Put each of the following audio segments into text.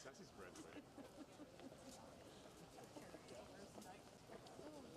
Sassy's bread, mate. Something like through all these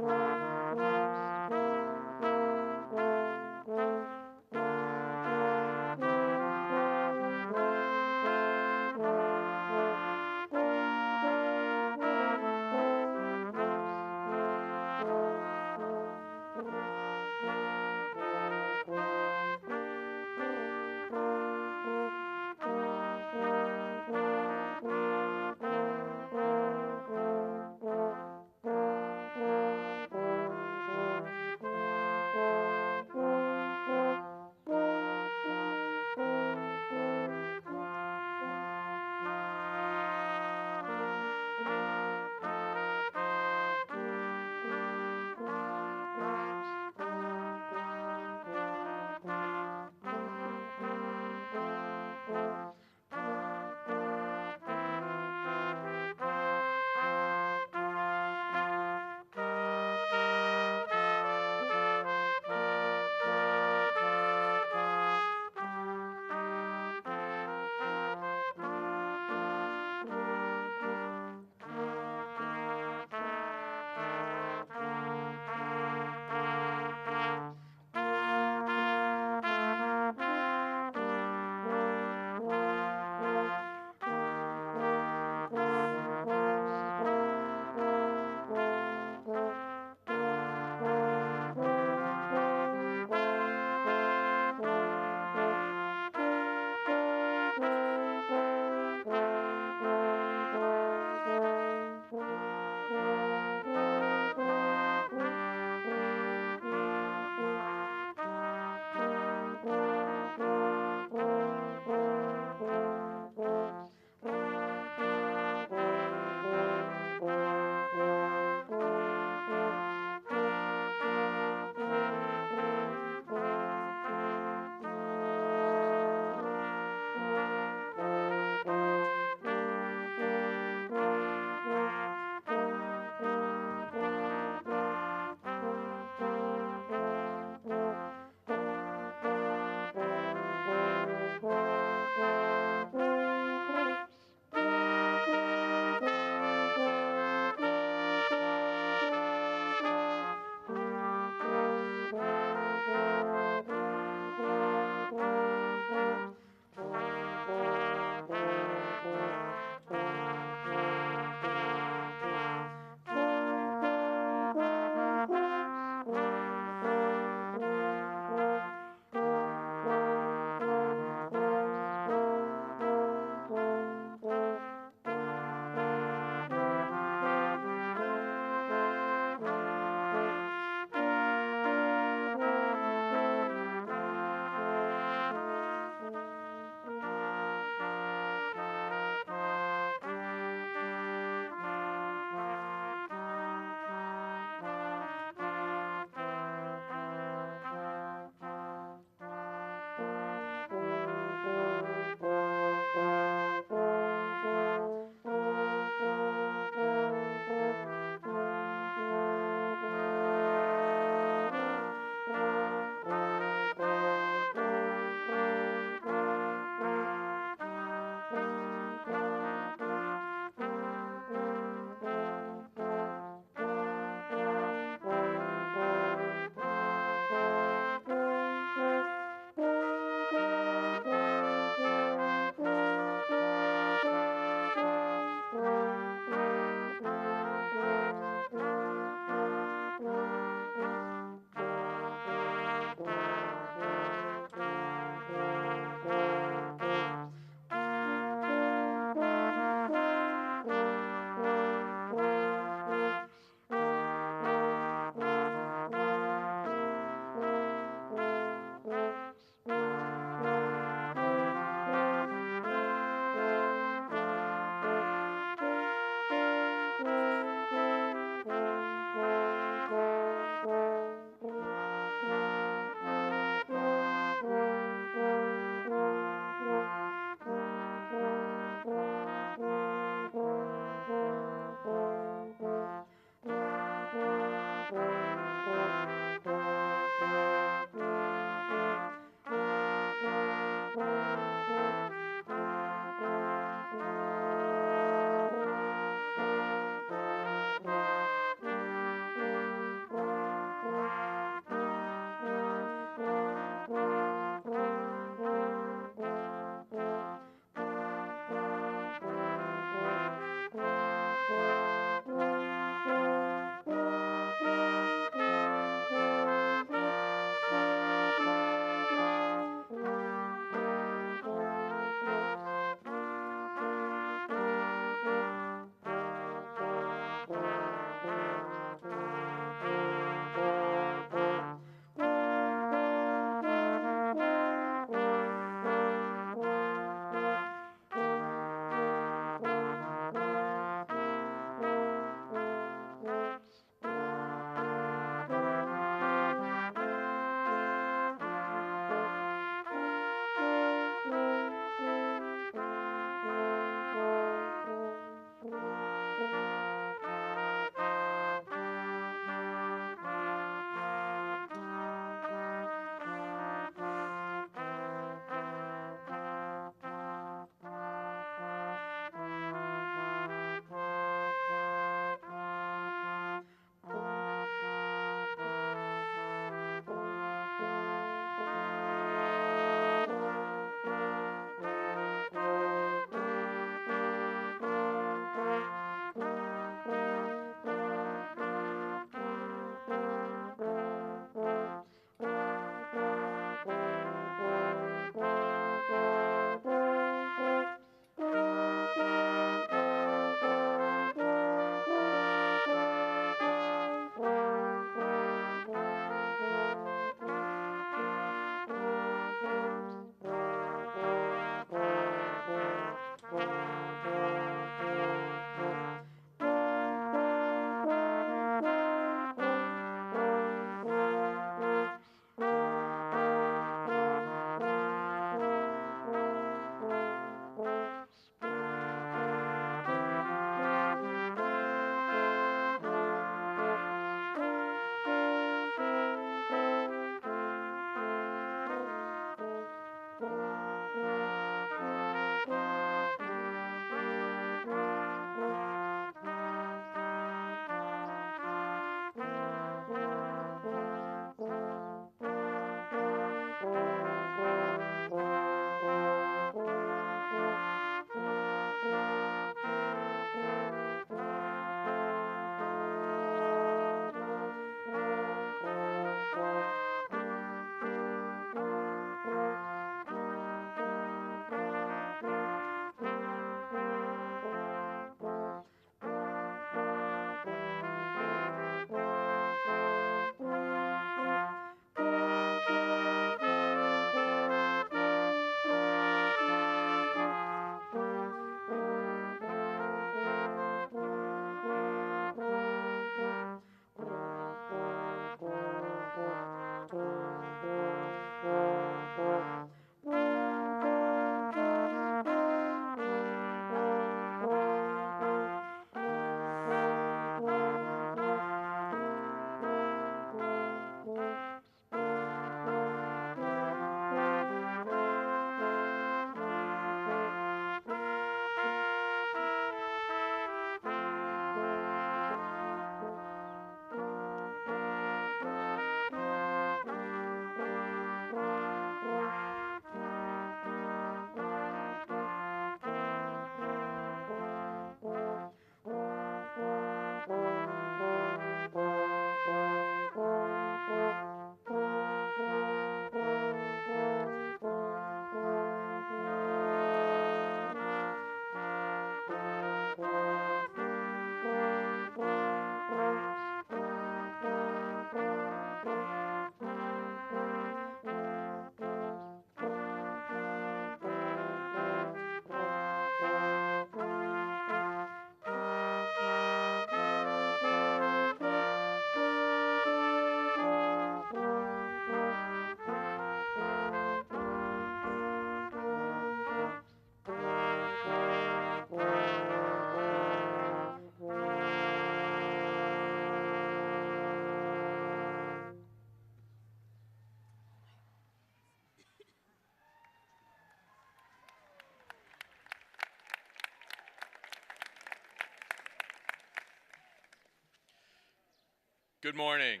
Good morning.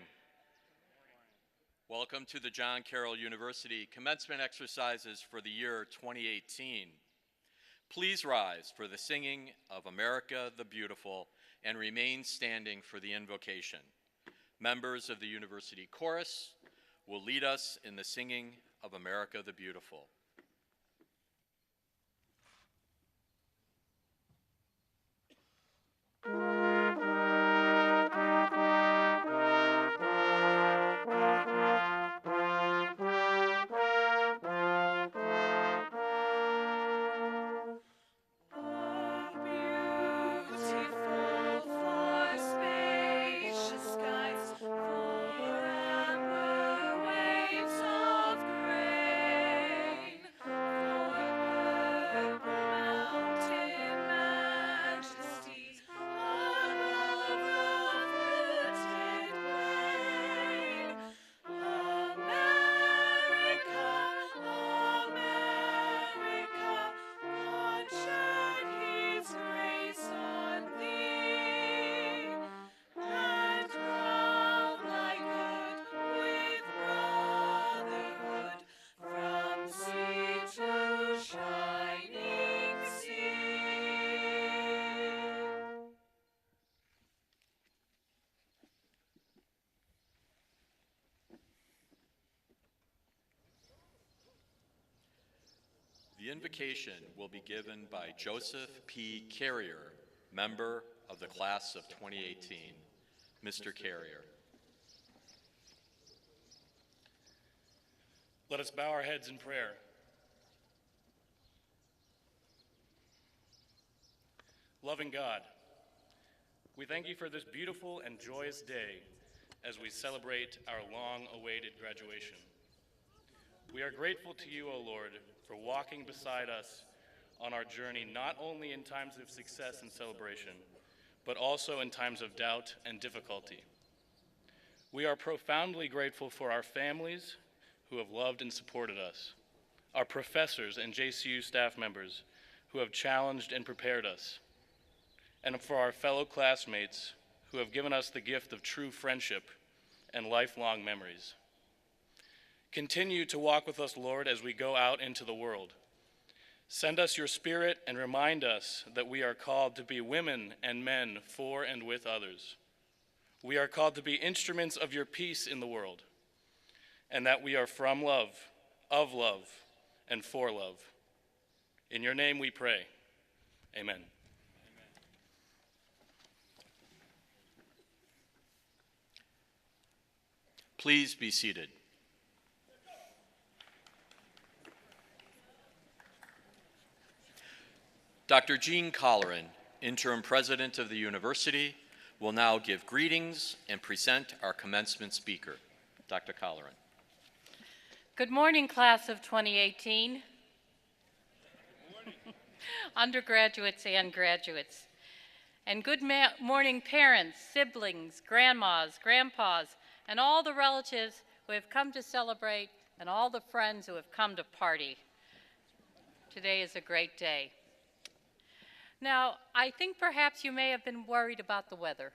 Welcome to the John Carroll University commencement exercises for the year 2018. Please rise for the singing of America the Beautiful and remain standing for the invocation. Members of the University Chorus will lead us in the singing of America the Beautiful. The invocation will be given by Joseph P. Carrier, member of the class of 2018. Mr. Carrier. Let us bow our heads in prayer. Loving God, we thank you for this beautiful and joyous day as we celebrate our long-awaited graduation. We are grateful to you, O Lord, for walking beside us on our journey, not only in times of success and celebration, but also in times of doubt and difficulty. We are profoundly grateful for our families who have loved and supported us, our professors and JCU staff members who have challenged and prepared us, and for our fellow classmates who have given us the gift of true friendship and lifelong memories. Continue to walk with us, Lord, as we go out into the world. Send us your Spirit and remind us that we are called to be women and men for and with others. We are called to be instruments of your peace in the world, and that we are from love, of love, and for love. In your name we pray. Amen. Please be seated. Dr. Jean Colleran, interim president of the university, will now give greetings and present our commencement speaker. Dr. Colleran. Good morning, class of 2018. Undergraduates and graduates. And good morning, parents, siblings, grandmas, grandpas, and all the relatives who have come to celebrate, and all the friends who have come to party. Today is a great day. Now, I think perhaps you may have been worried about the weather,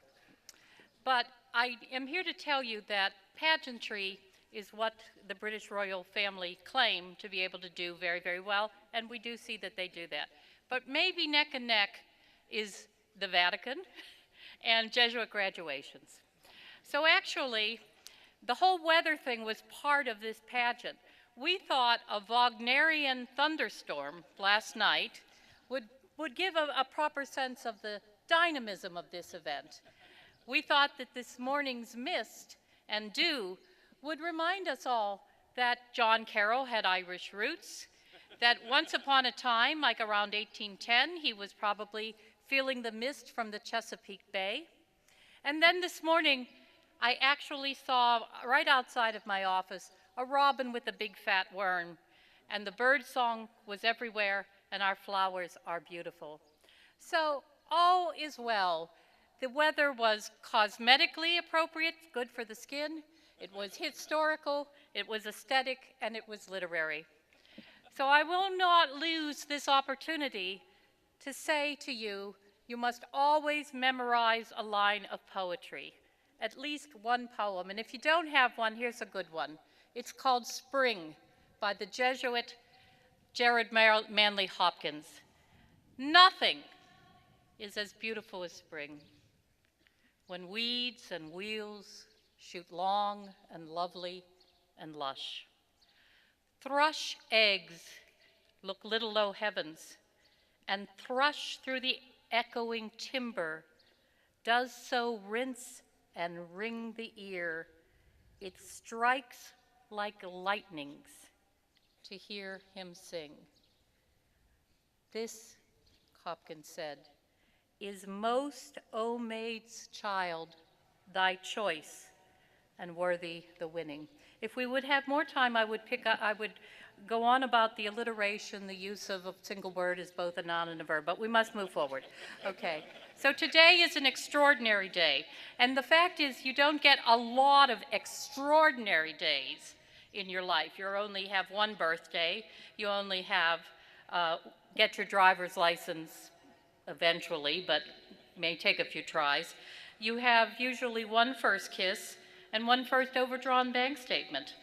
but I am here to tell you that pageantry is what the British royal family claim to be able to do very, very well, and we do see that they do that. But maybe neck and neck is the Vatican and Jesuit graduations. So actually, the whole weather thing was part of this pageant. We thought a Wagnerian thunderstorm last night would give a proper sense of the dynamism of this event. We thought that this morning's mist and dew would remind us all that John Carroll had Irish roots, that once upon a time, like around 1810, he was probably feeling the mist from the Chesapeake Bay. And then this morning, I actually saw right outside of my office a robin with a big fat worm, and the bird song was everywhere, and our flowers are beautiful. So all is well. The weather was cosmetically appropriate, good for the skin. It was historical, it was aesthetic, and it was literary. So I will not lose this opportunity to say to you, you must always memorize a line of poetry. at least one poem. And if you don't have one, here's a good one. It's called Spring by the Jesuit Jared Manley Hopkins. Nothing is as beautiful as spring, when weeds and wheels shoot long and lovely and lush. Thrush eggs look little low heavens, and thrush through the echoing timber does so rinse and ring the ear. It strikes like lightnings to hear him sing. This, Hopkins said, is most, O maid's child, thy choice, and worthy the winning. If we would have more time, I would go on about the alliteration, the use of a single word as both a noun and a verb, but we must move forward. Okay, so today is an extraordinary day, and the fact is you don't get a lot of extraordinary days in your life. You only have one birthday, you only have, get your driver's license eventually, but may take a few tries. You have usually one first kiss and one first overdrawn bank statement.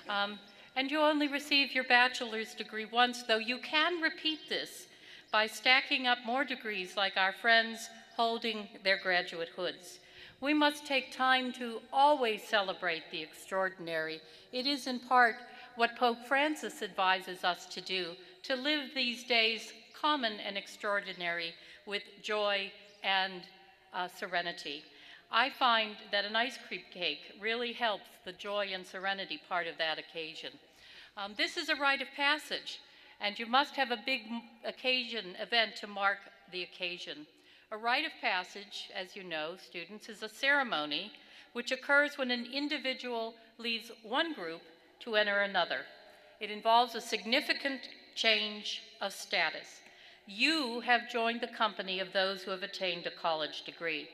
And you only receive your bachelor's degree once, though you can repeat this by stacking up more degrees like our friends holding their graduate hoods. We must take time to always celebrate the extraordinary. It is in part what Pope Francis advises us to do, to live these days common and extraordinary with joy and serenity. I find that an ice cream cake really helps the joy and serenity part of that occasion. This is a rite of passage, and you must have a big event to mark the occasion. A rite of passage, as you know, students, is a ceremony which occurs when an individual leaves one group to enter another. It involves a significant change of status. You have joined the company of those who have attained a college degree.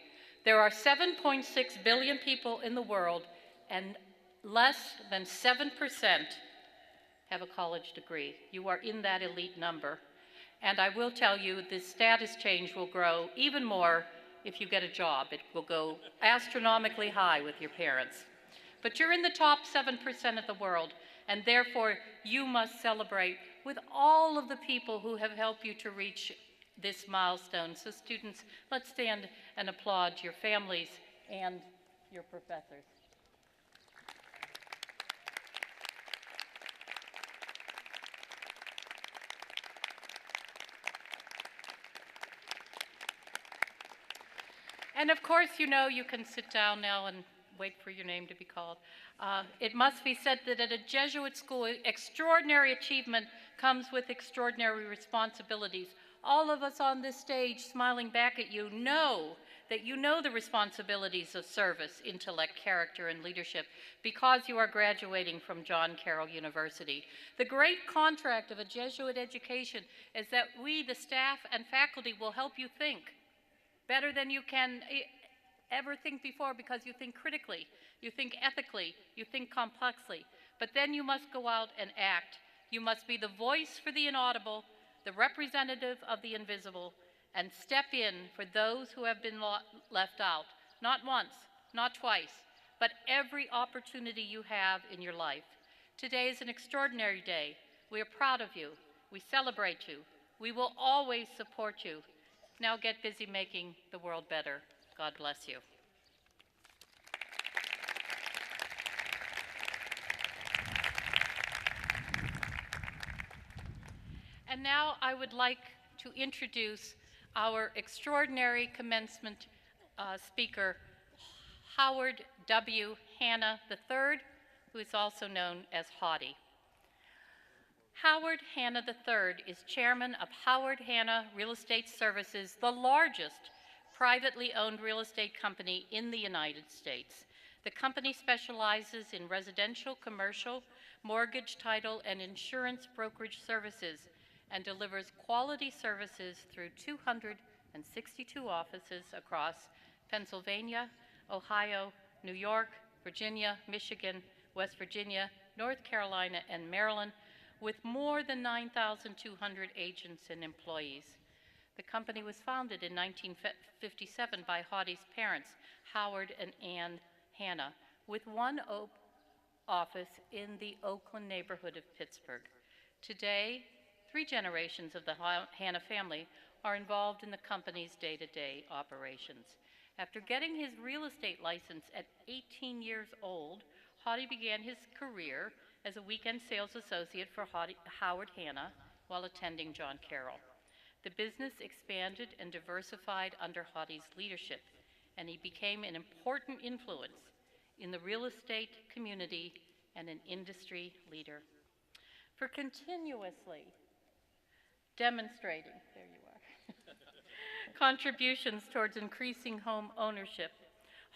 There are 7.6 billion people in the world, and less than 7% have a college degree. You are in that elite number. And I will tell you, this status change will grow even more if you get a job. It will go astronomically high with your parents. But you're in the top 7% of the world, and therefore you must celebrate with all of the people who have helped you to reach this milestone. So students, let's stand and applaud your families and your professors. And of course, you know, you can sit down now and wait for your name to be called. It must be said that at a Jesuit school, extraordinary achievement comes with extraordinary responsibilities. All of us on this stage smiling back at you know that you know the responsibilities of service, intellect, character, and leadership because you are graduating from John Carroll University. The great contract of a Jesuit education is that we, the staff and faculty, will help you think better than you can ever think before, because you think critically, you think ethically, you think complexly. But then you must go out and act. You must be the voice for the inaudible, the representative of the invisible, and step in for those who have been left out, not once, not twice, but every opportunity you have in your life. Today is an extraordinary day. We are proud of you. We celebrate you. We will always support you. Now get busy making the world better. God bless you. And now I would like to introduce our extraordinary commencement speaker, Howard W. Hanna III, who is also known as Haughty. Howard Hanna III is chairman of Howard Hanna Real Estate Services, the largest privately owned real estate company in the United States. The company specializes in residential, commercial, mortgage, title, and insurance brokerage services and delivers quality services through 262 offices across Pennsylvania, Ohio, New York, Virginia, Michigan, West Virginia, North Carolina, and Maryland, with more than 9,200 agents and employees. The company was founded in 1957 by Haughty's parents, Howard and Ann Hanna, with one office in the Oakland neighborhood of Pittsburgh. Today, 3 generations of the Hanna family are involved in the company's day-to-day operations. After getting his real estate license at 18 years old, Hottie began his career as a weekend sales associate for Howard Hanna while attending John Carroll. The business expanded and diversified under Hottie's leadership, and he became an important influence in the real estate community and an industry leader. For continuously demonstrating, there you are, contributions towards increasing home ownership,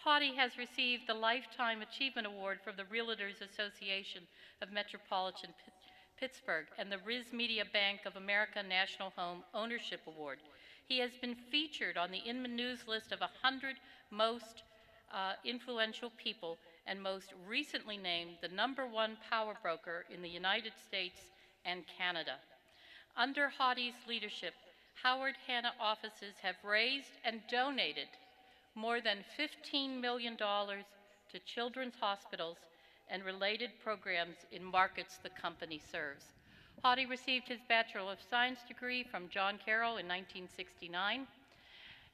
Hottie has received the Lifetime Achievement Award from the Realtors Association of Metropolitan Pittsburgh and the Riz Media Bank of America National Home Ownership Award. He has been featured on the Inman News list of 100 most influential people and most recently named the #1 power broker in the United States and Canada. Under Hottie's leadership, Howard Hanna offices have raised and donated more than $15 million to children's hospitals and related programs in markets the company serves. Hottie received his Bachelor of Science degree from John Carroll in 1969.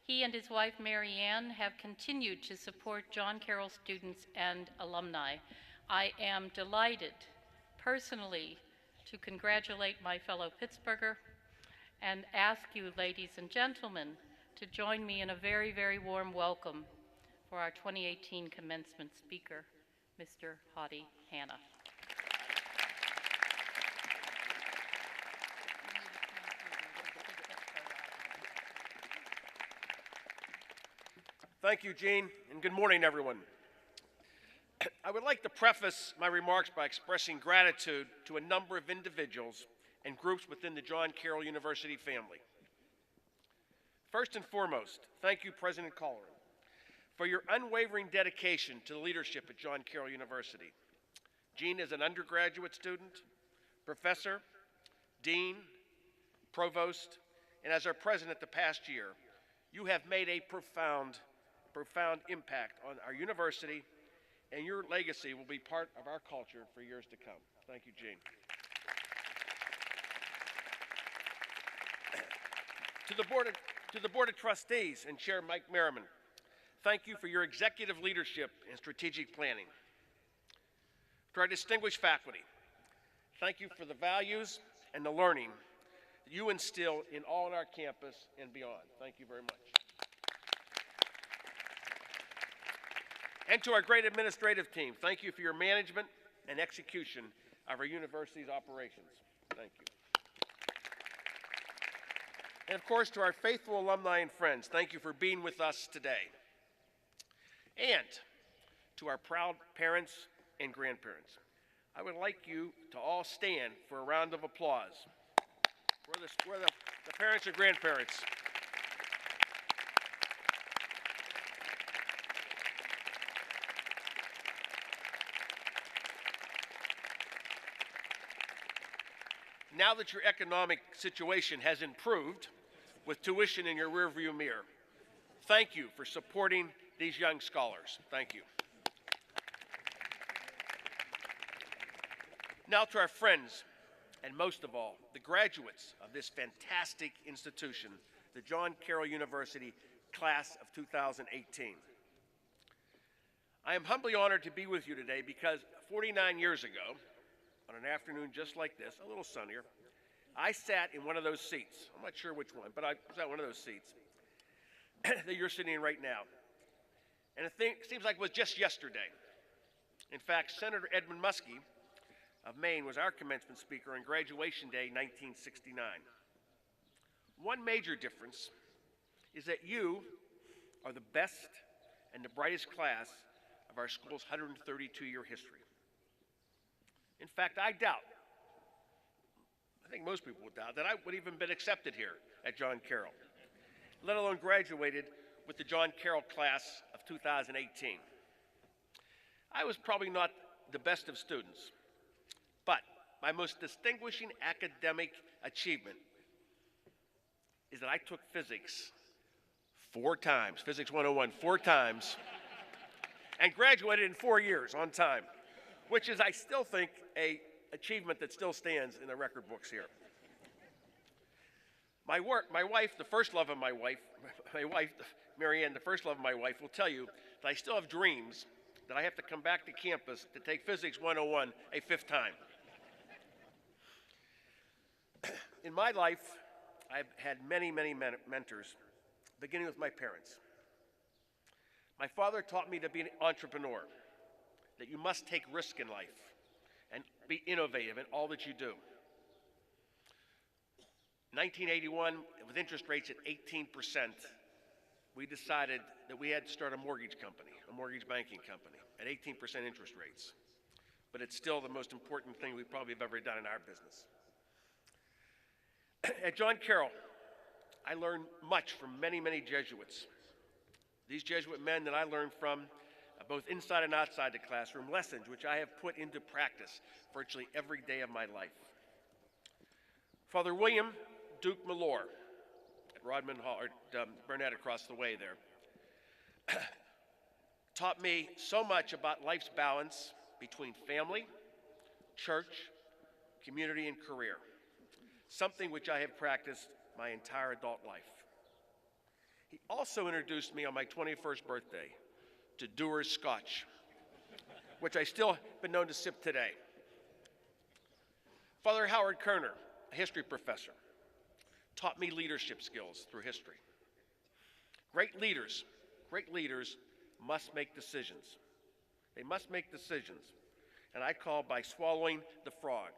He and his wife, Mary Ann, have continued to support John Carroll students and alumni. I am delighted personally to congratulate my fellow Pittsburgher and ask you, ladies and gentlemen, to join me in a very, very warm welcome for our 2018 commencement speaker, Mr. Hottie Hanna. Thank you, Jean, and good morning, everyone. I would like to preface my remarks by expressing gratitude to a number of individuals and groups within the John Carroll University family. First and foremost, thank you, President Colleran, for your unwavering dedication to the leadership at John Carroll University. Jean is an undergraduate student, professor, dean, provost, and as our president the past year, you have made a profound impact on our university, and your legacy will be part of our culture for years to come. Thank you, Jean. To the Board of Trustees and Chair Mike Merriman, thank you for your executive leadership and strategic planning. To our distinguished faculty, thank you for the values and the learning that you instill in all on our campus and beyond. Thank you very much. And to our great administrative team, thank you for your management and execution of our university's operations. Thank you. And of course, to our faithful alumni and friends, thank you for being with us today. And to our proud parents and grandparents, I would like you to all stand for a round of applause for the parents and grandparents. Now that your economic situation has improved with tuition in your rearview mirror, thank you for supporting these young scholars. Thank you. Now to our friends, and most of all, the graduates of this fantastic institution, the John Carroll University Class of 2018. I am humbly honored to be with you today because 49 years ago, on an afternoon just like this, a little sunnier, I sat in one of those seats. I'm not sure which one, but I was at one of those seats that you're sitting in right now. And it seems like it was just yesterday. In fact, Senator Edmund Muskie of Maine was our commencement speaker on graduation day 1969. One major difference is that you are the best and the brightest class of our school's 132-year history. In fact, I think most people would doubt that I would even been accepted here at John Carroll, let alone graduated with the John Carroll class of 2018. I was probably not the best of students, but my most distinguishing academic achievement is that I took physics 4 times, Physics 101, 4 times, and graduated in 4 years on time, which is, I still think, an achievement that still stands in the record books here. My wife, the first love of my wife, Marianne, the first love of my wife, will tell you that I still have dreams that I have to come back to campus to take Physics 101 a 5th time. In my life, I've had many, many mentors, beginning with my parents. My father taught me to be an entrepreneur, that you must take risk in life and be innovative in all that you do. 1981, with interest rates at 18%, we decided that we had to start a mortgage company, a mortgage banking company, at 18% interest rates. But it's still the most important thing we probably have ever done in our business. At John Carroll, I learned much from many, many Jesuits. These Jesuit men that I learned from, both inside and outside the classroom, lessons which I have put into practice virtually every day of my life. Father William Duke Malore at Rodman Hall, or Burnett across the way there, taught me so much about life's balance between family, church, community, and career, something which I have practiced my entire adult life. He also introduced me on my 21st birthday to Dewar's Scotch, which I still have been known to sip today. Father Howard Kerner, a history professor, taught me leadership skills through history. Great leaders must make decisions. They must make decisions. And I call by swallowing the frog,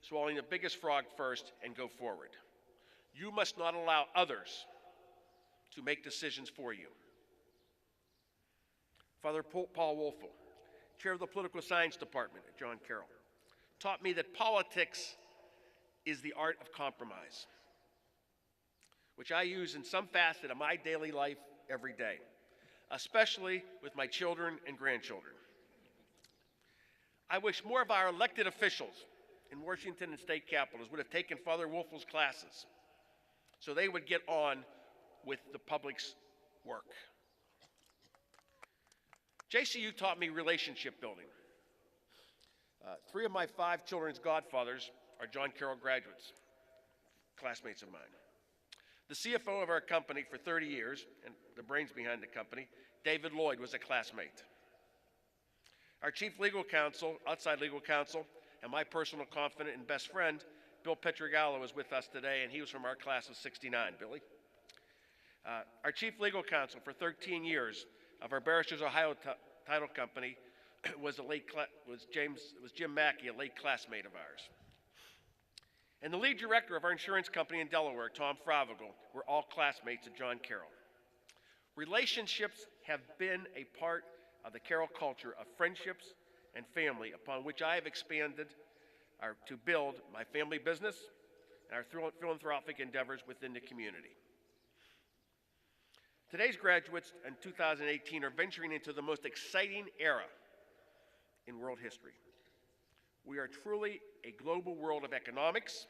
swallowing the biggest frog first and go forward. You must not allow others to make decisions for you. Father Paul Wolfel, chair of the political science department at John Carroll, taught me that politics is the art of compromise, which I use in some facet of my daily life every day, especially with my children and grandchildren. I wish more of our elected officials in Washington and state capitals would have taken Father Wolfel's classes so they would get on with the public's work. JCU taught me relationship building. 3 of my 5 children's godfathers are John Carroll graduates, classmates of mine. The CFO of our company for 30 years, and the brains behind the company, David Lloyd, was a classmate. Our chief legal counsel, outside legal counsel, and my personal confidant and best friend, Bill Petrogallo, is with us today, and he was from our class of '69. Billy. Our chief legal counsel for 13 years of our Barristers Ohio Title Company was Jim Mackey, a late classmate of ours. And the lead director of our insurance company in Delaware, Tom Fravigal, were all classmates of John Carroll. Relationships have been a part of the Carroll culture of friendships and family upon which I have expanded to build my family business and our philanthropic endeavors within the community. Today's graduates in 2018 are venturing into the most exciting era in world history. We are truly a global world of economics,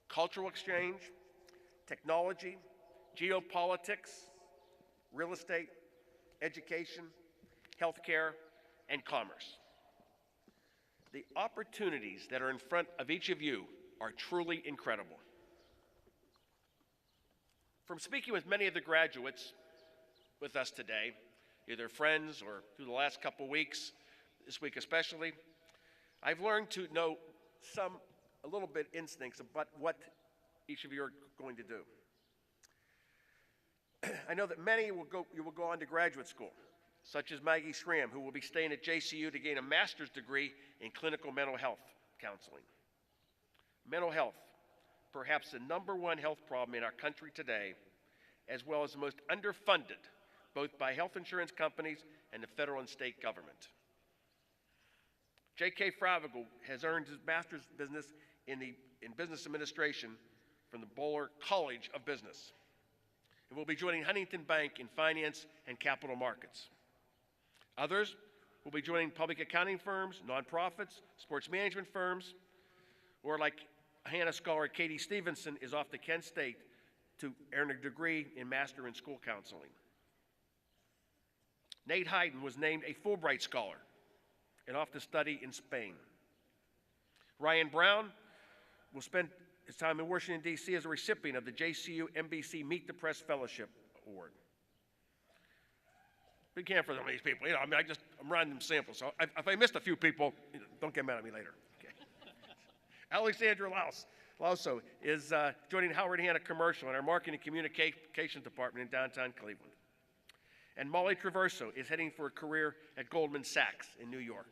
cultural exchange, technology, geopolitics, real estate, education, healthcare, and commerce. The opportunities that are in front of each of you are truly incredible. From speaking with many of the graduates with us today, either friends or through the last couple weeks, this week especially, I've learned to know a little bit instincts about what each of you are going to do. I know that many you will go on to graduate school, such as Maggie Schramm, who will be staying at JCU to gain a master's degree in clinical mental health counseling. Mental health, perhaps the #1 health problem in our country today, as well as the most underfunded, both by health insurance companies and the federal and state government. J.K. Fravigal has earned his master's in business administration from the Boler College of Business, and will be joining Huntington Bank in finance and capital markets. Others will be joining public accounting firms, nonprofits, sports management firms, or like Hannah scholar Katie Stevenson is off to Kent State to earn a degree in Master in School Counseling. Nate Hayden was named a Fulbright Scholar and off to study in Spain. Ryan Brown will spend his time in Washington, D.C. as a recipient of the JCU NBC Meet the Press Fellowship Award. Big hand for some of these people. You know, I mean, I'm running them samples. So if I missed a few people, don't get mad at me later. Okay. Alexandra Lauso is joining Howard Hanna Commercial in our Marketing and Communications Department in downtown Cleveland. And Molly Traverso is heading for a career at Goldman Sachs in New York.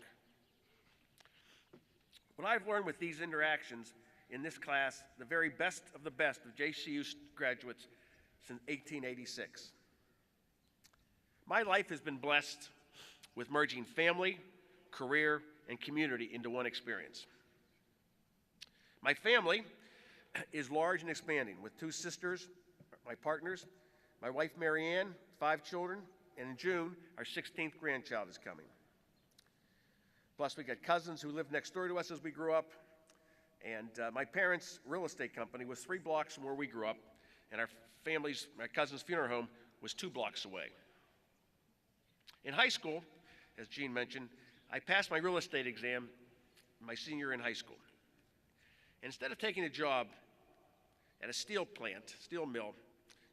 What I've learned with these interactions in this class, the very best of the best of JCU graduates since 1886. My life has been blessed with merging family, career, and community into one experience. My family is large and expanding with 2 sisters, my partners, my wife Marianne, 5 children, and in June, our 16th grandchild is coming. Plus, we got cousins who lived next door to us as we grew up, and my parents' real estate company was 3 blocks from where we grew up, and my cousin's funeral home was 2 blocks away. In high school, as Gene mentioned, I passed my real estate exam my senior year in high school. Instead of taking a job at a steel mill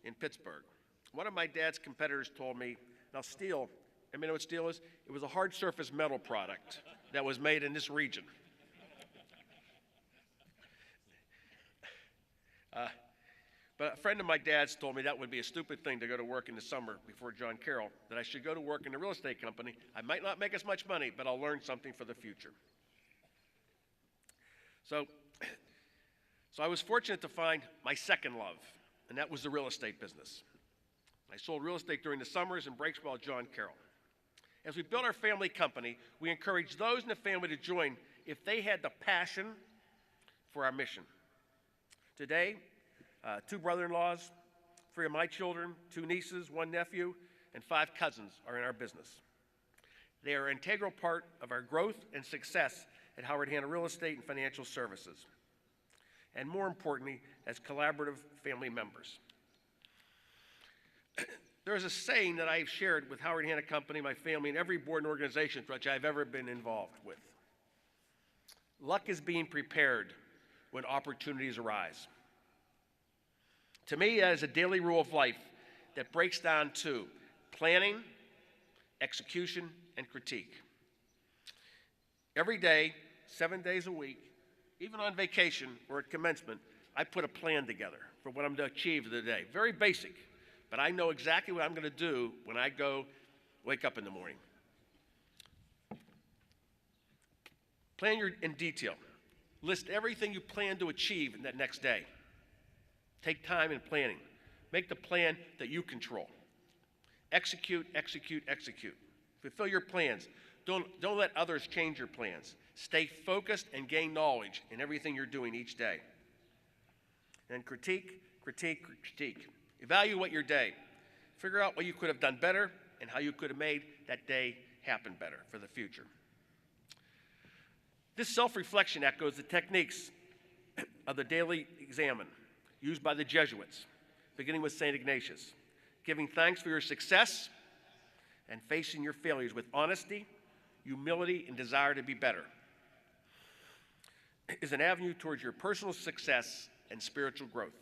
in Pittsburgh, one of my dad's competitors told me, now steel, I mean, what steel is? It was a hard surface metal product that was made in this region. But a friend of my dad's told me that would be a stupid thing to go to work in the summer before John Carroll, that I should go to work in a real estate company. I might not make as much money, but I'll learn something for the future. So I was fortunate to find my second love, and that was the real estate business. I sold real estate during the summers and breaks while John Carroll. As we built our family company, we encouraged those in the family to join if they had the passion for our mission. Today, 2 brother-in-laws, 3 of my children, 2 nieces, 1 nephew, and 5 cousins are in our business. They are an integral part of our growth and success at Howard Hanna Real Estate and Financial Services, and more importantly, as collaborative family members. There is a saying that I've shared with Howard Hanna Company, my family, and every board and organization which I've ever been involved with. Luck is being prepared when opportunities arise. To me, that is a daily rule of life that breaks down to planning, execution, and critique. Every day, 7 days a week, even on vacation or at commencement, I put a plan together for what I'm going to achieve the day. Very basic, but I know exactly what I'm going to do when I wake up in the morning. Plan in detail. List everything you plan to achieve in that next day. Take time in planning. Make the plan that you control. Execute, execute, execute. Fulfill your plans. Don't let others change your plans. Stay focused and gain knowledge in everything you're doing each day. And critique, critique, critique. Evaluate your day. Figure out what you could have done better and how you could have made that day happen better for the future. This self-reflection echoes the techniques of the daily examen used by the Jesuits, beginning with St. Ignatius. Giving thanks for your success and facing your failures with honesty, humility, and desire to be better is an avenue towards your personal success and spiritual growth.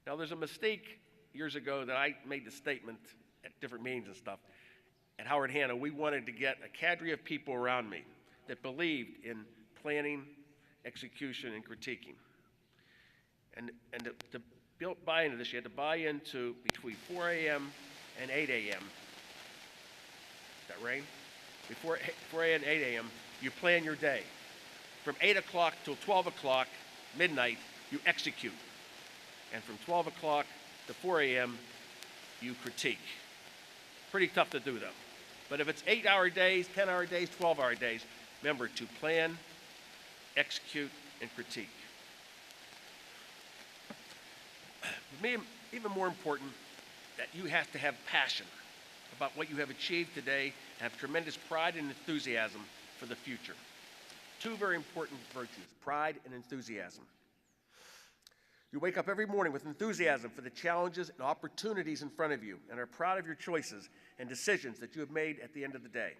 Now, there's a mistake years ago that I made the statement at different meetings and stuff. At Howard Hanna, we wanted to get a cadre of people around me that believed in planning, execution, and critiquing. And to buy into this, you had to buy into between 4 a.m. and 8 a.m. That rain? Before 4 a.m. and 8 a.m., you plan your day. From 8 o'clock till 12 o'clock, midnight, you execute. And from 12 o'clock to 4 a.m., you critique. Pretty tough to do, though. But if it's 8-hour days, 10-hour days, 12-hour days, remember to plan, execute, and critique. For me, even more important, that you have to have passion about what you have achieved today and have tremendous pride and enthusiasm for the future. 2 very important virtues, pride and enthusiasm. You wake up every morning with enthusiasm for the challenges and opportunities in front of you and are proud of your choices and decisions that you have made at the end of the day.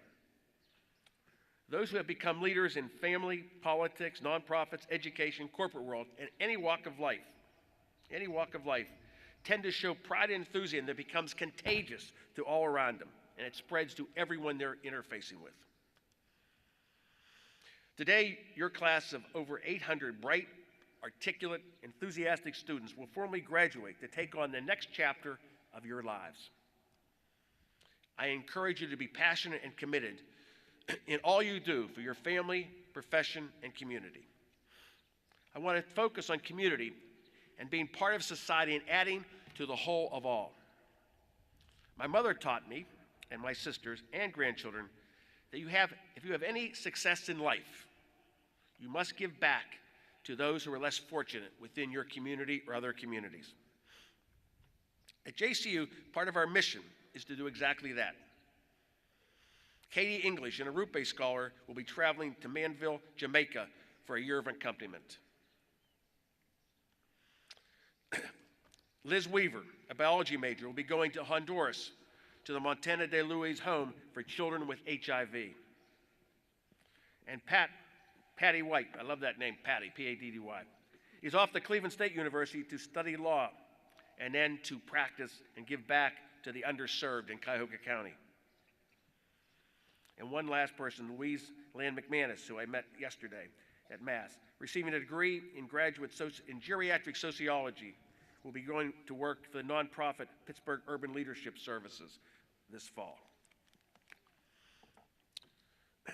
Those who have become leaders in family, politics, nonprofits, education, corporate world, and any walk of life, tend to show pride and enthusiasm that becomes contagious to all around them, and it spreads to everyone they're interfacing with. Today, your class of over 800 bright, articulate, enthusiastic students will formally graduate to take on the next chapter of your lives. I encourage you to be passionate and committed in all you do for your family, profession, and community. I want to focus on community and being part of society and adding to the whole of all. My mother taught me, and my sisters and grandchildren, that if you have any success in life, you must give back to those who are less fortunate within your community or other communities. At JCU, part of our mission is to do exactly that. Katie English, an Arupe scholar, will be traveling to Manville, Jamaica for a year of accompaniment. Liz Weaver, a biology major, will be going to Honduras to the Montana de Luis home for children with HIV. And Patty White, I love that name, Patty, P-A-D-D-Y, is off to Cleveland State University to study law and then to practice and give back to the underserved in Cuyahoga County. And one last person, Louise Land McManus, who I met yesterday at Mass, receiving a degree in in geriatric sociology, will be going to work for the nonprofit Pittsburgh Urban Leadership Services this fall.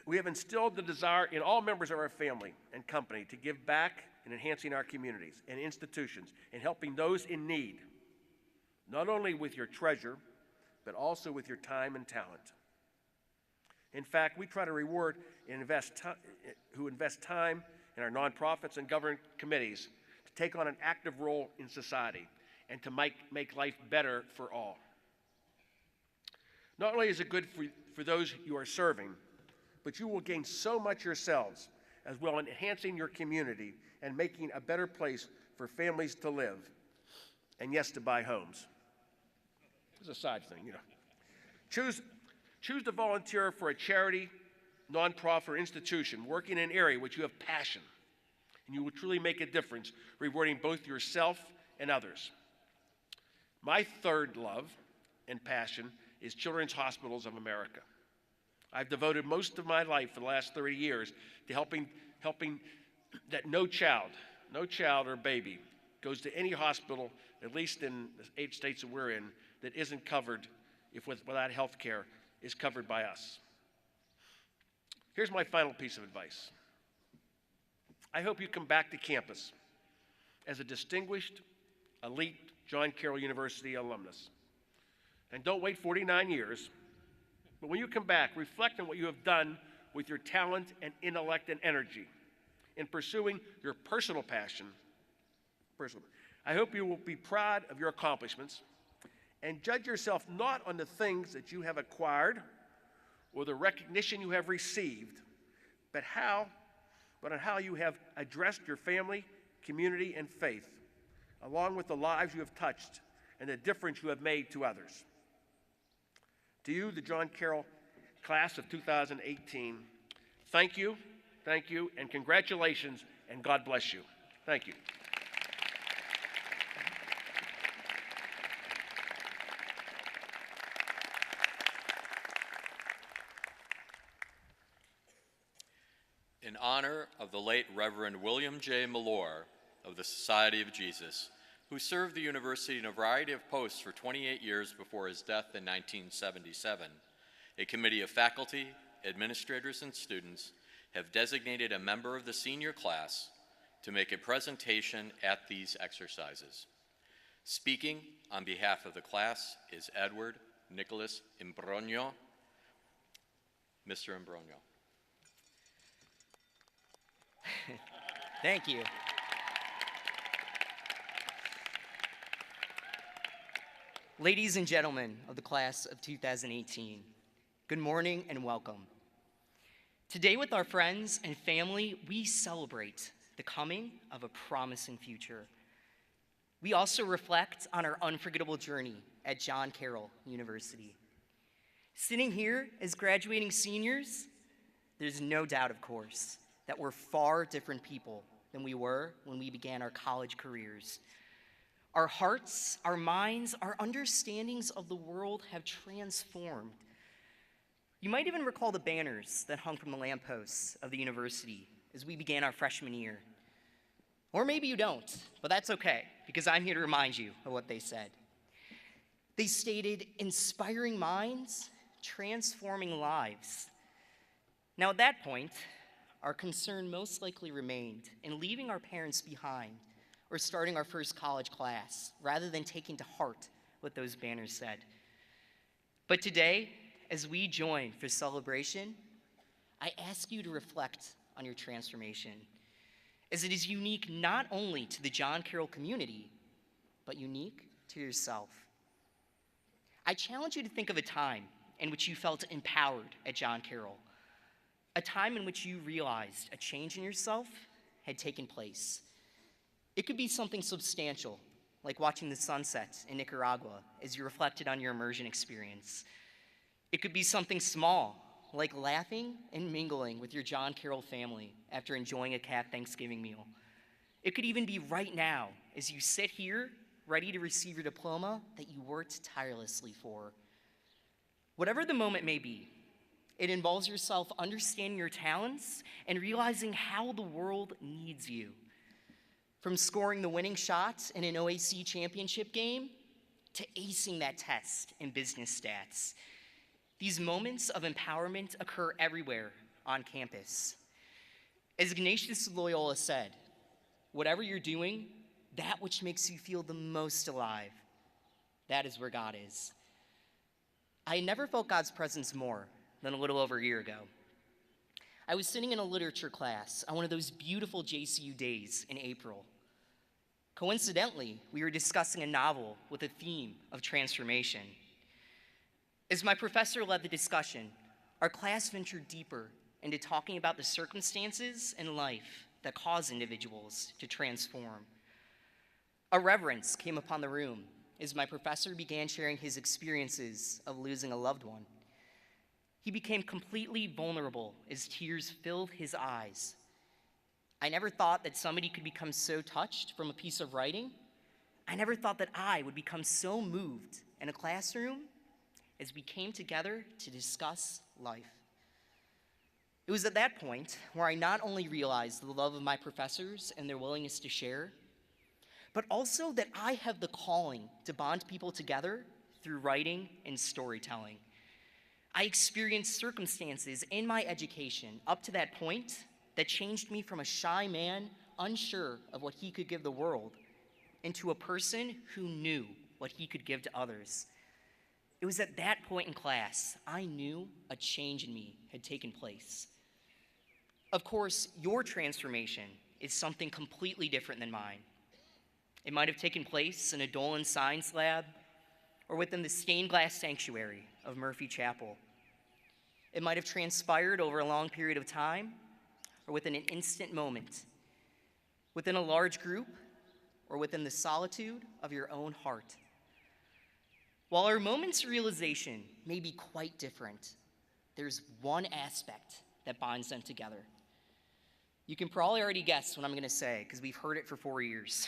We have instilled the desire in all members of our family and company to give back in enhancing our communities and institutions and helping those in need, not only with your treasure, but also with your time and talent. In fact, we try to reward and who invest time in our nonprofits and government committees to take on an active role in society and to make life better for all. Not only is it good for those you are serving, but you will gain so much yourselves as well in enhancing your community and making a better place for families to live and, yes, to buy homes. It's a side thing, you know. Choose to volunteer for a charity, nonprofit, or institution working in an area which you have passion, and you will truly make a difference, rewarding both yourself and others. My third love and passion is Children's Hospitals of America. I've devoted most of my life for the last 30 years to helping that no child or baby goes to any hospital, at least in the 8 states that we're in, that isn't covered, without health care, is covered by us. Here's my final piece of advice. I hope you come back to campus as a distinguished, elite John Carroll University alumnus. And don't wait 49 years, but when you come back, reflect on what you have done with your talent and intellect and energy in pursuing your personal passion. I hope you will be proud of your accomplishments and judge yourself not on the things that you have acquired or the recognition you have received, but on how you have addressed your family, community, and faith, along with the lives you have touched and the difference you have made to others. To you, the John Carroll class of 2018, thank you, and congratulations, and God bless you. Thank you. In honor of the late Reverend William J. Malore of the Society of Jesus, who served the university in a variety of posts for 28 years before his death in 1977, a committee of faculty, administrators, and students have designated a member of the senior class to make a presentation at these exercises. Speaking on behalf of the class is Edward Nicholas Imbrogno. Mr. Imbrogno. Thank you. Ladies and gentlemen of the class of 2018, good morning and welcome. Today with our friends and family, we celebrate the coming of a promising future. We also reflect on our unforgettable journey at John Carroll University. Sitting here as graduating seniors, there's no doubt, of course, that we're far different people than we were when we began our college careers. Our hearts, our minds, our understandings of the world have transformed. You might even recall the banners that hung from the lampposts of the university as we began our freshman year. Or maybe you don't, but that's okay, because I'm here to remind you of what they said. They stated, "Inspiring minds, transforming lives." Now, at that point, our concern most likely remained in leaving our parents behind or starting our first college class, rather than taking to heart what those banners said. But today, as we join for celebration, I ask you to reflect on your transformation, as it is unique not only to the John Carroll community, but unique to yourself. I challenge you to think of a time in which you felt empowered at John Carroll, a time in which you realized a change in yourself had taken place. It could be something substantial, like watching the sunset in Nicaragua as you reflected on your immersion experience. It could be something small, like laughing and mingling with your John Carroll family after enjoying a cat Thanksgiving meal. It could even be right now as you sit here ready to receive your diploma that you worked tirelessly for. Whatever the moment may be, it involves yourself understanding your talents and realizing how the world needs you. From scoring the winning shot in an OAC championship game to acing that test in business stats. These moments of empowerment occur everywhere on campus. As Ignatius of Loyola said, whatever you're doing, that which makes you feel the most alive, that is where God is. I never felt God's presence more than a little over a year ago. I was sitting in a literature class on one of those beautiful JCU days in April. Coincidentally, we were discussing a novel with a theme of transformation. As my professor led the discussion, our class ventured deeper into talking about the circumstances in life that cause individuals to transform. A reverence came upon the room as my professor began sharing his experiences of losing a loved one. He became completely vulnerable as tears filled his eyes. I never thought that somebody could become so touched from a piece of writing. I never thought that I would become so moved in a classroom as we came together to discuss life. It was at that point where I not only realized the love of my professors and their willingness to share, but also that I have the calling to bond people together through writing and storytelling. I experienced circumstances in my education up to that point that changed me from a shy man, unsure of what he could give the world, into a person who knew what he could give to others. It was at that point in class I knew a change in me had taken place. Of course, your transformation is something completely different than mine. It might have taken place in a Dolan science lab or within the stained glass sanctuary of Murphy Chapel. It might have transpired over a long period of time or within an instant moment, within a large group or within the solitude of your own heart. While our moment's realization may be quite different, there's one aspect that binds them together. You can probably already guess what I'm going to say because we've heard it for 4 years.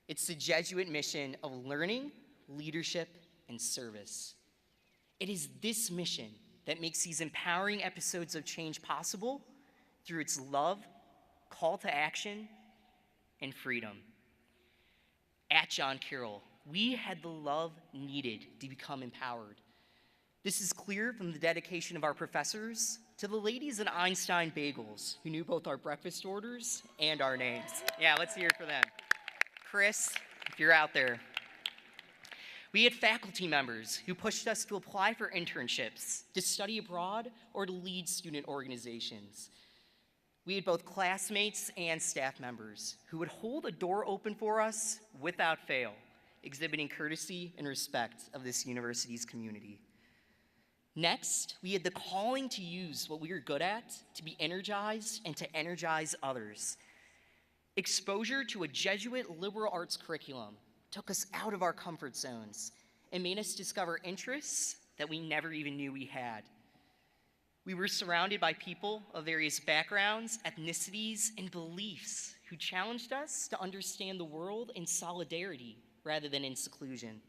It's the Jesuit mission of learning, leadership, and service. It is this mission that makes these empowering episodes of change possible through its love, call to action, and freedom. At John Carroll, we had the love needed to become empowered. This is clear from the dedication of our professors to the ladies at Einstein Bagels who knew both our breakfast orders and our names. Yeah, let's hear it for them. Chris, if you're out there. We had faculty members who pushed us to apply for internships, to study abroad, or to lead student organizations. We had both classmates and staff members who would hold a door open for us without fail, exhibiting courtesy and respect of this university's community. Next, we had the calling to use what we were good at to be energized and to energize others. Exposure to a Jesuit liberal arts curriculum took us out of our comfort zones, and made us discover interests that we never even knew we had. We were surrounded by people of various backgrounds, ethnicities, and beliefs who challenged us to understand the world in solidarity rather than in seclusion.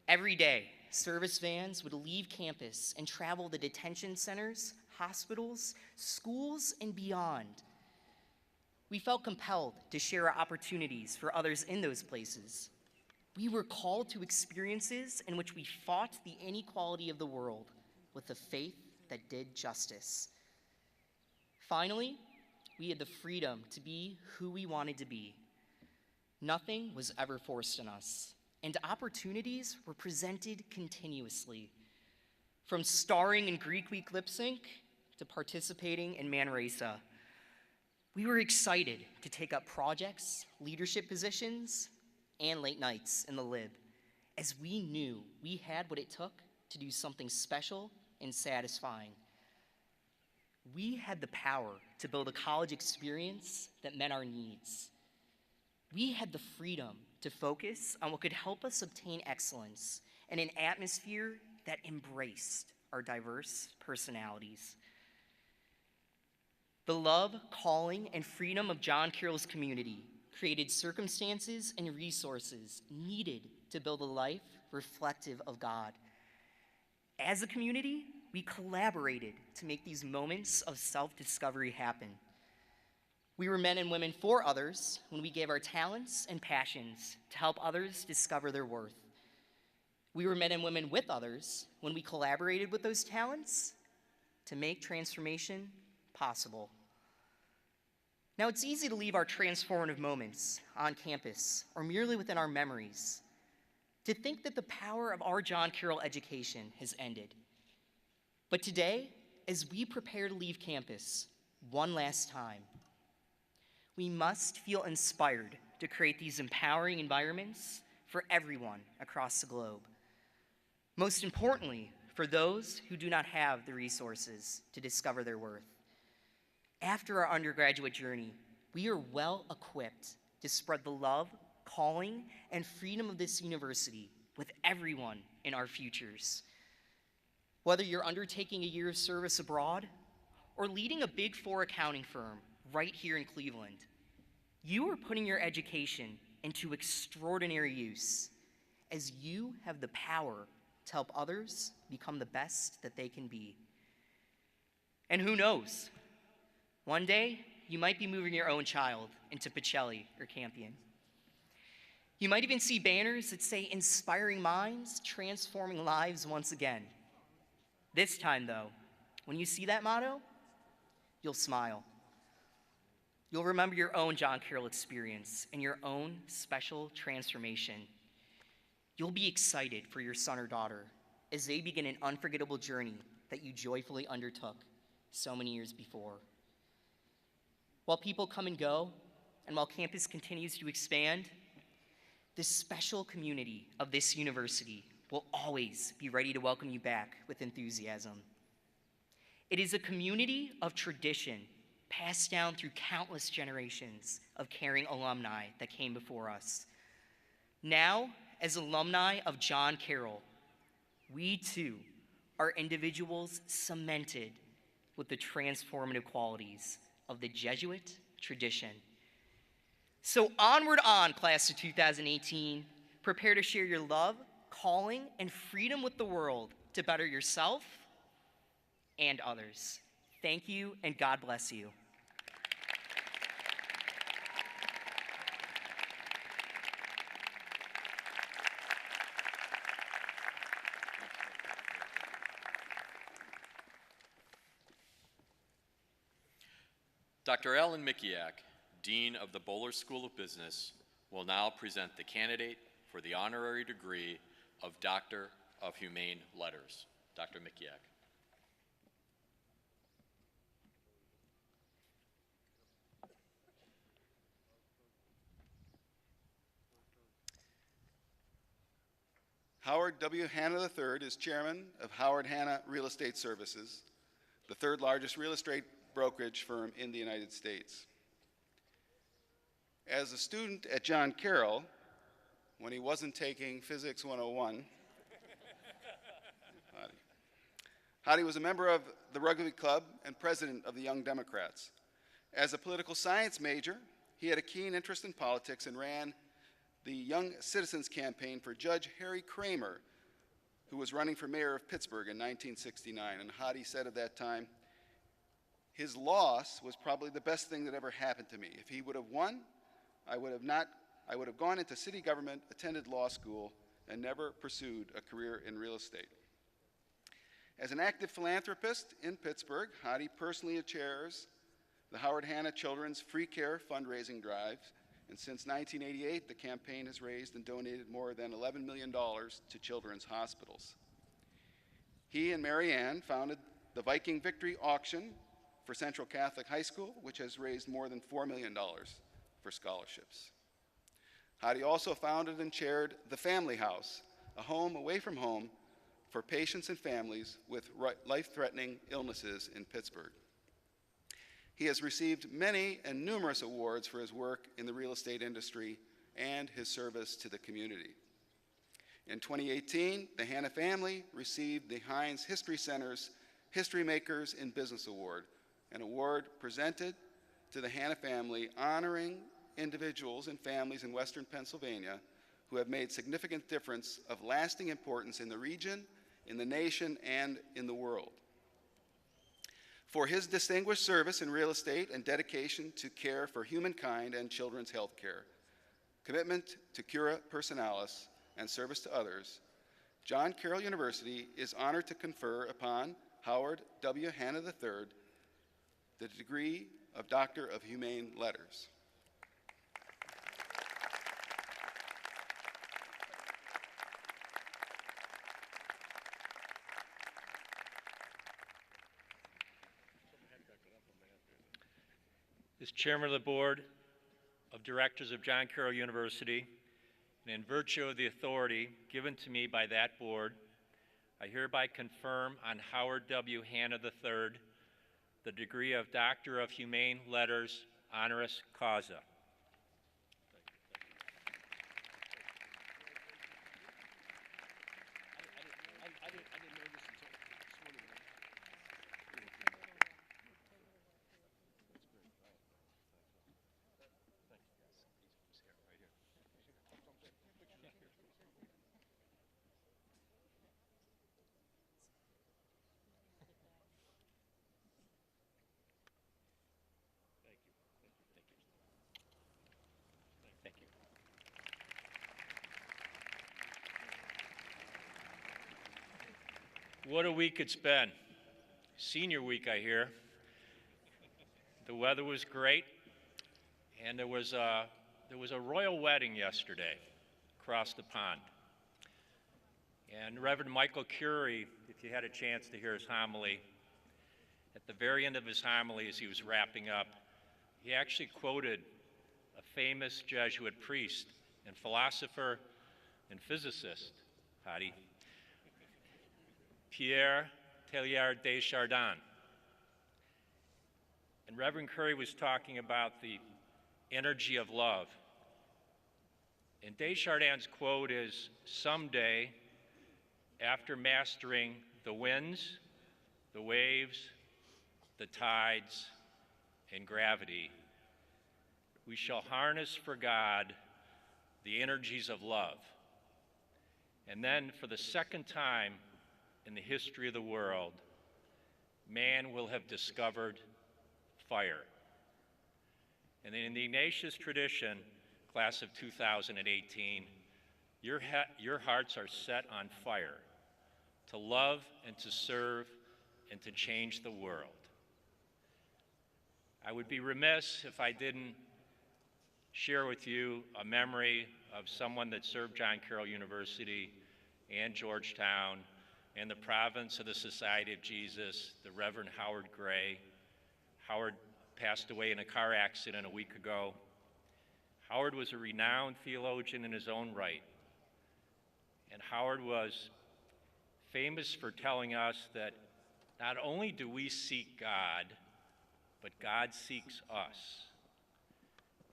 Every day, service vans would leave campus and travel to detention centers, hospitals, schools, and beyond. We felt compelled to share our opportunities for others in those places. We were called to experiences in which we fought the inequality of the world with a faith that did justice. Finally, we had the freedom to be who we wanted to be. Nothing was ever forced on us, and opportunities were presented continuously. From starring in Greek Week lip sync to participating in Manresa, we were excited to take up projects, leadership positions, and late nights in the lib, as we knew we had what it took to do something special and satisfying. We had the power to build a college experience that met our needs. We had the freedom to focus on what could help us obtain excellence in an atmosphere that embraced our diverse personalities. The love, calling, and freedom of John Carroll's community created circumstances and resources needed to build a life reflective of God. As a community, we collaborated to make these moments of self-discovery happen. We were men and women for others when we gave our talents and passions to help others discover their worth. We were men and women with others when we collaborated with those talents to make transformation possible. Now, it's easy to leave our transformative moments on campus or merely within our memories, to think that the power of our John Carroll education has ended. But today, as we prepare to leave campus one last time, we must feel inspired to create these empowering environments for everyone across the globe. Most importantly, for those who do not have the resources to discover their worth. After our undergraduate journey, we are well equipped to spread the love, calling, and freedom of this university with everyone in our futures. Whether you're undertaking a year of service abroad or leading a Big Four accounting firm right here in Cleveland, you are putting your education into extraordinary use, as you have the power to help others become the best that they can be. And who knows? One day, you might be moving your own child into Pacelli or Campion. You might even see banners that say, "Inspiring minds, transforming lives once again." This time, though, when you see that motto, you'll smile. You'll remember your own John Carroll experience and your own special transformation. You'll be excited for your son or daughter as they begin an unforgettable journey that you joyfully undertook so many years before. While people come and go, and while campus continues to expand, the special community of this university will always be ready to welcome you back with enthusiasm. It is a community of tradition passed down through countless generations of caring alumni that came before us. Now, as alumni of John Carroll, we too are individuals cemented with the transformative qualities of the Jesuit tradition. So onward on, class of 2018, prepare to share your love, calling, and freedom with the world to better yourself and others. Thank you, and God bless you. Dr. Alan Mikiak, Dean of the Boler School of Business, will now present the candidate for the honorary degree of Doctor of Humane Letters. Dr. Mikiak. Howard W. Hanna III is chairman of Howard Hanna Real Estate Services, the third largest real estate brokerage firm in the United States. As a student at John Carroll, when he wasn't taking Physics 101. Hadi was a member of the Rugby Club and president of the Young Democrats. As a political science major, he had a keen interest in politics and ran the Young Citizens Campaign for Judge Harry Kramer, who was running for mayor of Pittsburgh in 1969. And Hadi said at that time, his loss was probably the best thing that ever happened to me. If he would have won, I would have gone into city government, attended law school, and never pursued a career in real estate. As an active philanthropist in Pittsburgh, Hadi personally chairs the Howard Hanna Children's Free Care fundraising drive, and since 1988, the campaign has raised and donated more than $11 million to children's hospitals. He and Mary Ann founded the Viking Victory Auction for Central Catholic High School, which has raised more than $4 million for scholarships. Hadi also founded and chaired the Family House, a home away from home for patients and families with life-threatening illnesses in Pittsburgh. He has received many and numerous awards for his work in the real estate industry and his service to the community. In 2018, the Hanna family received the Heinz History Center's History Makers in Business Award, an award presented to the Hanna family honoring individuals and families in Western Pennsylvania who have made significant difference of lasting importance in the region, in the nation, and in the world. For his distinguished service in real estate and dedication to care for humankind and children's health care, commitment to cura personalis, and service to others, John Carroll University is honored to confer upon Howard W. Hanna III the degree of Doctor of Humane Letters. As chairman of the board of directors of John Carroll University, and in virtue of the authority given to me by that board, I hereby confirm on Howard W. Hanna III the degree of Doctor of Humane Letters, honoris causa. Thank you. What a week it's been. Senior week, I hear. The weather was great, and there was a royal wedding yesterday across the pond. And Reverend Michael Curie, if you had a chance to hear his homily, at the very end of his homily as he was wrapping up, he actually quoted a famous Jesuit priest and philosopher and physicist, Hadi, Pierre Teilhard de Chardin. And Reverend Curry was talking about the energy of love. And Deschardins' quote is, "Someday, after mastering the winds, the waves, the tides, and gravity, we shall harness for God the energies of love. And then, for the second time in the history of the world, man will have discovered fire." And in the Ignatius tradition, class of 2018, your hearts are set on fire to love and to serve and to change the world. I would be remiss if I didn't share with you a memory of someone that served John Carroll University and Georgetown and the province of the Society of Jesus, the Reverend Howard Gray. Howard passed away in a car accident a week ago. Howard was a renowned theologian in his own right. And Howard was famous for telling us that not only do we seek God, but God seeks us.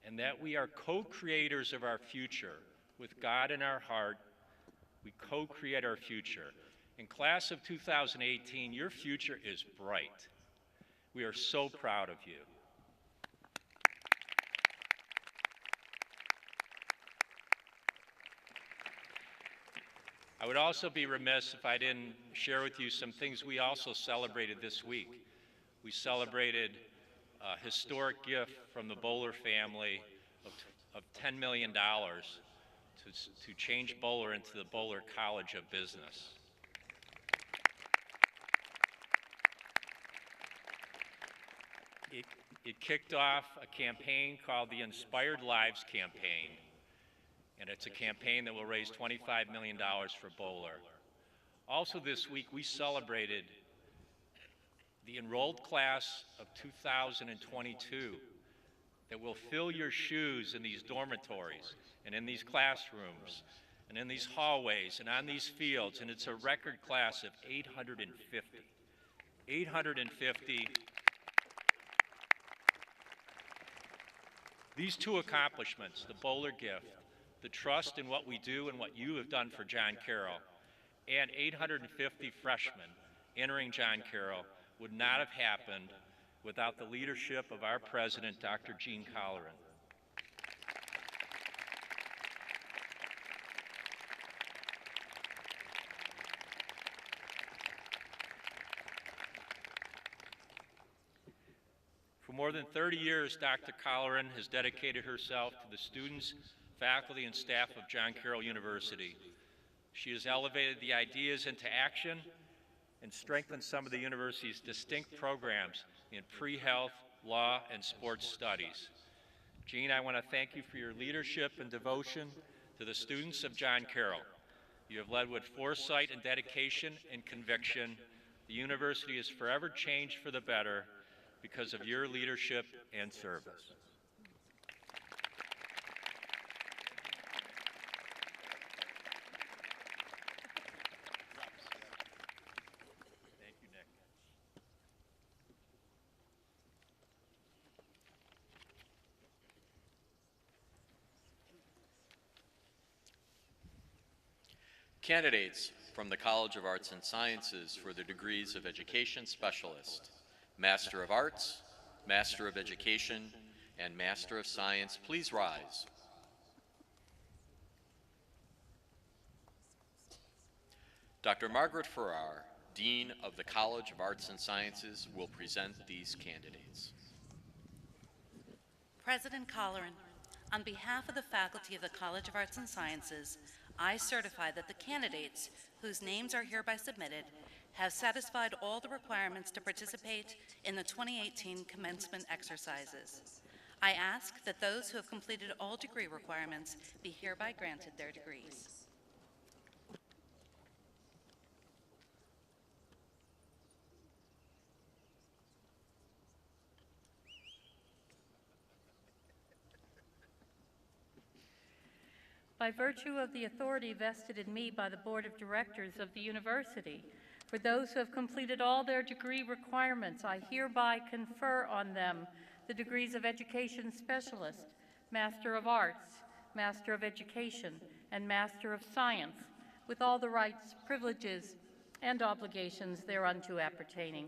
And that we are co-creators of our future with God in our heart, we co-create our future. In class of 2018, your future is bright. We are so proud of you. I would also be remiss if I didn't share with you some things we also celebrated this week. We celebrated a historic gift from the Bohler family of $10 million to change Bohler into the Bohler College of Business. It kicked off a campaign called the Inspired Lives Campaign, and it's a campaign that will raise $25 million for Bohler. Also this week, we celebrated the enrolled class of 2022 that will fill your shoes in these dormitories and in these classrooms and in these hallways and on these fields, and it's a record class of 850. 850. These two accomplishments, the Bohler gift, the trust in what we do and what you have done for John Carroll, and 850 freshmen entering John Carroll would not have happened without the leadership of our president, Dr. Gene Colleran. For more than 30 years, Dr. Colleran has dedicated herself to the students, faculty, and staff of John Carroll University. She has elevated the ideas into action and strengthened some of the university's distinct programs in pre-health, law, and sports studies. Jean, I want to thank you for your leadership and devotion to the students of John Carroll. You have led with foresight and dedication and conviction. The university is forever changed for the better because of your leadership and service. Thank you, Nick. Candidates from the College of Arts and Sciences for the degrees of Education Specialist, Master of Arts, Master of Education, and Master of Science, please rise. Dr. Margaret Farrar, Dean of the College of Arts and Sciences, will present these candidates. President Colleran, on behalf of the faculty of the College of Arts and Sciences, I certify that the candidates, whose names are hereby submitted, have satisfied all the requirements to participate in the 2018 commencement exercises. I ask that those who have completed all degree requirements be hereby granted their degrees. By virtue of the authority vested in me by the Board of Directors of the University, for those who have completed all their degree requirements, I hereby confer on them the degrees of Education Specialist, Master of Arts, Master of Education, and Master of Science, with all the rights, privileges, and obligations thereunto appertaining.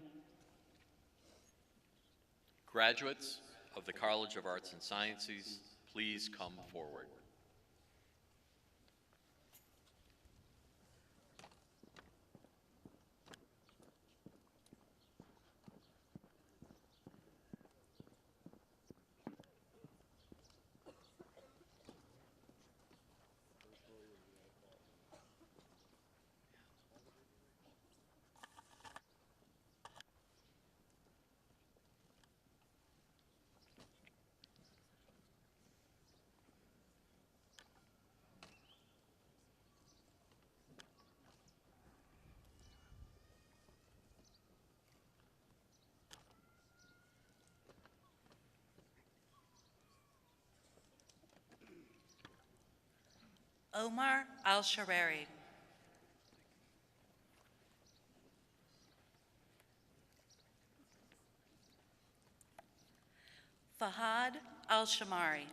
Graduates of the College of Arts and Sciences, please come forward. Omar Al-Sharari. Fahad Al-Shamari.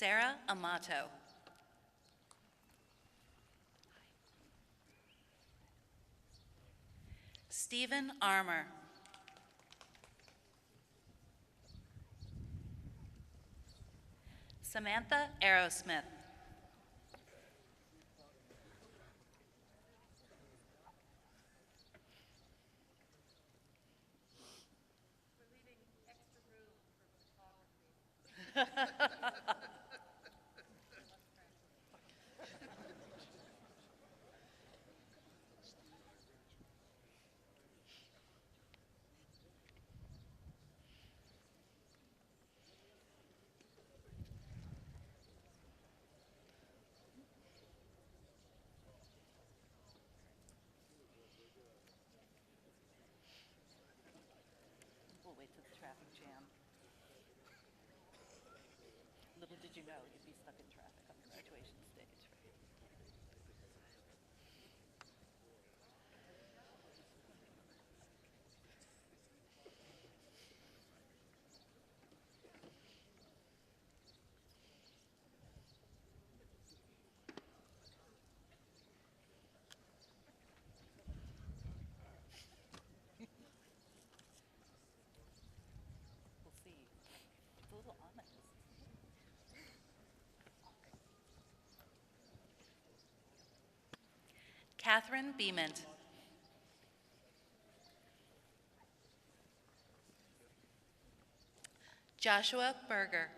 Sarah Amato. Stephen Armour. Samantha Aerosmith. We'll wait till the traffic jam. Little did you know you'd be stuck in traffic on the graduation stage. We'll see. It's a little ominous. Catherine Beament. Joshua Berger.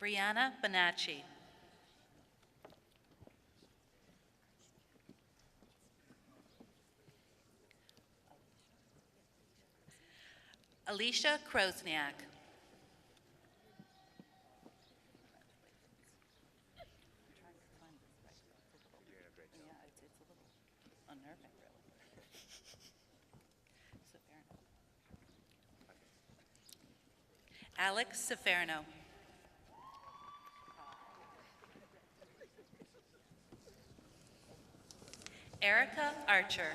Brianna Bonacci. Alicia Krosniak. Unnerving, really. Alex Ciferno. Erica Archer.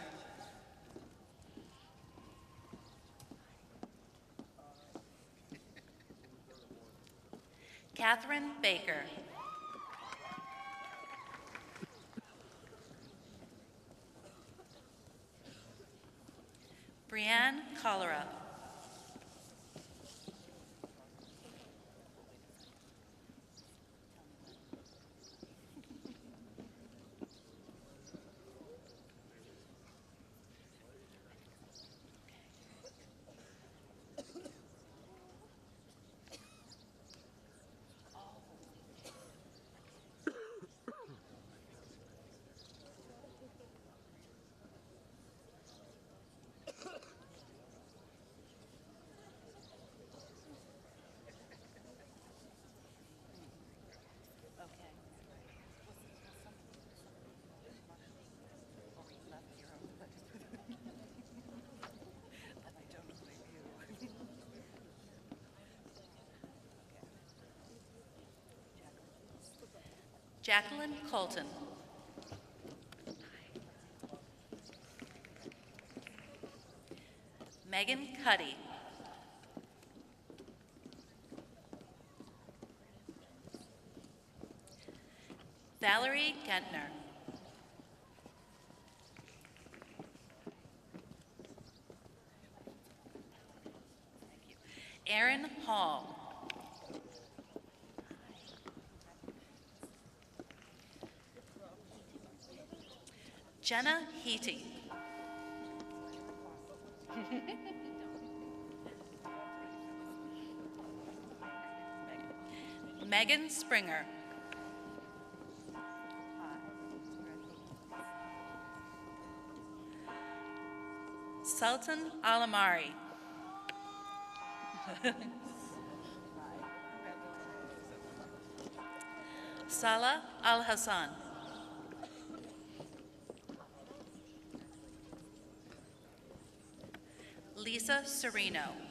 Catherine Baker. Brianne Cholera. Jacqueline Colton. Megan Cuddy. Valerie Gentner. Aaron Hall. Jenna Heaty. Megan Springer. Sultan Alamari. Salah Al Hassan. Lisa Sereno.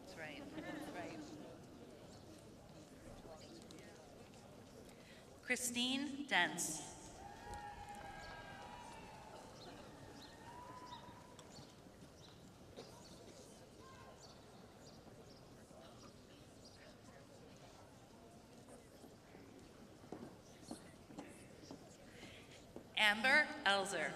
That's right. That's right. Christine Dents. Amber Elzer.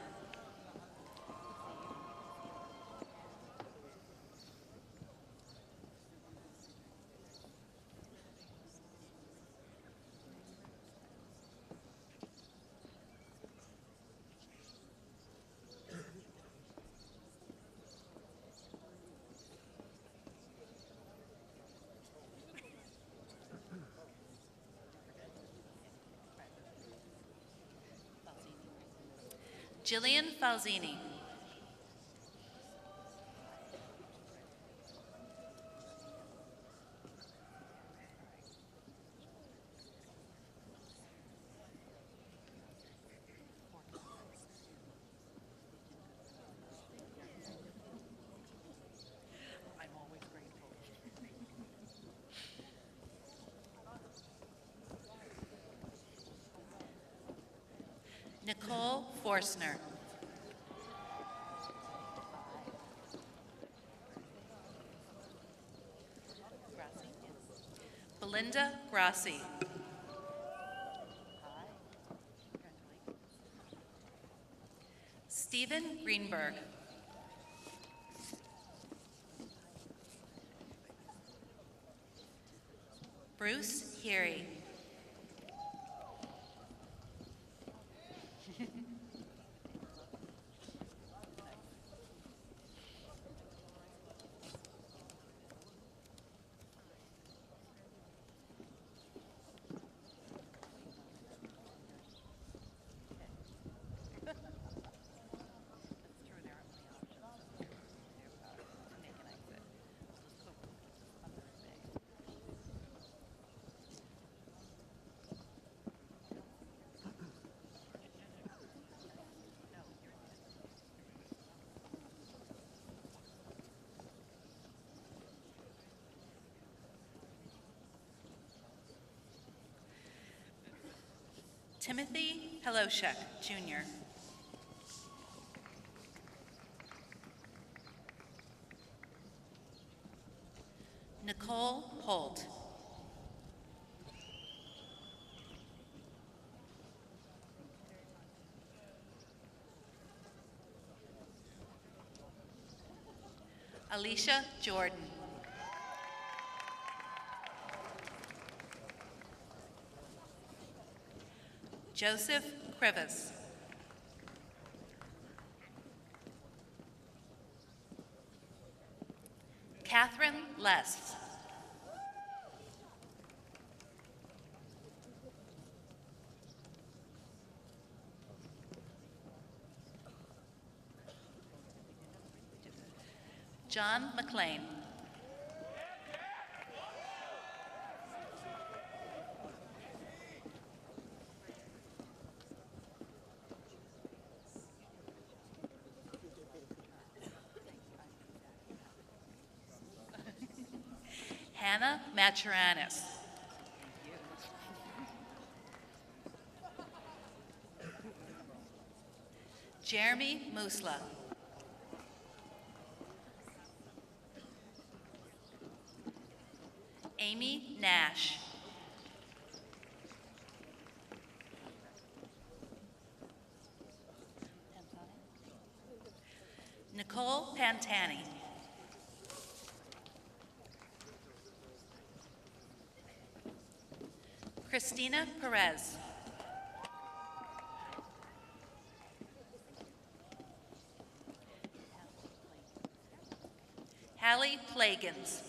Jillian Falzini. I'm always grateful. Nicole Forstner. Belinda Grassi. Stephen Greenberg. Bruce Heary. Timothy Heloshek, Jr. Nicole Holt. Alicia Jordan. Joseph Krivas. Catherine Less. John McLean. Hannah Maturanis. Jeremy Musla. Amy Nash. Nicole Pantani. Christina Perez. Hallie Plagans.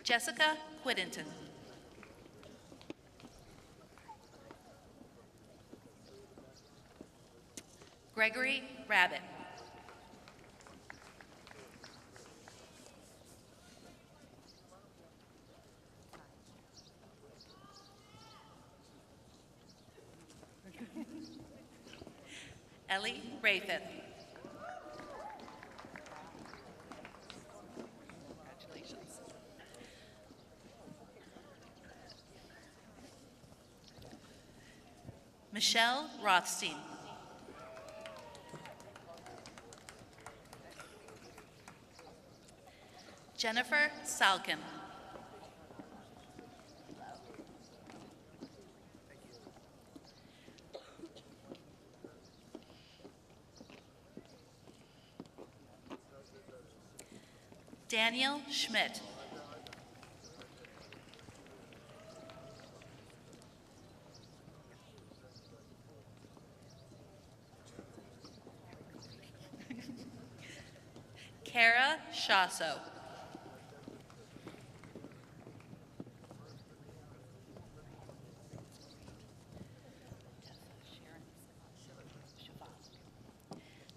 Jessica Whittington. Gregory Rabbit. Ellie Rayfith. Congratulations. Michelle Rothstein. Jennifer Salkin. Daniel Schmidt. Kara Shasso.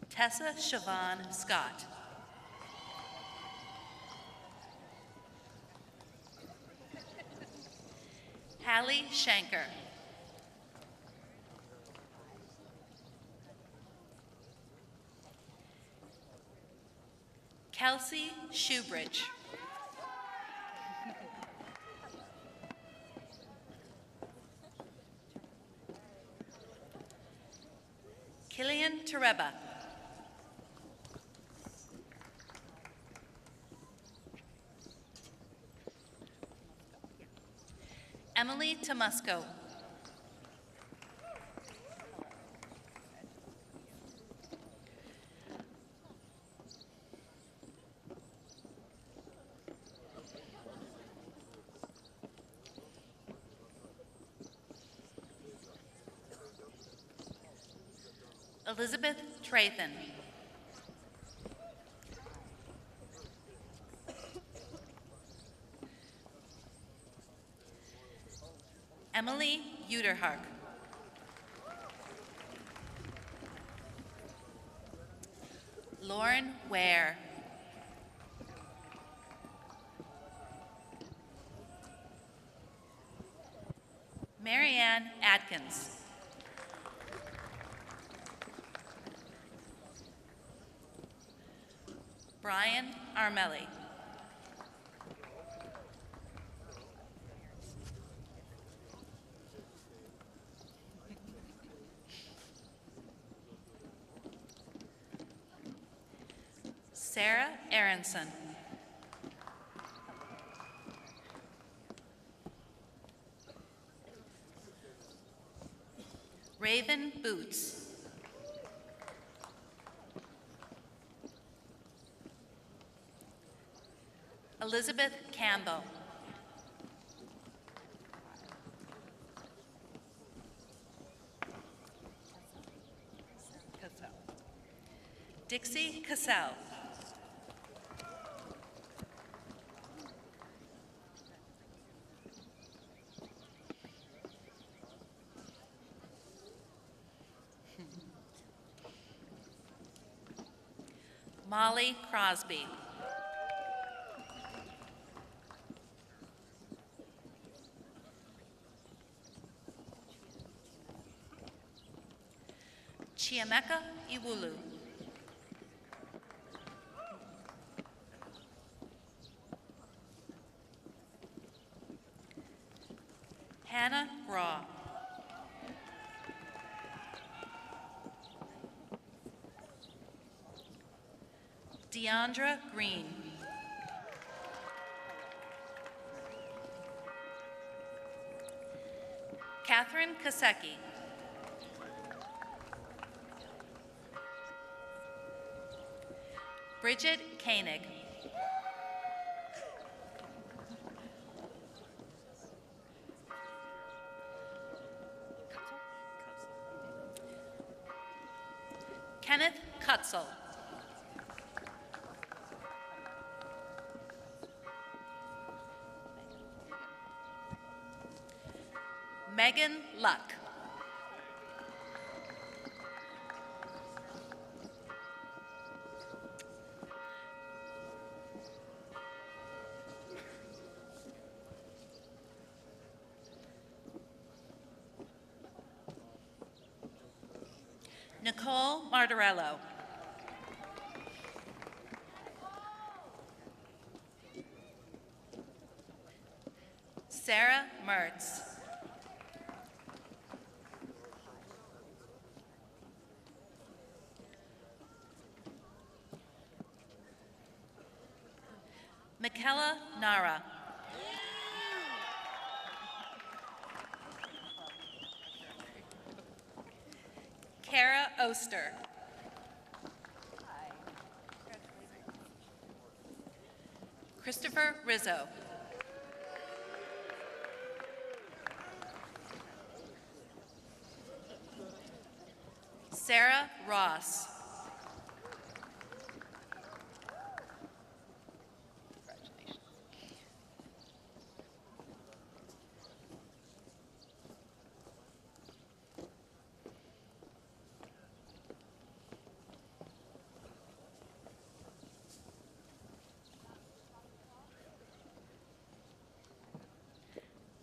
Tessa Siobhan Scott. Hallie Shanker. Kelsey Shoebridge. Killian Tereba. Emily Tomusco. Elizabeth Trathan. Emily Uterhark. Lauren Ware. Marianne Atkins. Brian Armelli. Sarah Aronson. Raven Boots. Elizabeth Campbell. Dixie Cassell. Molly Crosby. Chiameka Iwulu. Hannah Raw. Deandra Green. Catherine Kasecki. Bridget Koenig. Kenneth Kutzel. Megan Luck. Nicole Martorello. Sarah Mertz. Michaela Nara. Kara Oster. Christopher Rizzo. Sarah Ross.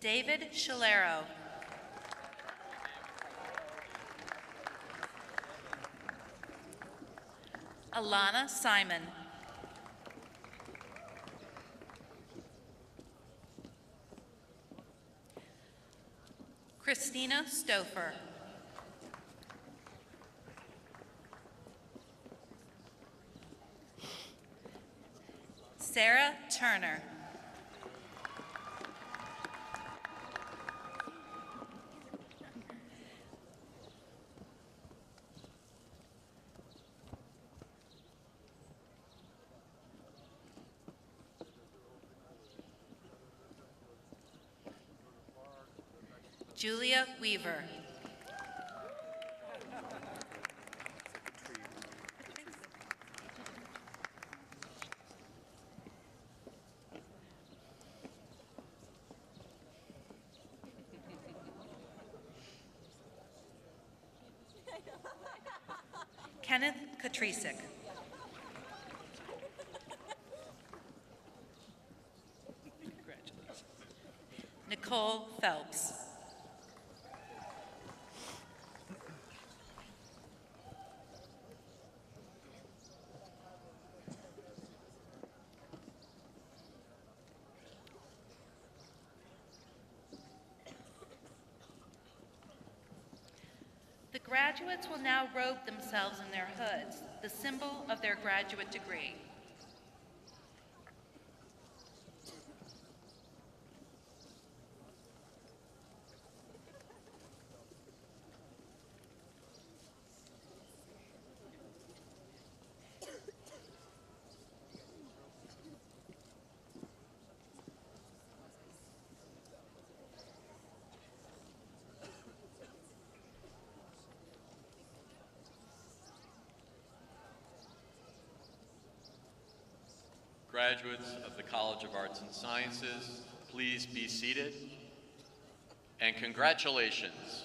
David Shalero. Alana Simon. Christina Stouffer. Sarah Turner. Julia Weaver. Kenneth Katrisik. Nicole Phelps. The graduates will now robe themselves in their hoods, the symbol of their graduate degree. Graduates of the College of Arts and Sciences, please be seated. And congratulations.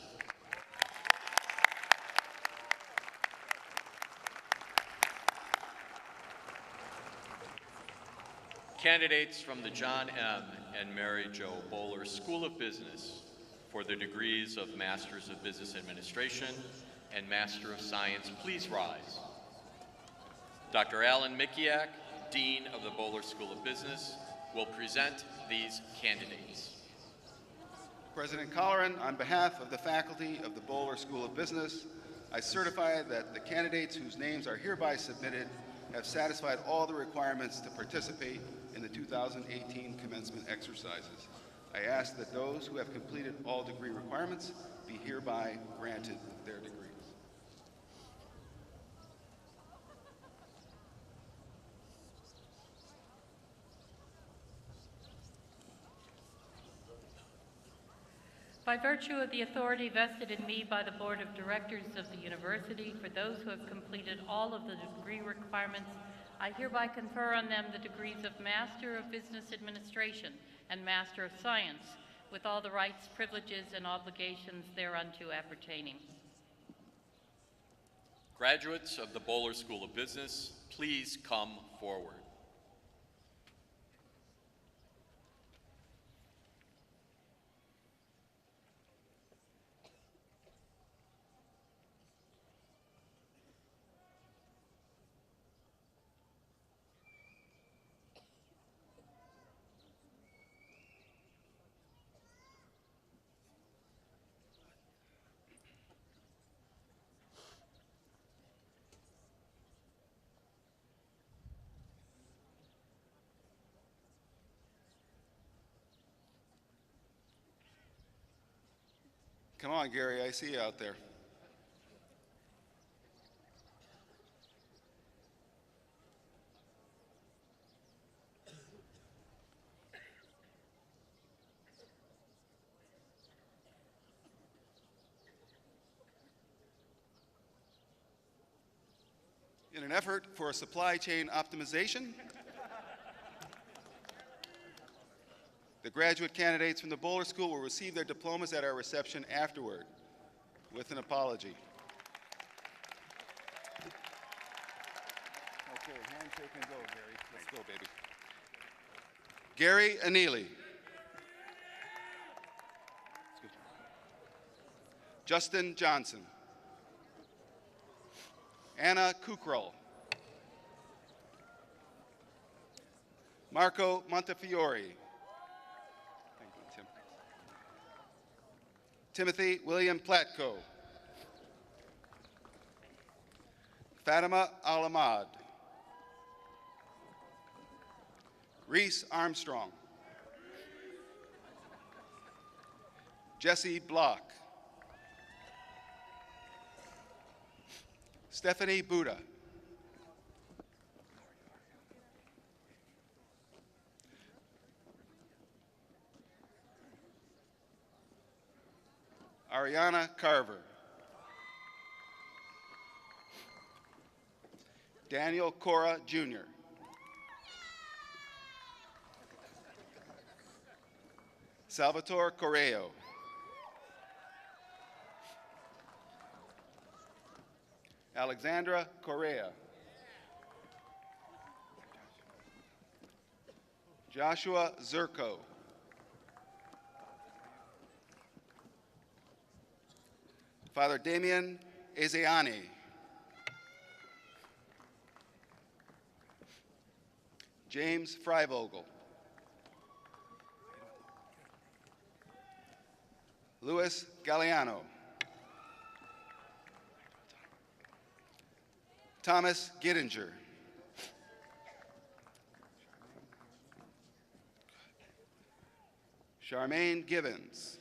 Candidates from the John M. and Mary Jo Bohler School of Business for the degrees of Masters of Business Administration and Master of Science, please rise. Dr. Alan Mikiak, Dean of the Bohler School of Business, will present these candidates. President Colleran, on behalf of the faculty of the Bohler School of Business, I certify that the candidates whose names are hereby submitted have satisfied all the requirements to participate in the 2018 commencement exercises. I ask that those who have completed all degree requirements be hereby granted their degrees. By virtue of the authority vested in me by the Board of Directors of the University, for those who have completed all of the degree requirements, I hereby confer on them the degrees of Master of Business Administration and Master of Science, with all the rights, privileges, and obligations thereunto appertaining. Graduates of the Bohler School of Business, please come forward. Come on, Gary, I see you out there. In an effort for supply chain optimization, the graduate candidates from the Bohler School will receive their diplomas at our reception afterward with an apology. Okay, handshake and go, Gary. Let's go, baby. Gary Annealy. Justin Johnson. Anna Kukral. Marco Montefiore. Timothy William Platko. Fatima Al-Ahmad. Reese Armstrong. Jesse Block. Stephanie Buddha. Ariana Carver. Daniel Cora Jr. Salvatore Correo. Alexandra Correa. Joshua Zerko. Father Damien Ezeani. James Freivogel. Louis Galliano. Thomas Gittinger. Charmaine Gibbons.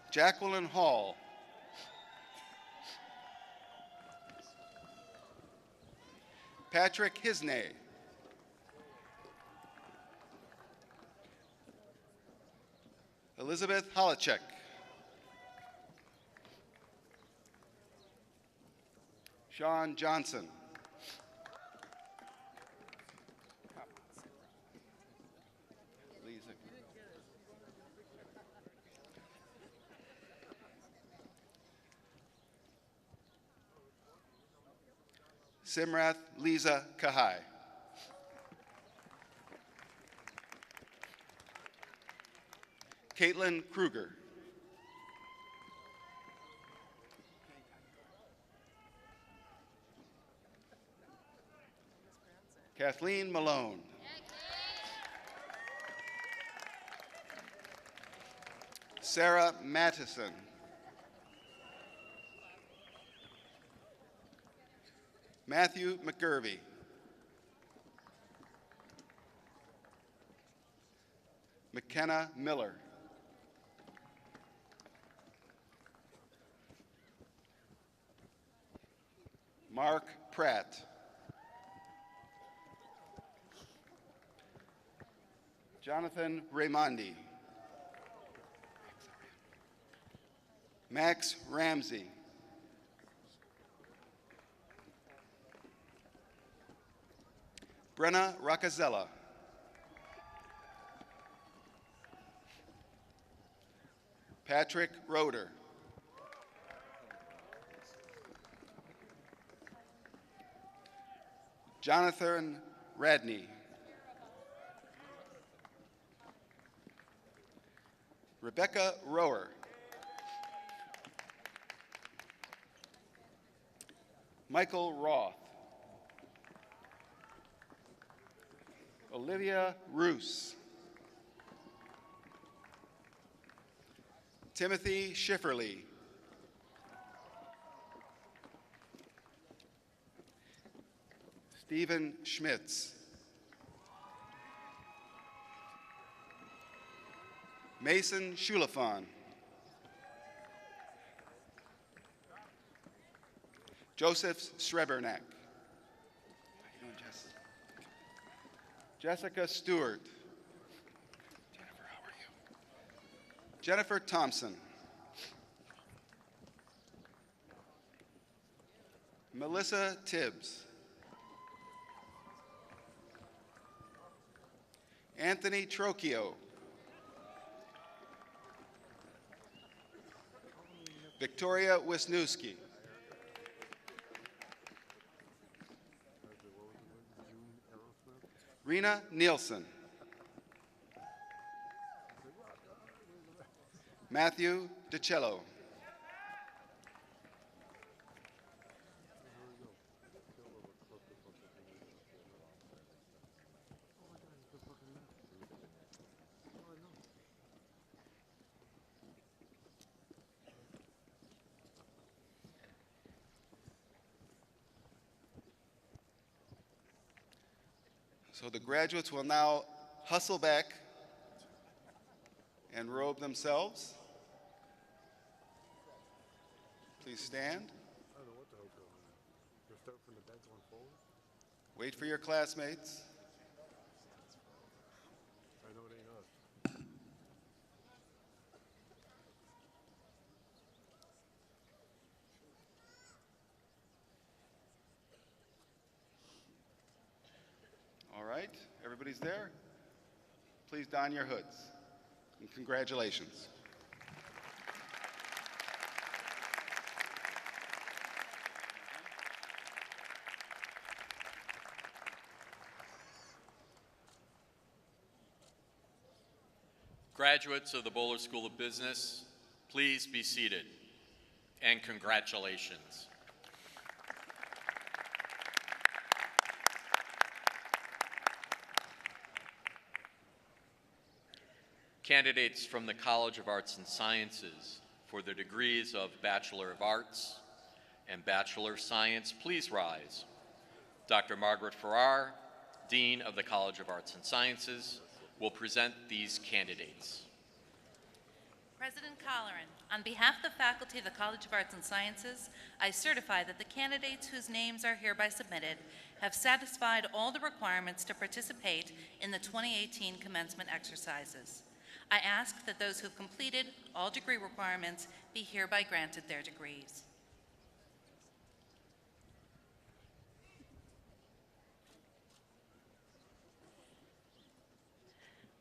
Jacqueline Hall. Patrick Hisney. Elizabeth Holacek. Sean Johnson. Lisa. Simrath Lisa Kahai. Caitlin Kruger. Kathleen Malone. Sarah Mattison. Matthew McGurvey. McKenna Miller. Mark Pratt. Jonathan Raimondi. Max Ramsey. Brenna Roccazella. Patrick Roeder. Jonathan Radney. Rebecca Rower. Michael Roth. Olivia Roos. Timothy Schifferly. Stephen Schmitz. Mason Shulafon. Joseph Srebernak. How you doing, Jess? Jessica Stewart. Jennifer, how are you? Jennifer Thompson. Melissa Tibbs. Anthony Trocchio. Victoria Wisniewski. Rena Nielsen. Matthew DiCello. So the graduates will now hustle back and robe themselves. Please stand. Wait for your classmates. All right, everybody's there? Please don your hoods, and congratulations. Graduates of the Boler School of Business, please be seated, and congratulations. Candidates from the College of Arts and Sciences for the degrees of Bachelor of Arts and Bachelor of Science, please rise. Dr. Margaret Farrar, Dean of the College of Arts and Sciences, will present these candidates. President Colleran, on behalf of the faculty of the College of Arts and Sciences, I certify that the candidates whose names are hereby submitted have satisfied all the requirements to participate in the 2018 commencement exercises. I ask that those who have completed all degree requirements be hereby granted their degrees.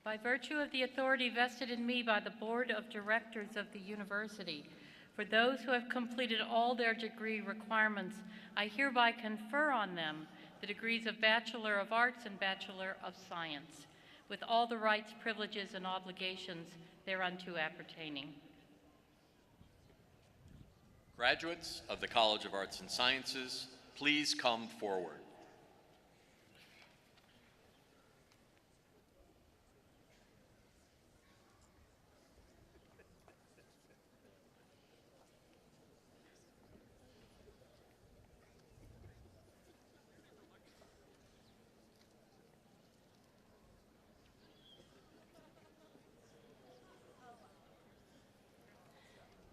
By virtue of the authority vested in me by the Board of Directors of the University, For those who have completed all their degree requirements, I hereby confer on them the degrees of Bachelor of Arts and Bachelor of Science, with all the rights, privileges, and obligations thereunto appertaining. Graduates of the College of Arts and Sciences, please come forward.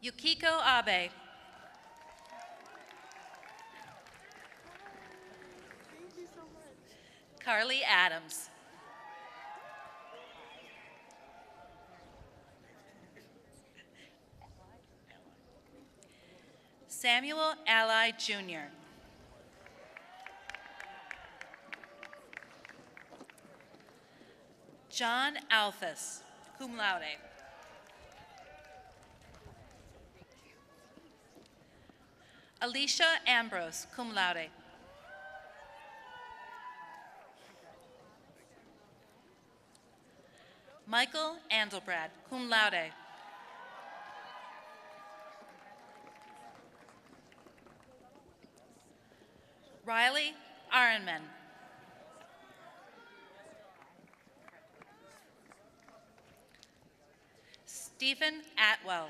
Yukiko Abe. Carly Adams. Samuel Ally Jr. John Alphys, cum laude. Alicia Ambrose, cum laude. Michael Andelbrad, cum laude. Riley Aronman. Stephen Atwell.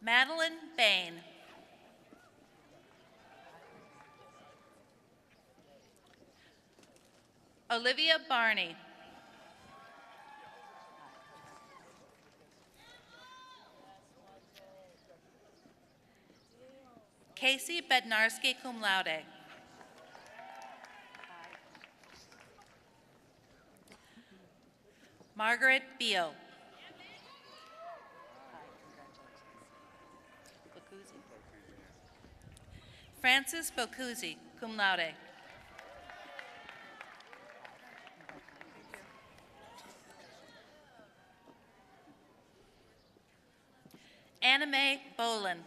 Madeline Bain. Olivia Barney. Casey Bednarski, cum laude. Margaret Beal. Francis Bocuzzi, cum laude. Anna Mae Bolin.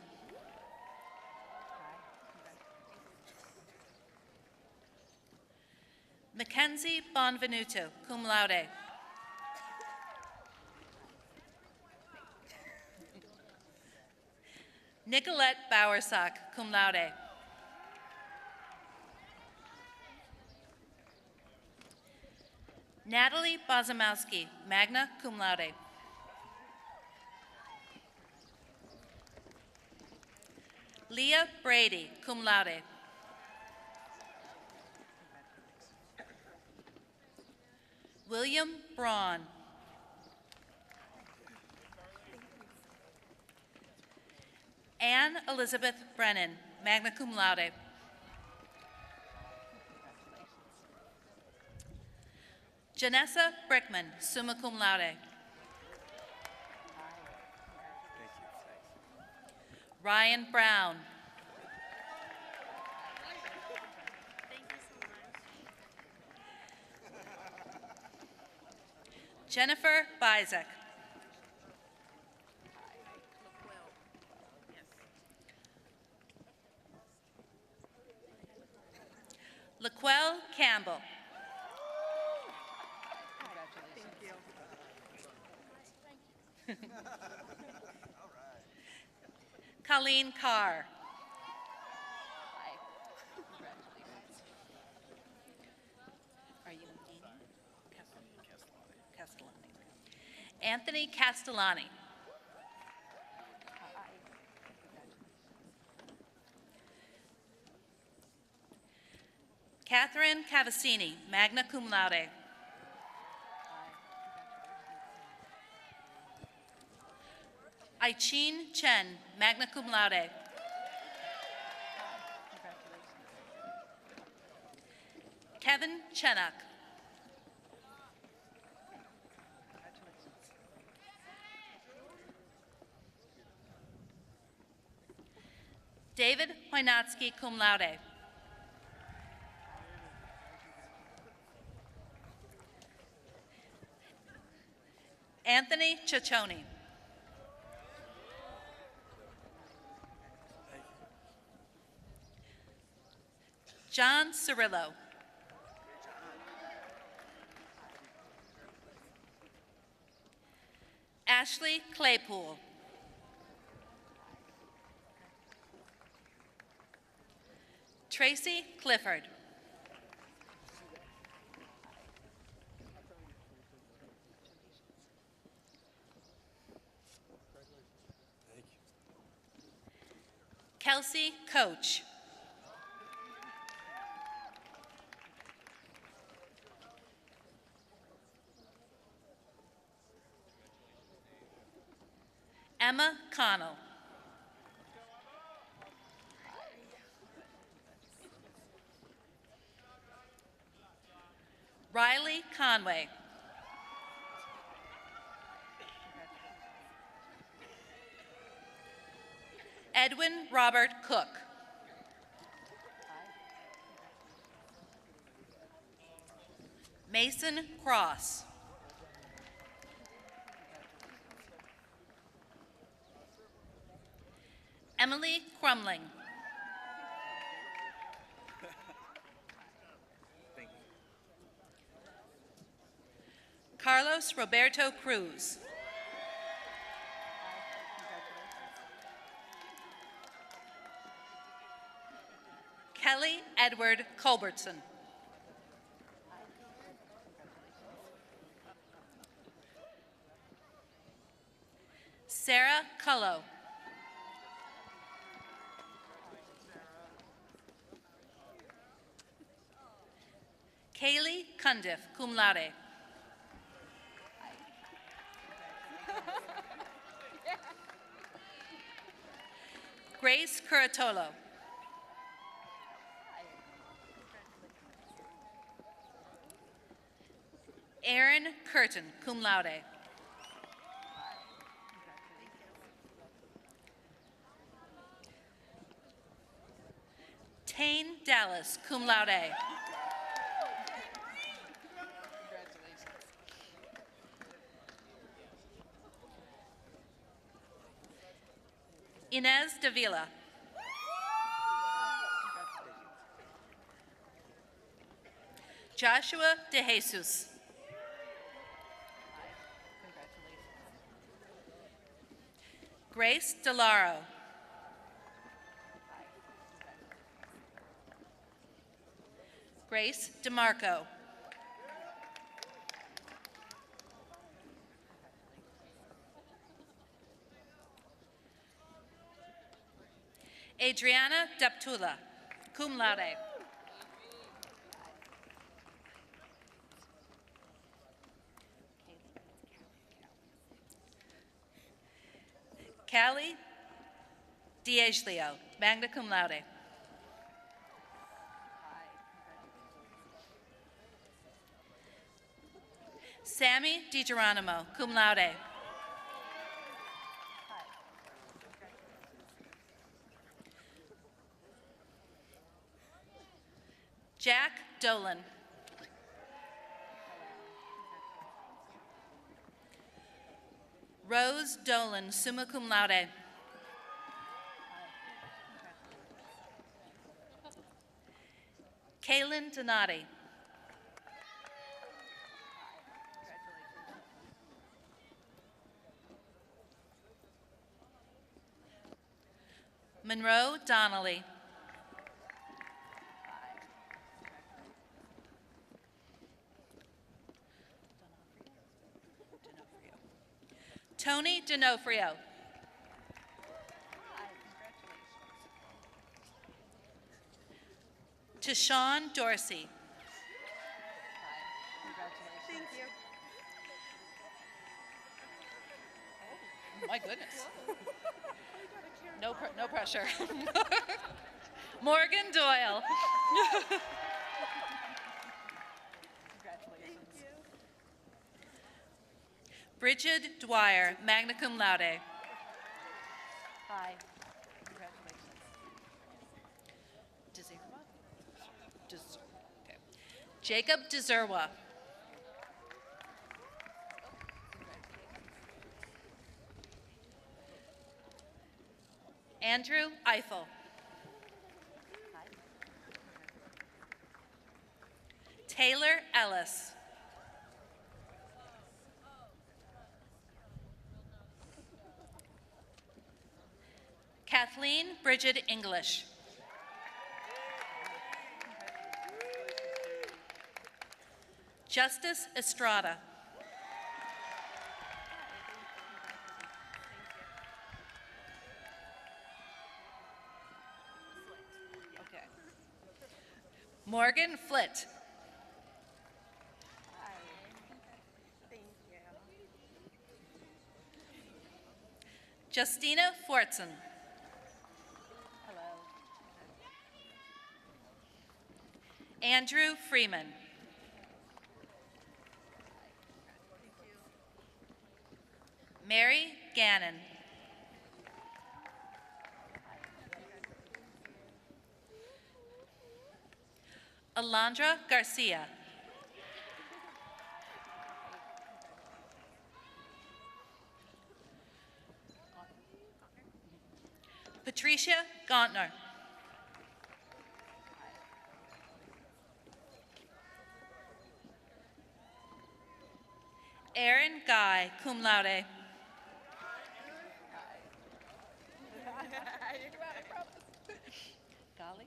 Mackenzie Bonvenuto, cum laude. Nicolette Bowersock, cum laude. Natalie Bozomowski, magna cum laude. Leah Brady, cum laude. William Braun. Anne Elizabeth Brennan, magna cum laude. Janessa Brickman, summa cum laude. Ryan Brown. Jennifer Bizek. Laquelle Campbell. Colleen Carr. Are you Castellani? Anthony Castellani. Catherine Cavassini, magna cum laude. Aichin Chen, magna cum laude. Kevin Chenuk. David Hoynatsky, cum laude. Anthony Ciccone. John Cirillo. Ashley Claypool. Tracy Clifford. Kelsey Coach. Emma Connell. Riley Conway. Edwin Robert Cook. Mason Cross. Emily Crumling. Carlos Roberto Cruz. Kelly Edward Culbertson. Sarah Cullo. Kaylee Cundiff, cum laude. Grace Curatolo. Aaron Curtin, cum laude. Tane Dallas, cum laude. Inez Davila. Joshua De Jesus. Grace DeLaro. Grace DeMarco. Adriana Daptula, cum laude. Callie D'Agelio, magna cum laude. Sammy DiGeronimo, cum laude. Jack Dolan. Rose Dolan, summa cum laude. Kaylin Donati. Monroe Donnelly. Tony D'Onofrio. Tashawn Dorsey. Thank you. My goodness. No pressure. Morgan Doyle. Bridget Dwyer, magna cum laude. Hi. Okay. Jacob Deserwa. Andrew Eiffel. Taylor Ellis. Kathleen Bridget English. Justice Estrada. Morgan Flitt. Justina Fortson. Andrew Freeman. Mary Gannon. Alondra Garcia. Patricia Gauntner. Aaron Guy, cum laude. Gali?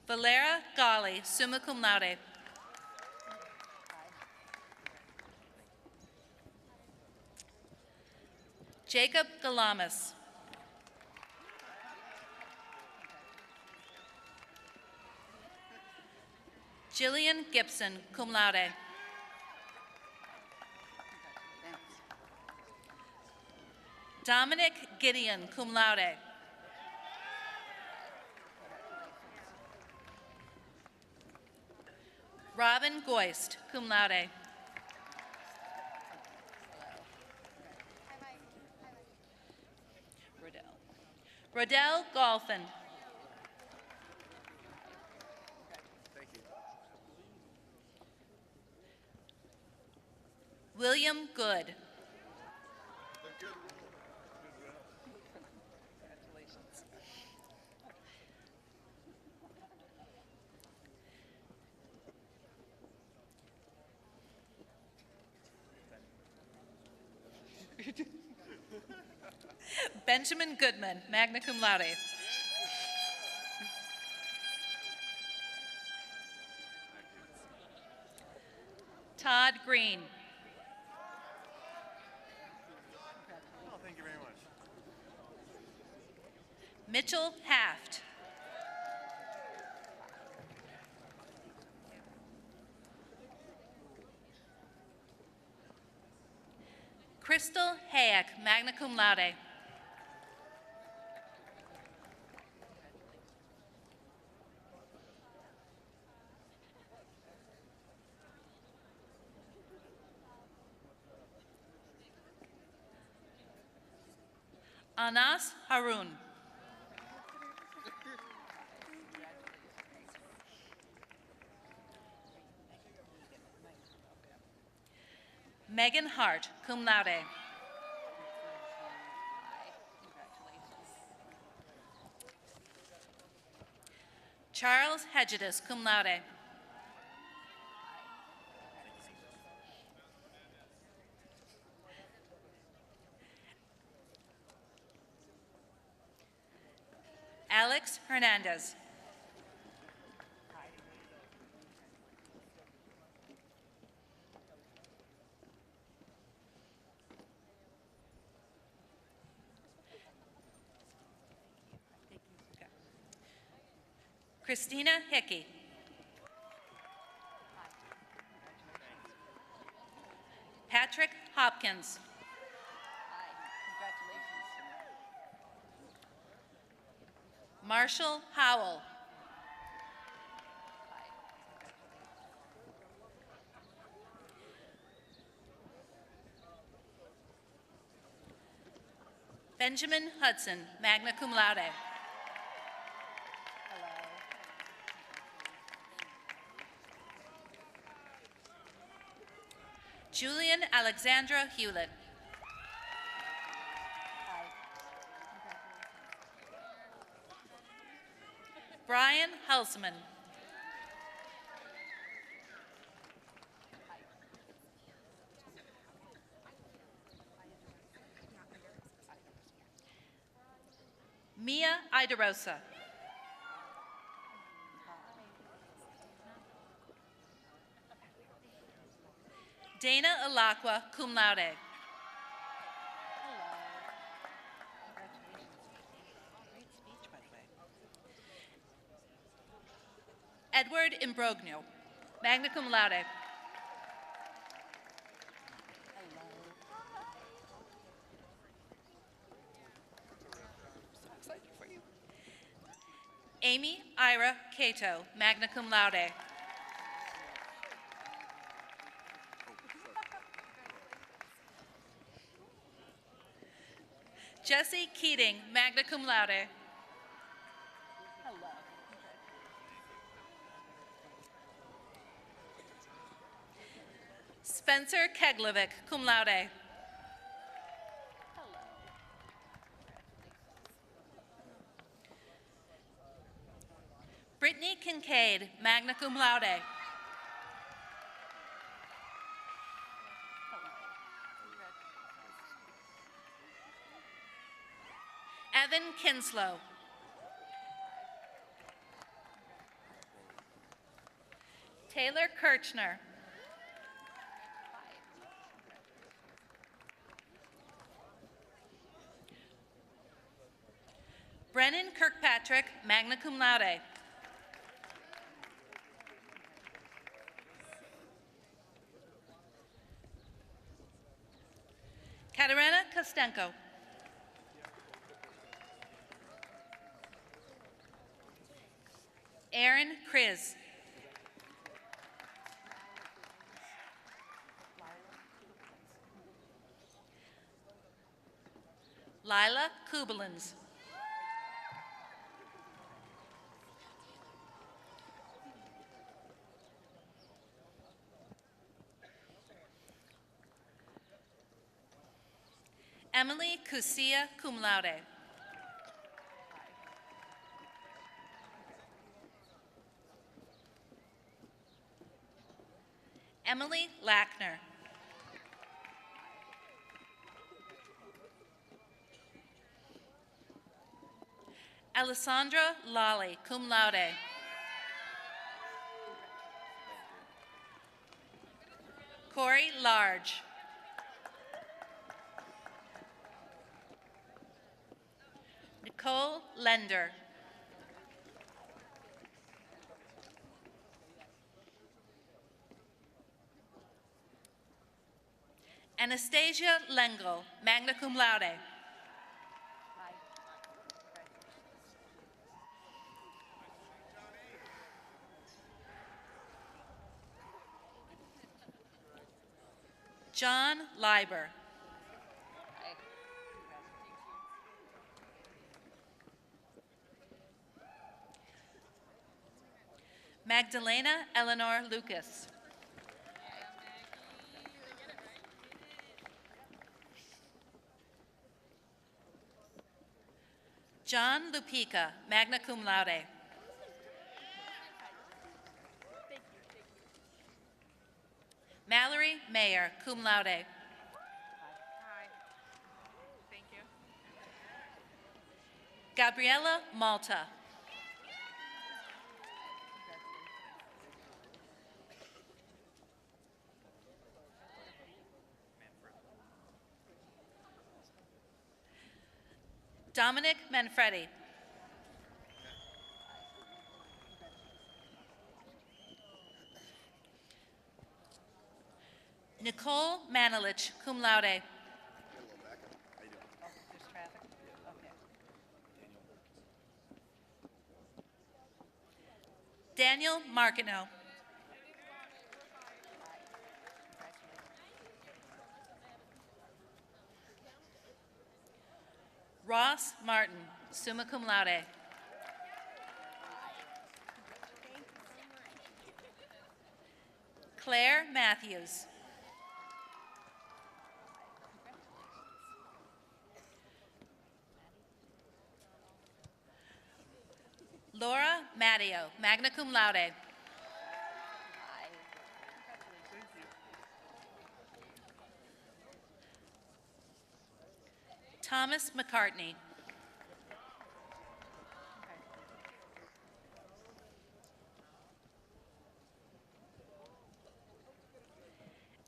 Valera Gali, summa cum laude. Jacob Galamas. Jillian Gibson, cum laude. Dominic Gideon, cum laude. Robin Goist, cum laude. Rodell Golphin. William Good. Benjamin Goodman, magna cum laude. Todd Green. Oh, thank you very much. Mitchell Haft. Crystal Hayek, magna cum laude. Anas Harun. Megan Hart, cum laude. Charles Hedges, cum laude. Alex Hernandez. Christina Hickey. Patrick Hopkins. Marshall Howell. Benjamin Hudson, magna cum laude. Julian Alexandra Hewlett. Brian Helsman. Mia Idarosa. Dana Alakwa, cum laude. Edward Imbrogno, magna cum laude. Amy Ira Cato, magna cum laude. Jesse Keating, magna cum laude. Spencer Keglovic, cum laude. Brittany Kincaid, magna cum laude. Evan Kinslow. Taylor Kirchner. Brennan Kirkpatrick, magna cum laude. Katerina Kostenko. Aaron Kriz. Lila Kubalins. Emily Kusia, cum laude. Emily Lackner. Alessandra Lally, cum laude. Corey Large. Nicole Lender. Anastasia Lengel, magna cum laude. John Leiber. Magdalena Eleanor Lucas. John Lupica, magna cum laude. Mallory Mayer, cum laude. Hi. Thank you. Gabriella Malta. Dominic Manfredi. Nicole Manilich, cum laude. There's traffic? Okay. Daniel Martineau. Ross Martin, summa cum laude. Claire Matthews. Laura Matteo, magna cum laude. Thomas McCartney.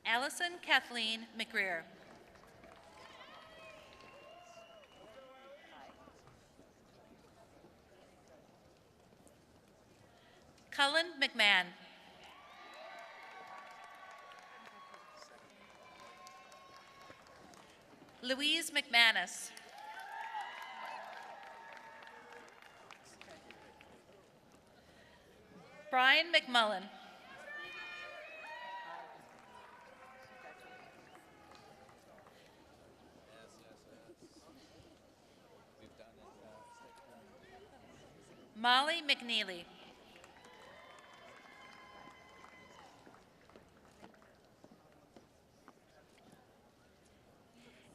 Allison Kathleen McGreer. Cullen McMahon. Louise McManus. Brian McMullen. Molly McNeely.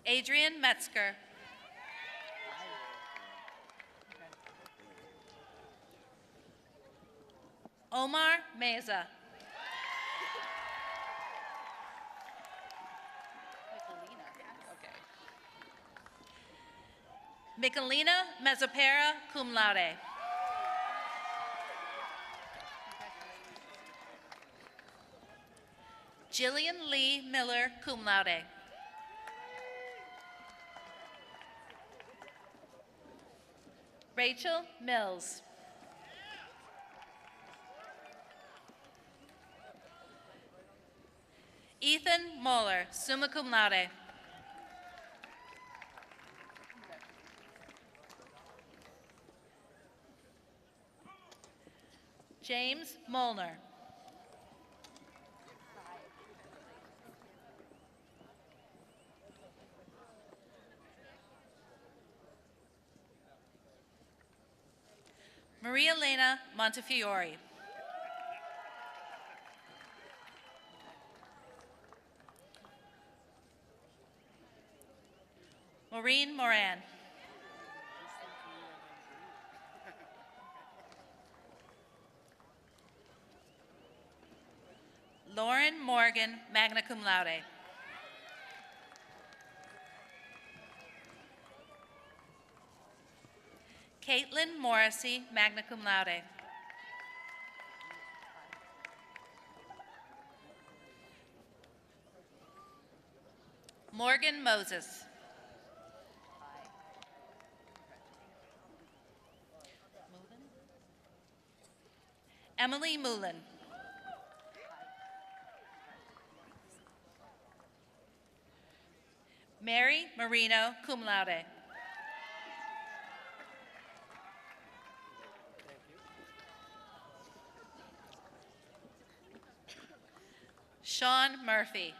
Adrian Metzger. Omar Meza. Michelina Mezzopera, cum laude. Jillian Lee Miller, cum laude. Rachel Mills. Ethan Moeller, summa cum laude. James Molnar. Maria Elena Montefiore. Maureen Moran. Lauren Morgan, magna cum laude. Caitlin Morrissey, magna cum laude. Morgan Moses. Emily Moulin. Mary Marino, cum laude. Sean Murphy.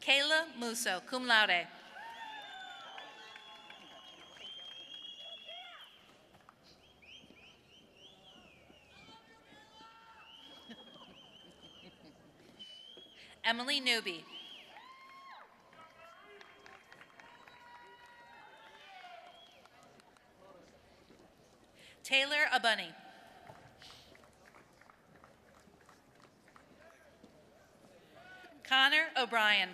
Kayla Musso, cum laude. Emily Newby. Taylor Abunny. Connor O'Brien.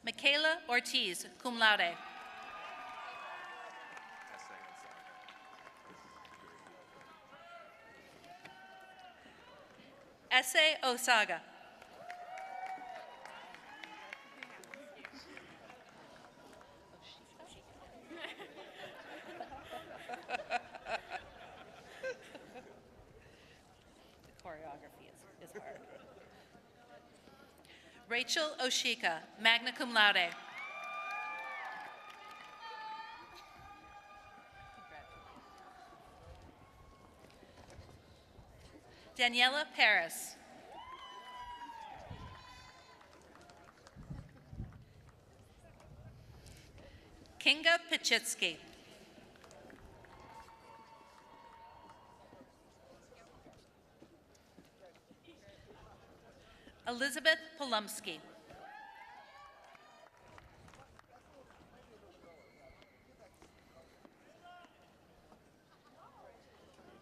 Michaela Ortiz, cum laude. Esse Osaga. The choreography is hard. Rachel Oshika, magna cum laude. Daniela Paris. Kinga Pichitsky. Elizabeth Polumsky.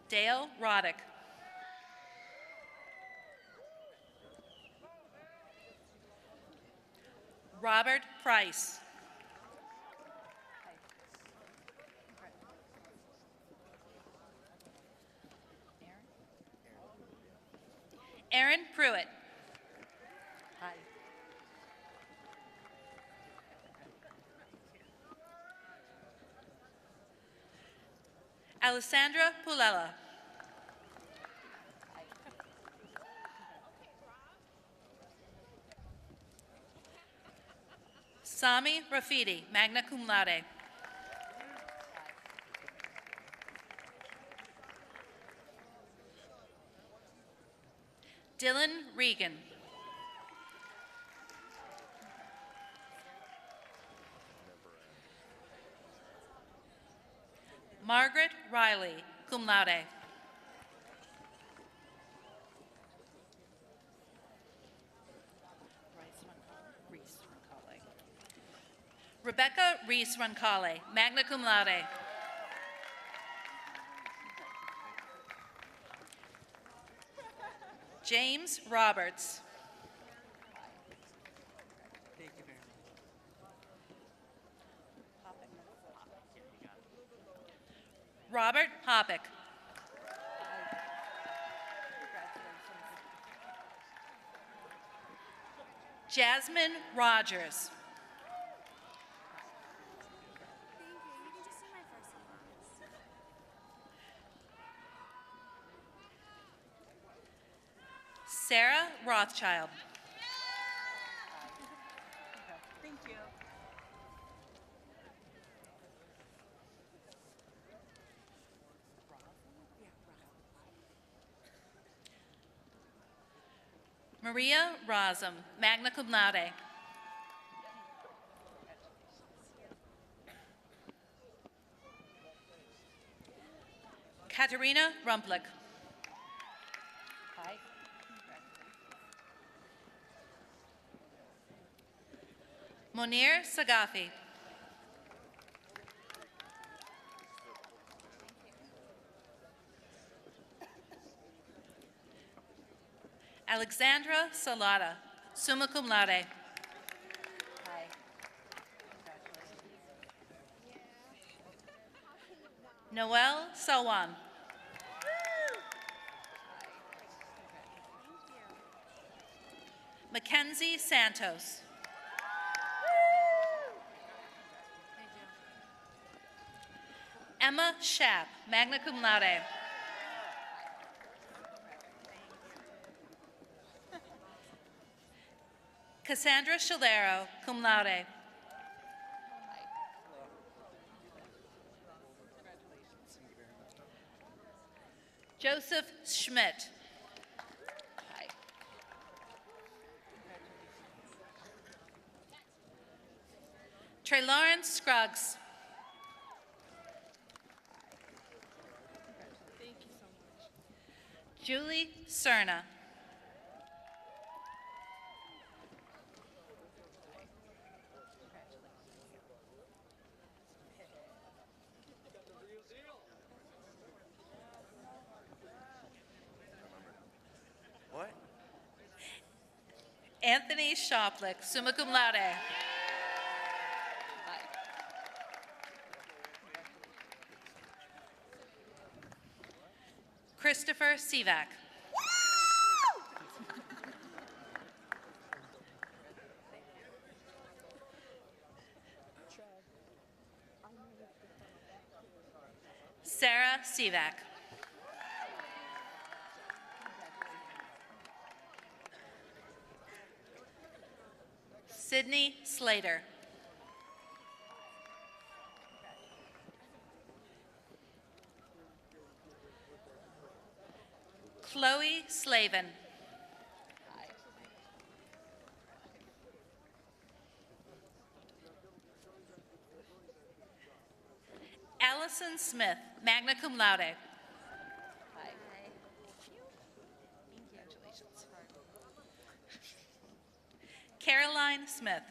Dale Roddick. Robert Price. Aaron Pruitt. Hi. Alessandra Pulella. Sami Rafidi, magna cum laude. Dylan Regan. Margaret Riley, cum laude. Rebecca Reese Roncalli, magna cum laude. James Roberts. Robert Hoppick. Jasmine Rogers. Sarah Rothschild. Thank you. Maria Razum, magna cum laude. Katerina Rumplick. Hi. Monir Sagafi. Alexandra Salata, summa cum laude. Hi. Noel Sawan. Mackenzie Santos. Emma Schapp, magna cum laude. Cassandra Shalero, cum laude. Joseph Schmidt. Hi. Trey Lawrence Scruggs. Thank you so much. Julie Cerna. What? Anthony Shoplick, summa cum laude. Hi. Christopher Sivak. Sarah Sivak. Sydney Slater. Chloe Slavin. Hi. Allison Smith, magna cum laude. Hi. Congratulations. Caroline Smith.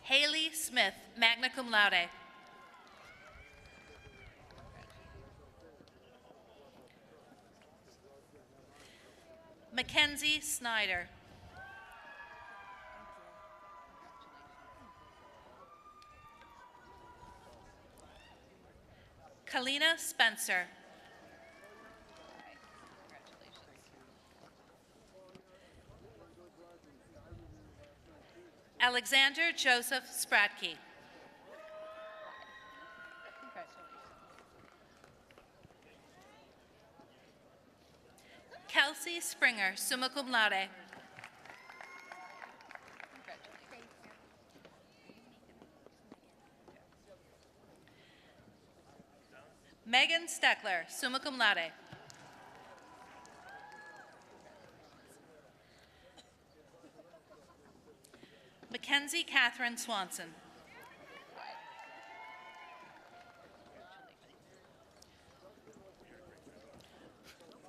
Haley Smith, magna cum laude. Mackenzie Snyder. Kalina Spencer. Alexander Joseph Spratke. Kelsey Springer, summa cum laude. Megan Steckler, summa cum laude. Mackenzie Catherine Swanson.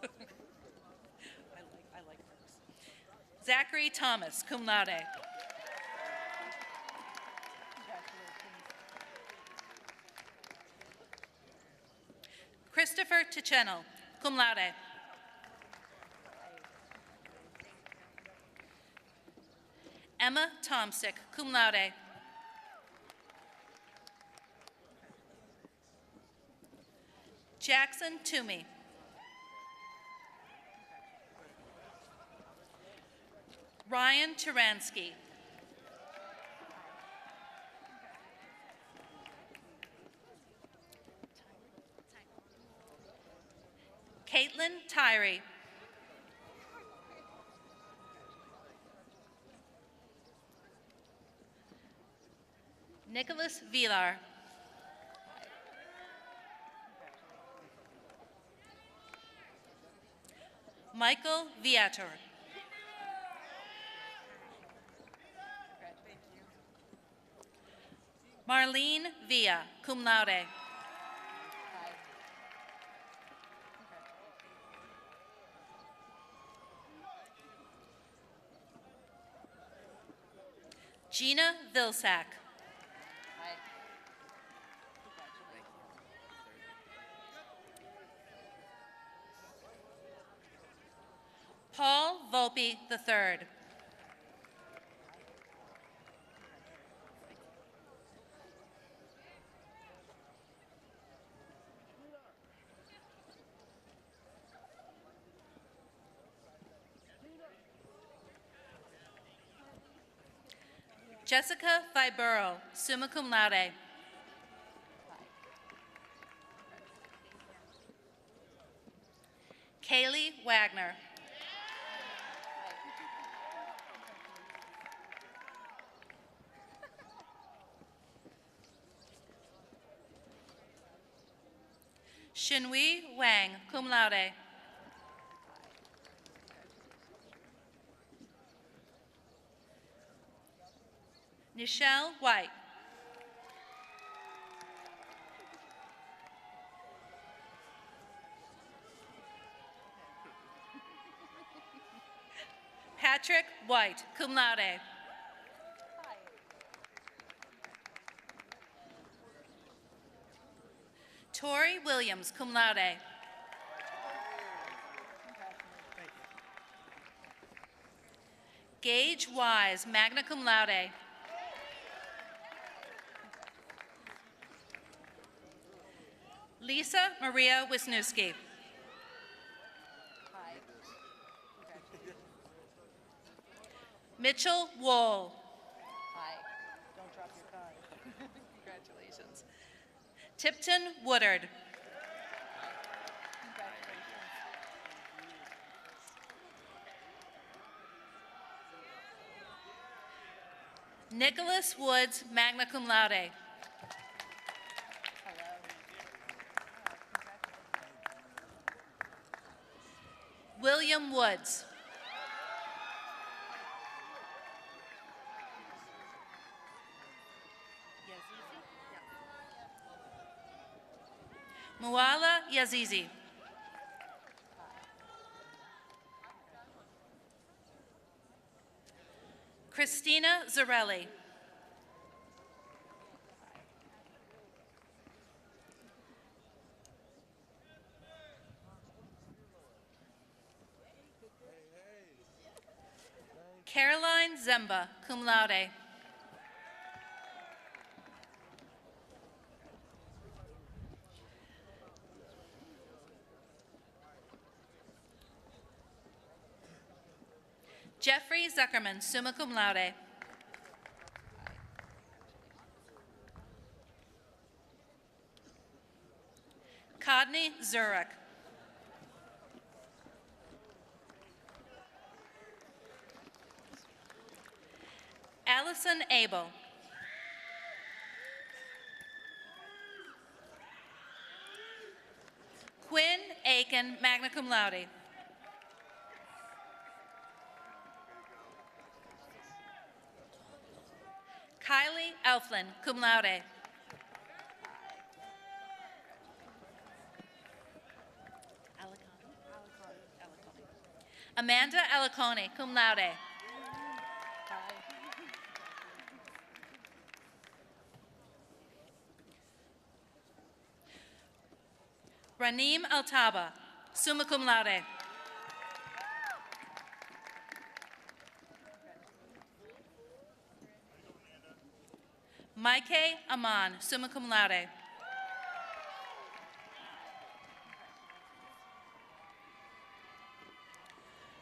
I like those. Zachary Thomas, cum laude. Christopher Tichenel, cum laude. Emma Tomsick, cum laude. Jackson Toomey. Ryan Turansky. Caitlin Tyree. Nicholas Villar. Michael Viator. Marlene Villa, cum laude. Gina Vilsack. Paul Volpe III. Jessica Viburo, summa cum laude. Kaylee Wagner. Shinwei Wang, cum laude. Nichelle White. Patrick White, cum laude. Tori Williams, cum laude. Gage Wise, magna cum laude. Lisa Maria Wisniewski. Mitchell Wool. Hi. Don't drop your card. Congratulations. Tipton Woodard. Nicholas Woods, magna cum laude. William Woods. Muala Yazizi. Christina Zarelli. Caroline Zemba, cum laude. Jeffrey Zuckerman, summa cum laude. Kodney Zurich. Allison Abel. Quinn Aiken, magna cum laude. Kylie Elflin, cum laude. Amanda Alicone, cum laude. Raneem Altaba, summa cum laude. Maike Aman, summa cum laude.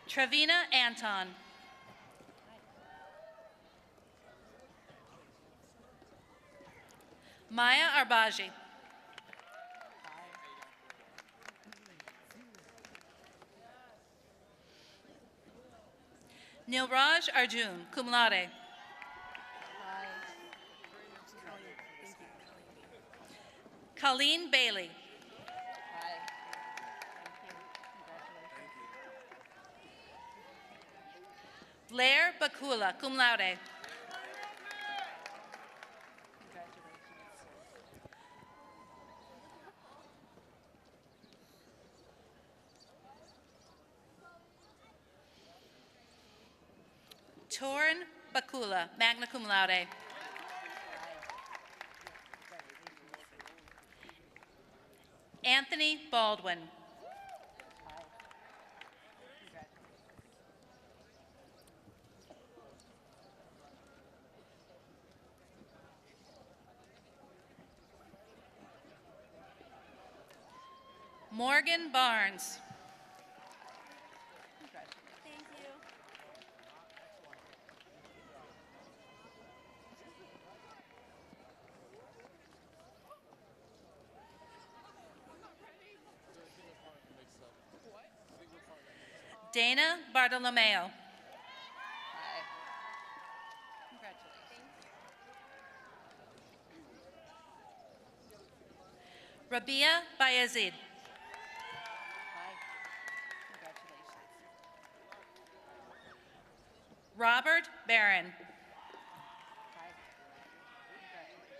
Trevina Anton. Maya Arbaji. Nilraj Arjun, cum laude. Colleen Bailey. Blair Bakula, cum laude. Torn Bakula, magna cum laude. Anthony Baldwin. Morgan Barnes. Thank you. Dana Bartolomeo. Hi. Congratulations. Rabia Bayezid. Hi. Congratulations. Robert Barron. Hi. Congratulations.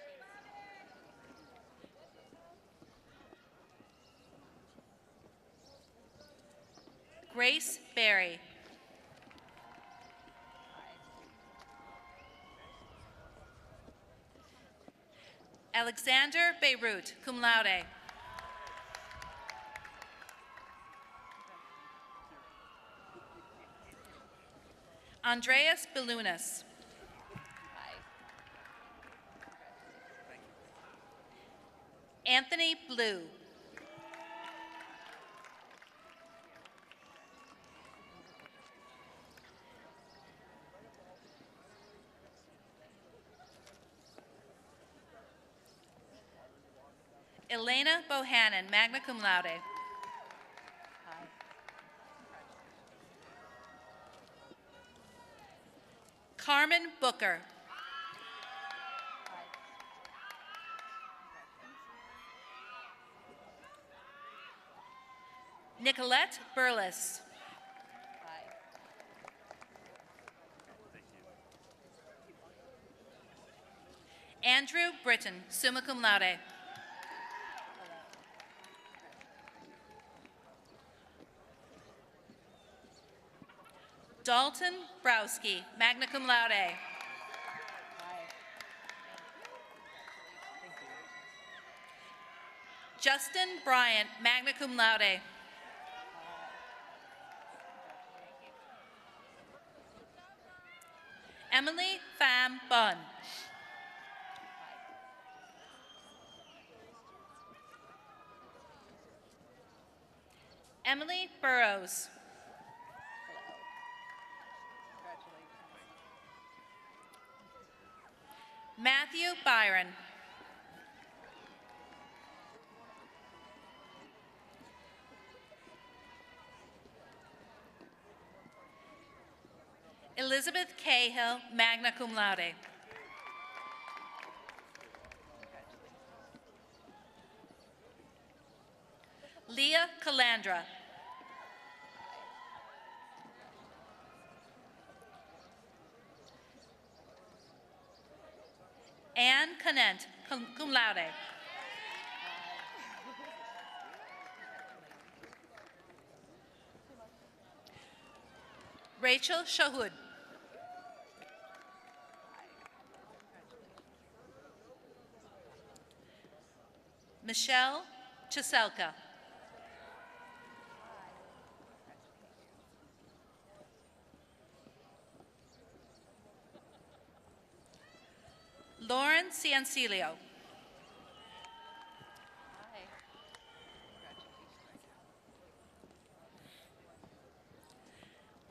Grace Berry. Alexander Beirut, cum laude. Andreas Belunas. Hi. Anthony Blue. Elena Bohannon, magna cum laude. Hi. Carmen Booker. Hi. Nicolette Burles. Hi. Andrew Britton, summa cum laude. Dalton Browski, magna cum laude. Justin Bryant, magna cum laude. Emily Pham Bun. Emily Burrows. Matthew Byron. Elizabeth Cahill, magna cum laude. Leah Calandra. Anne Conant, cum laude. Rachel Shahud. Michelle Chiselka. Lauren Ciancilio.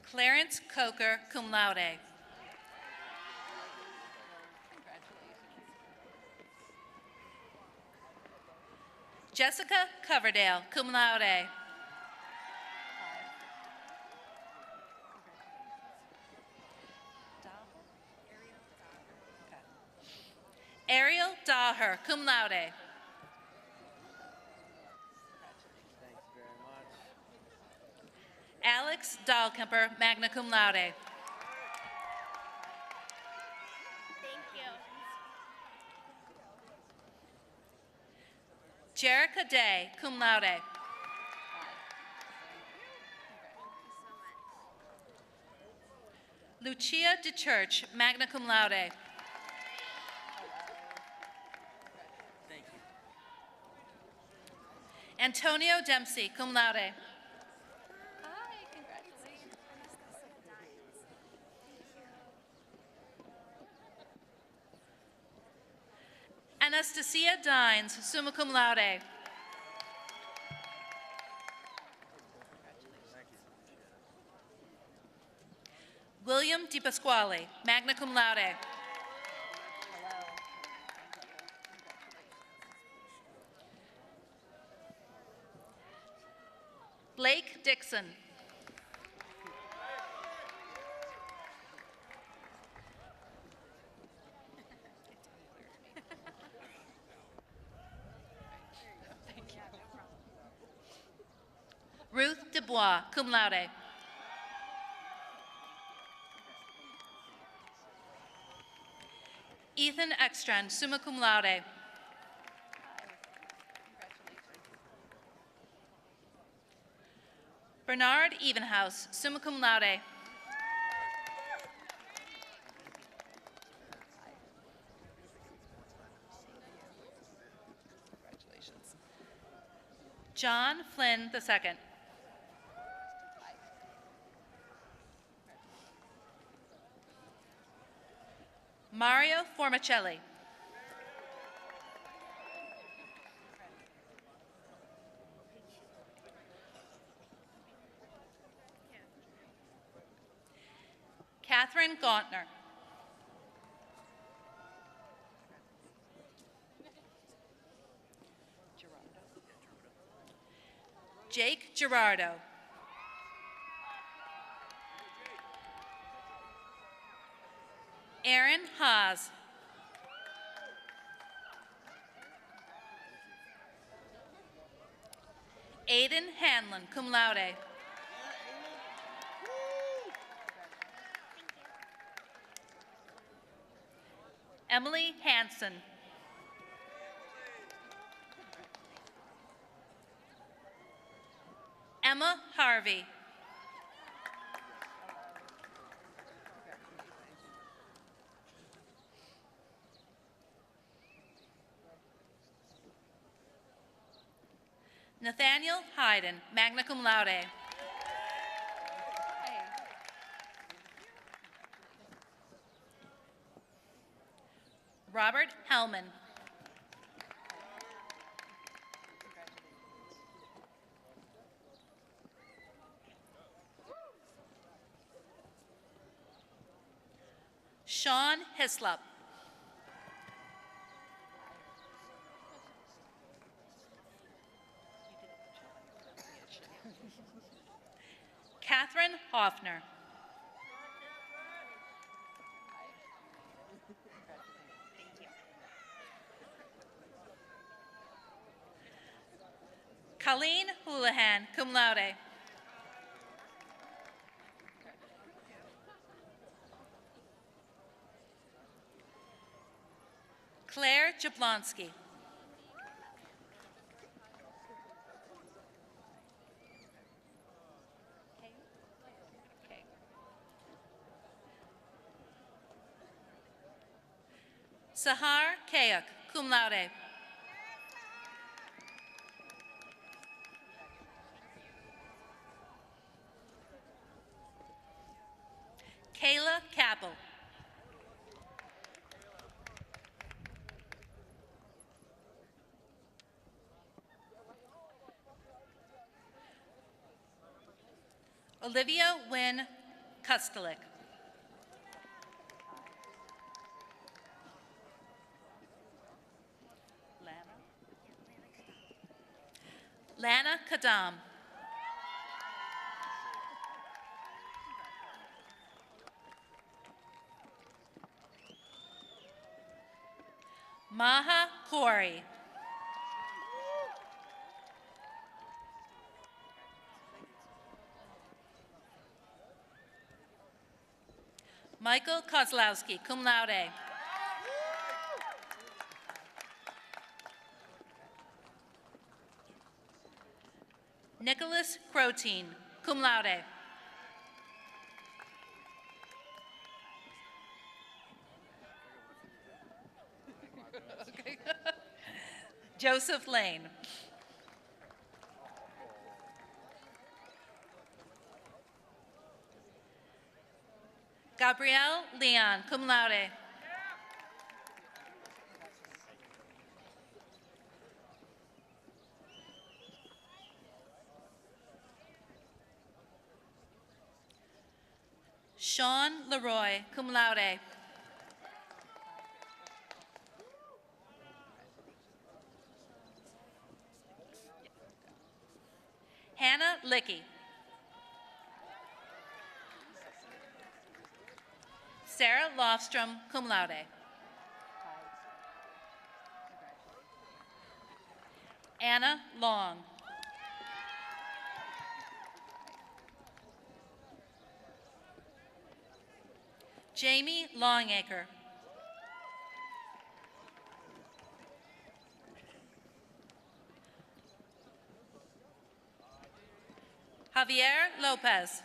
Clarence Coker, cum laude. Jessica Coverdale, cum laude. Ariel Daher, cum laude. Thank you very much. Alex Dahlkemper, magna cum laude. Thank you. Jerica Day, cum laude. Lucia DeChurch, magna cum laude. Thank you. Antonio Dempsey, cum laude. Hi, congratulations. Anastasia Dines, summa cum laude. William DiPasquale, magna cum laude. Blake Dixon. Ruth Dubois, cum laude. Ethan Ekstrand, summa cum laude. Bernard Evenhouse, summa cum laude. John Flynn II. Mario Formicelli. Catherine Gauntner. Jake Gerardo. Aaron Haas. Aiden Hanlon, cum laude. Emily Hanson. Emma Harvey. Nathaniel Hayden, magna cum laude. Robert Hellman. Sean Hislop. Catherine Hoffner. Colleen Houlihan, cum laude. Claire Jablonski. Sahar Kayak, cum laude. Kayla Capel. Olivia Wynn Kustelik. Lana Kadam. Maha Corey. Michael Kozlowski, cum laude. Nicholas Crotein, cum laude. Joseph Lane. Gabrielle Leon, cum laude. Sean Leroy, cum laude. Hannah Licky. Sarah Lofstrom, cum laude. Anna Long. Jamie Longacre. Javier Lopez.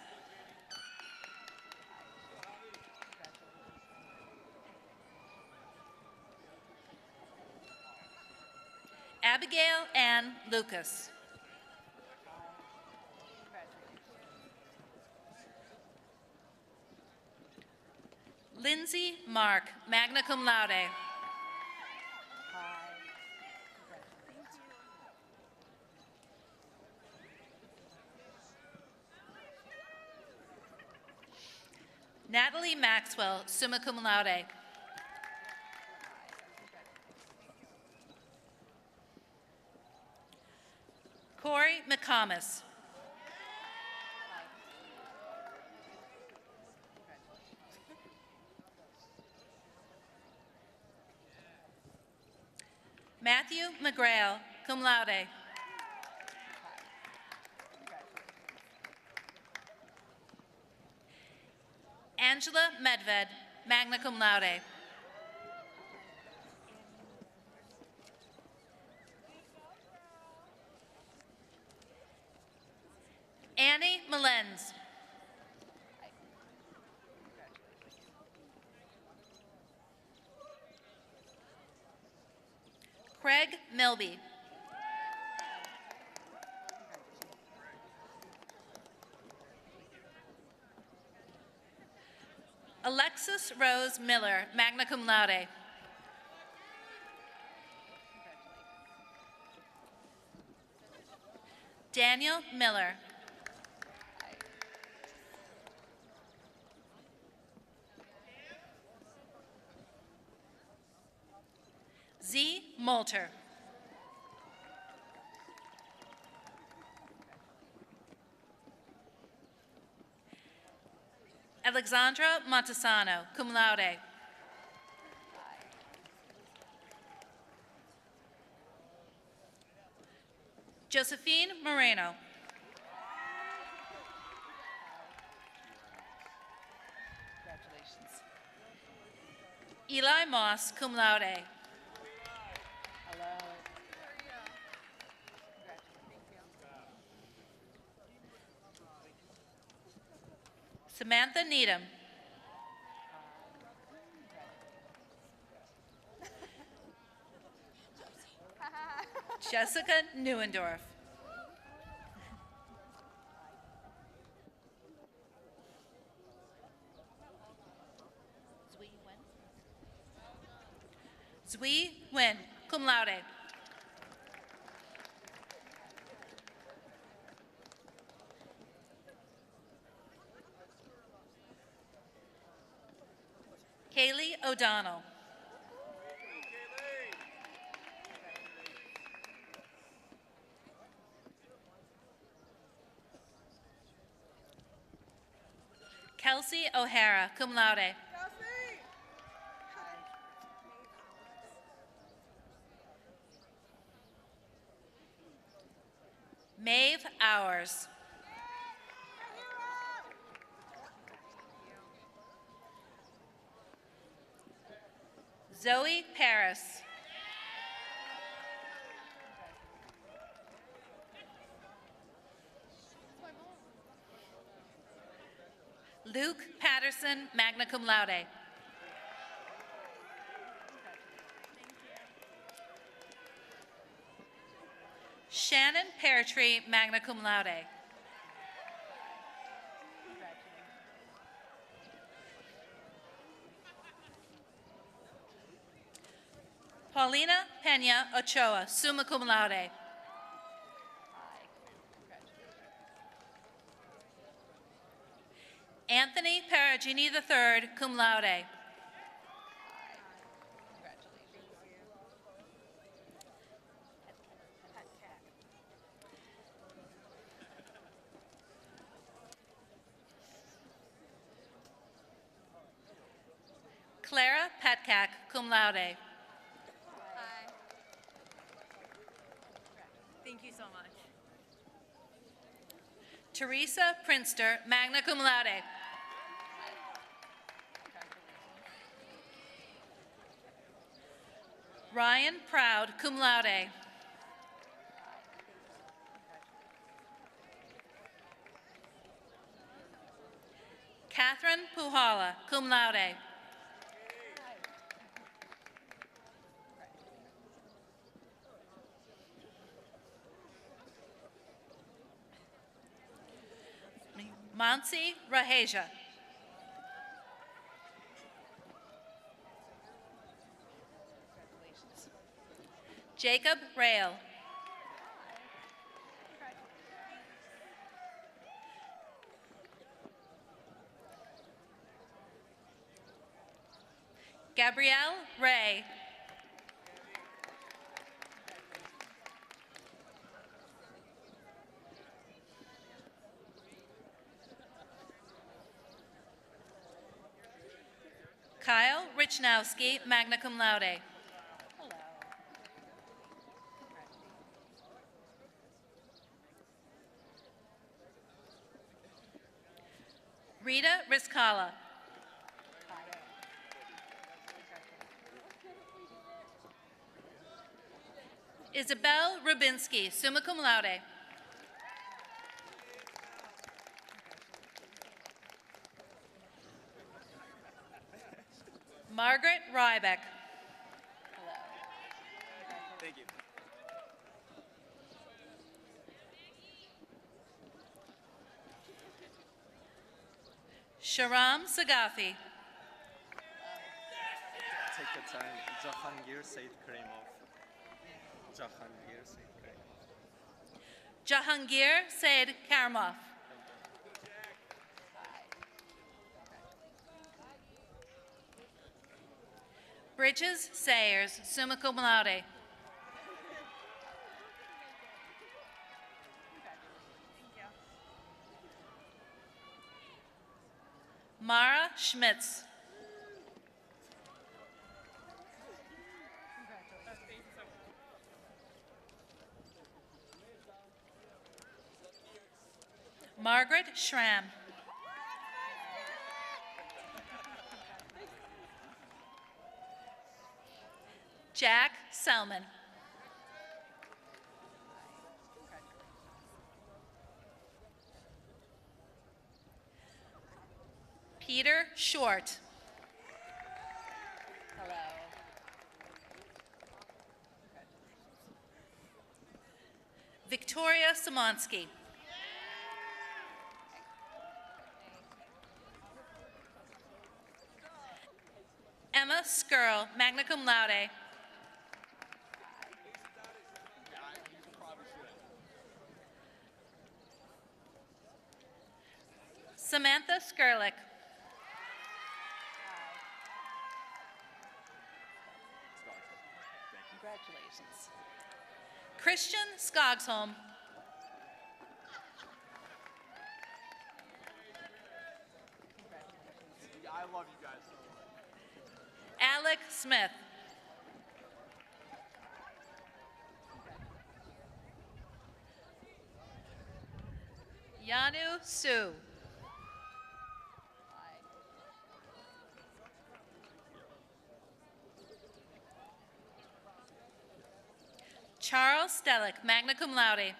Abigail Ann Lucas. Lindsay Mark, magna cum laude. Natalie Maxwell, summa cum laude. Corey McComas. Matthew McGrail, cum laude. Angela Medved, magna cum laude. Annie Malens. Craig Milby. Alexis Rose Miller, magna cum laude. Daniel Miller. Z. Moulter. Alexandra Montesano, cum laude. Josephine Moreno. Eli Moss, cum laude. Samantha Needham. Jessica Neuendorf. Zui Wen, cum laude. Kaylee O'Donnell. Kelsey O'Hara, cum laude. Maeve Hours. Zoe Paris. Luke Patterson, magna cum laude. Shannon Peartree, magna cum laude. Paulina Pena Ochoa, summa cum laude. Anthony Perugini III, cum laude. Clara Petcack, cum laude. Thank you so much. Teresa Prinster, magna cum laude. Ryan Proud, cum laude. Catherine Puhala, cum laude. Mansi Raheja. Jacob Rail. Gabrielle Ray. Kyle Richnowski, magna cum laude. Rita Riskala. Isabel Rubinsky, summa cum laude. Margaret Rybeck. Thank you. Sharam Sagafi. second time. Jahangir Said Karimov. Jahangir Said Karimov. Jahangir Said Karimov. Bridges Sayers, summa cum laude. Mara Schmitz. Margaret Schramm. Jack Selman. Peter Short. Hello. Victoria Simonsky. Emma Skirl, magna cum laude. Samantha Skerlick. Congratulations. Christian Skogsholm. I love you guys so much. Alec Smith. Yanu Su. Charles Stellick, magna cum laude.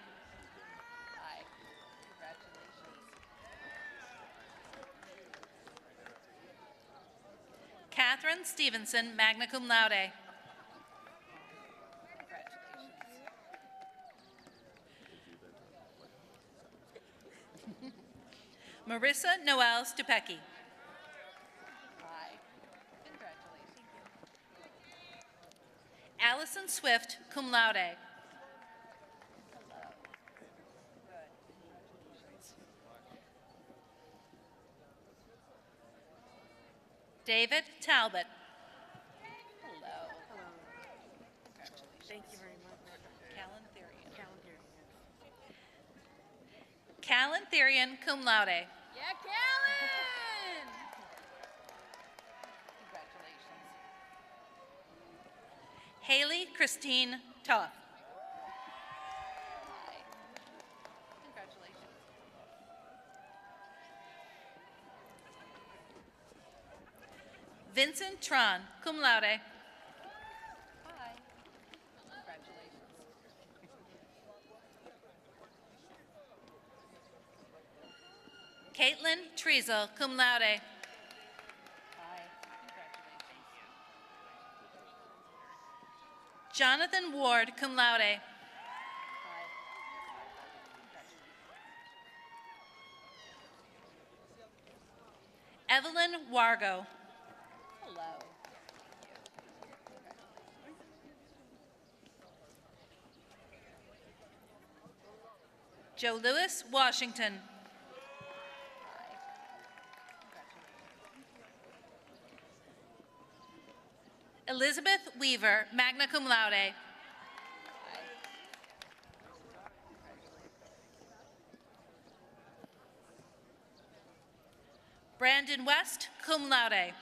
Catherine Stevenson, magna cum laude. Marissa Noel Stupecki. Allison Swift, cum laude. David Talbot. Hello. Thank you very much. Callan Therian. Callan Therian, cum laude. Yeah, Callan! Congratulations. Haley Christine Toth. Congratulations. Vincent Tron, cum laude. Hi. Congratulations. Caitlin Treasel, cum laude. Hi. Congratulations. Jonathan Ward, cum laude. Hi. Evelyn Wargo. Hello. Joe Lewis, Washington. Elizabeth Weaver, magna cum laude. Brandon West, cum laude.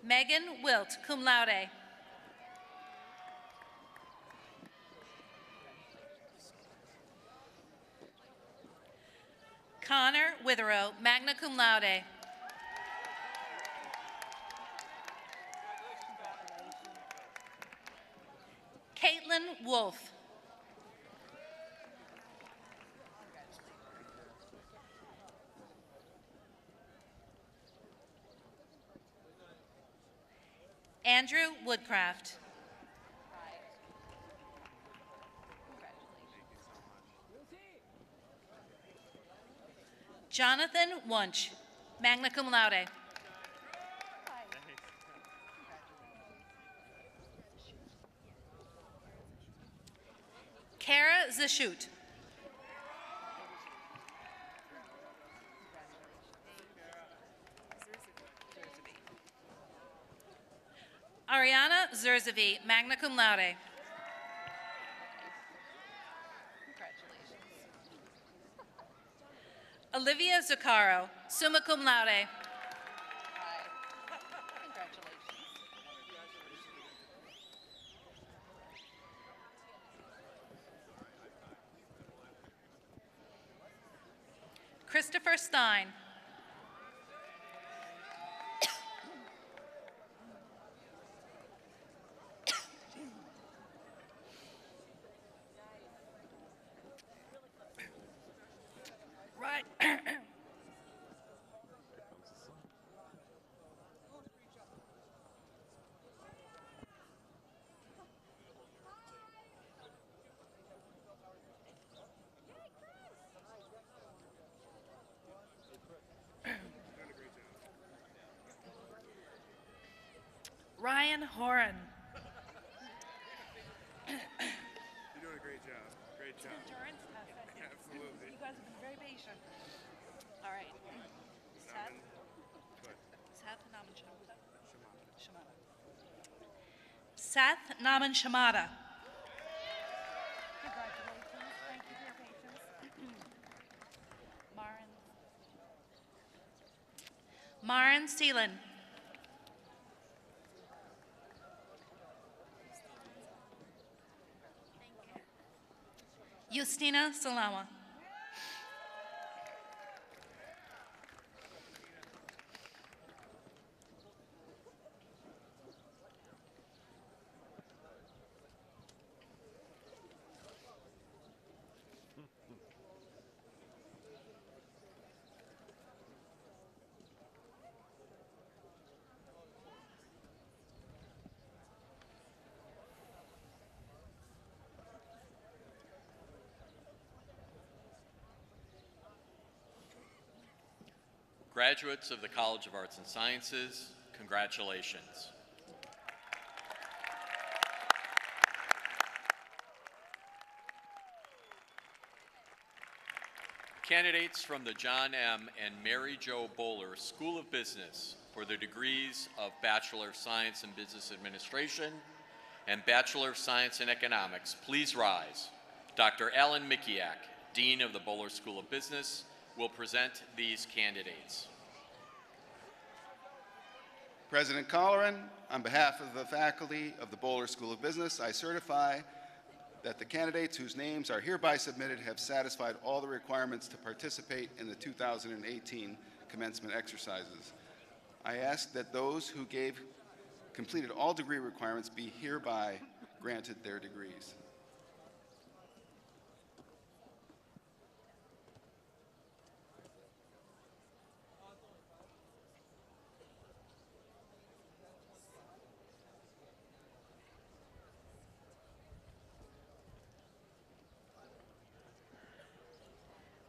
Megan Wilt, cum laude. Connor Witherow, magna cum laude. Caitlin Wolf. Andrew Woodcraft. Jonathan Wunsch, magna cum laude. Kara Zashut. Ariana Zerzavi, magna cum laude. Olivia Zuccaro, summa cum laude. Christopher Stein. Right. Ryan Horan. You're doing a great job. Great job. Endurance test, I think. Absolutely. You guys have been very patient. All right. Seth Naman Shamada. Seth Naman Shamada. Congratulations. Thank you for your patience. Maren Seelan. Justina Salama. Graduates of the College of Arts and Sciences, congratulations. Candidates from the John M. and Mary Jo Bohler School of Business for the degrees of Bachelor of Science in Business Administration and Bachelor of Science in Economics, please rise. Dr. Alan Mikiak, Dean of the Bohler School of Business, will present these candidates. President Colleran, on behalf of the faculty of the Bohler School of Business, I certify that the candidates whose names are hereby submitted have satisfied all the requirements to participate in the 2018 commencement exercises. I ask that those who completed all degree requirements be hereby granted their degrees.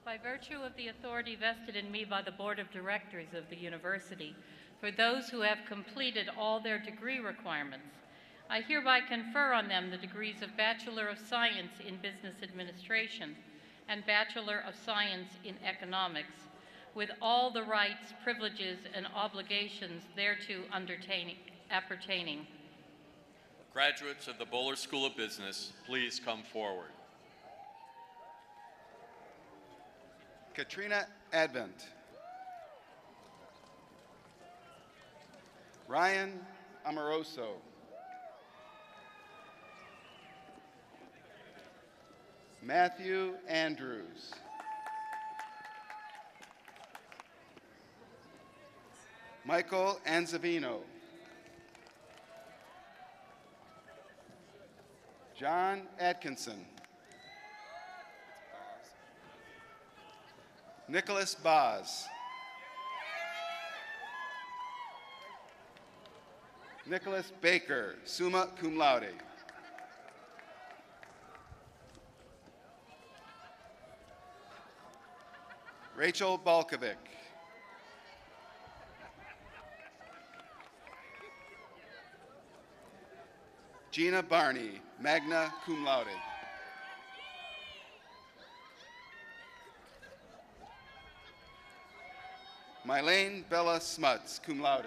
By virtue of the authority vested in me by the Board of Directors of the University, for those who have completed all their degree requirements, I hereby confer on them the degrees of Bachelor of Science in Business Administration and Bachelor of Science in Economics, with all the rights, privileges, and obligations thereto appertaining. Graduates of the Bohler School of Business, please come forward. Katrina Advent. Ryan Amoroso. Matthew Andrews. Michael Anzavino. John Atkinson. Nicholas Boz. Nicholas Baker, summa cum laude. Rachel Balkovic. Gina Barney, magna cum laude. Mylene Bella Smuts, cum laude.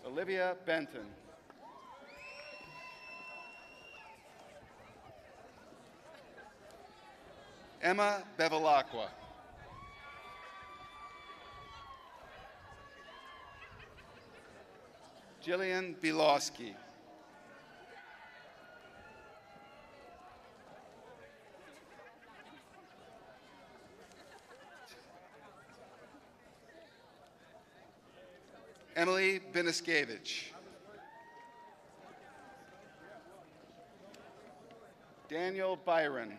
Olivia Benton. Emma Bevilacqua. Jillian Bilowski. Emily Biniskevich. Daniel Byron.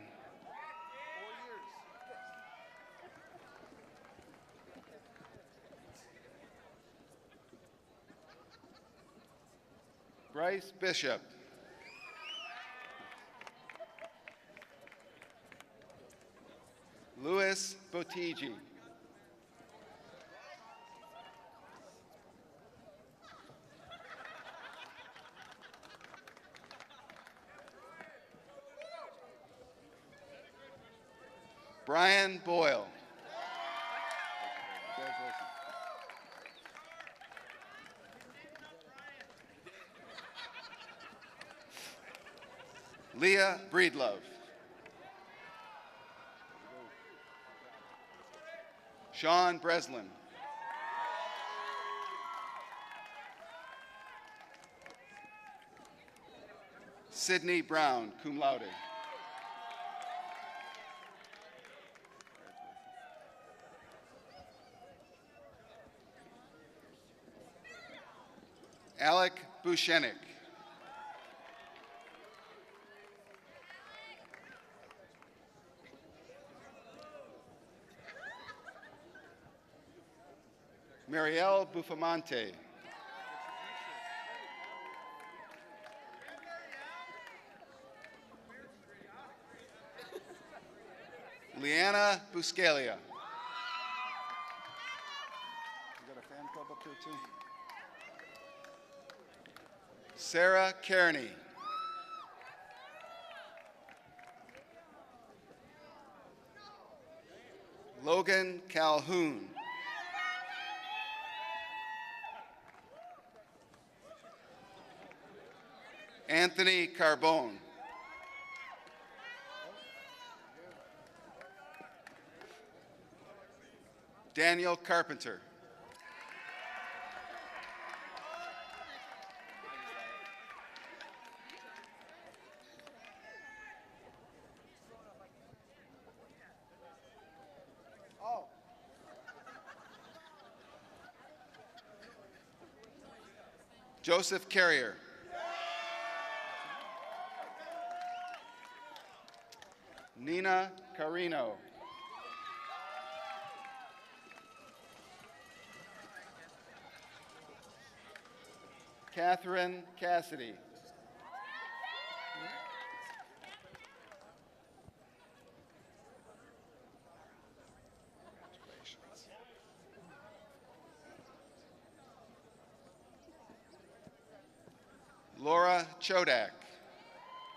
Bryce Bishop. Louis Botigi. Brian Boyle. Congratulations. Leah Breedlove. Sean Breslin. Sydney Brown, cum laude. Alec Bushenik. Marielle Bufamante. Leanna Buscalia. You got a fan club up there too? Sarah Kearney. Logan Calhoun. Anthony Carbone. Daniel Carpenter. Joseph Carrier. Nina Carino. Catherine Cassidy. Laura Chodak.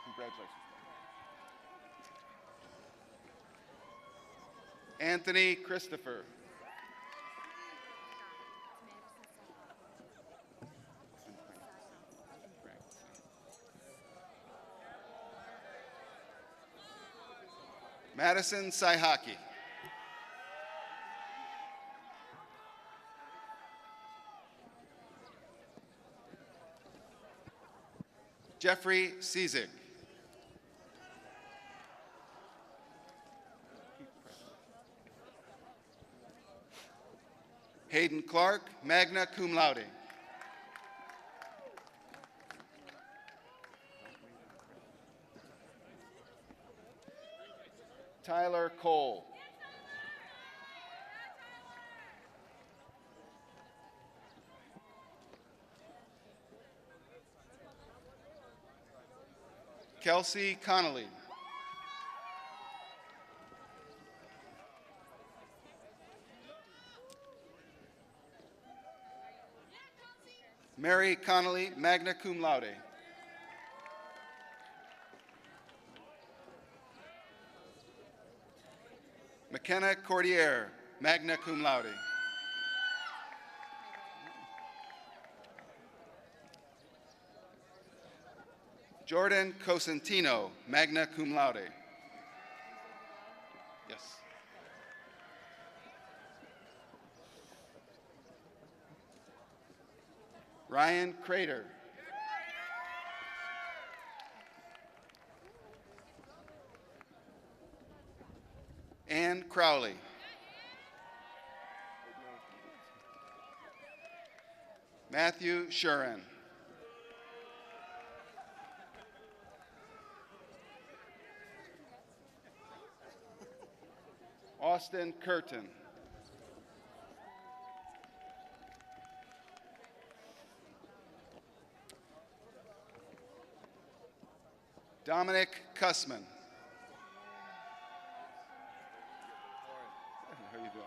Congratulations. Anthony Christopher. Madison Saihaki. Jeffrey Cizik. Hayden Clark, magna cum laude. Tyler Cole. Kelsey Connolly. Mary Connolly, magna cum laude. McKenna Cordier, magna cum laude. Jordan Cosentino, magna cum laude. Yes. Ryan Crater. Ann Crowley. Matthew Shuren. Austin Curtin. Dominic Kussman. How are you doing?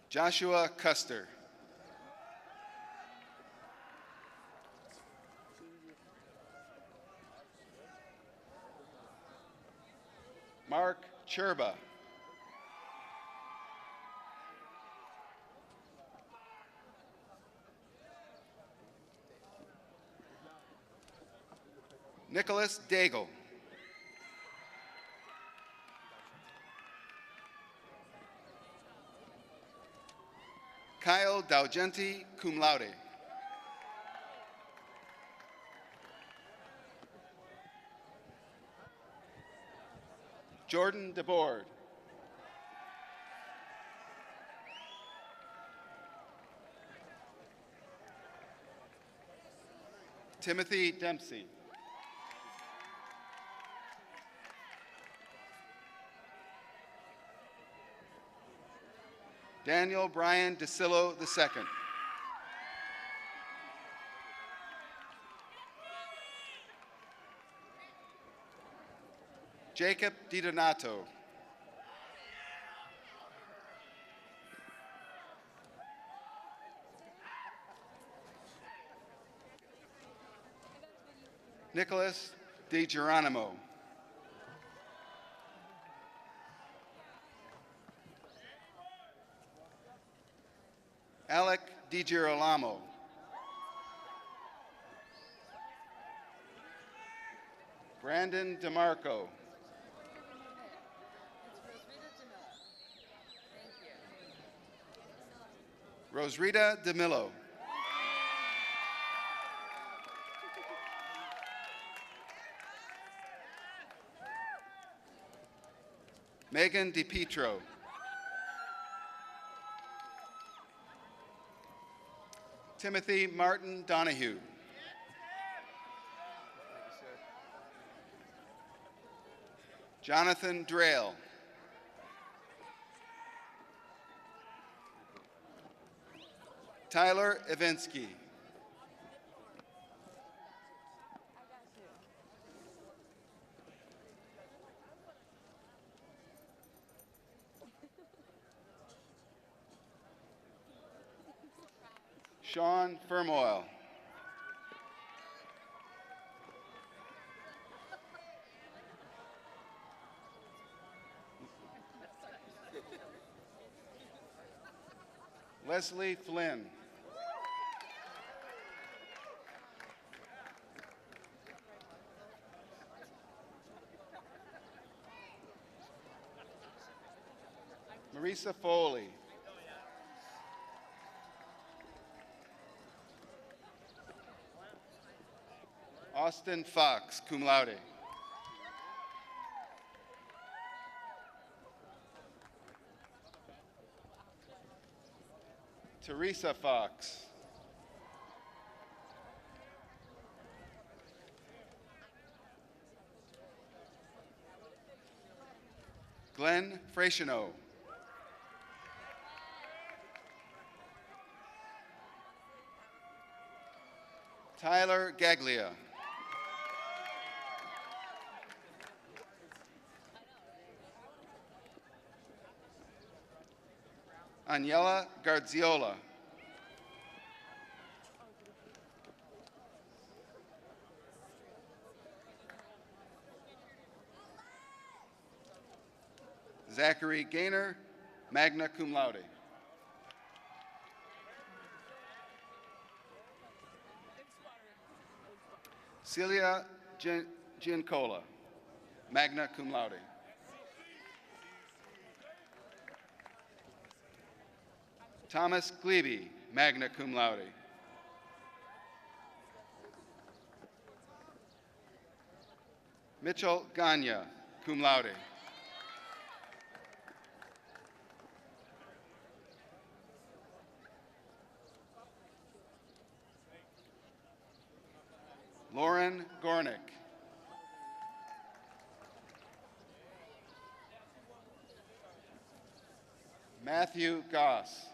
Joshua Custer. Mark Cherba. Nicholas Daigle. Kyle Daugenti, cum laude. Jordan DeBoard. Timothy Dempsey. Daniel Brian DeSillo II. Jacob DiDonato. Nicholas DiGeronimo. Alec DiGirolamo. Brandon DeMarco. Rosrita DeMillo. Megan DiPietro. Timothy Martin Donahue. Jonathan Drayle. Tyler Evinsky. Sean Firmoil. Leslie Flynn. Marisa Foley. Austin Fox, cum laude. Teresa Fox. Glenn Freixeneau. Tyler Gaglia. Aniela Garziola. Zachary Gaynor, magna cum laude. Celia Giancola, magna cum laude. Thomas Glebe, magna cum laude. Mitchell Ganya, cum laude. Lauren Gornick. Matthew Goss.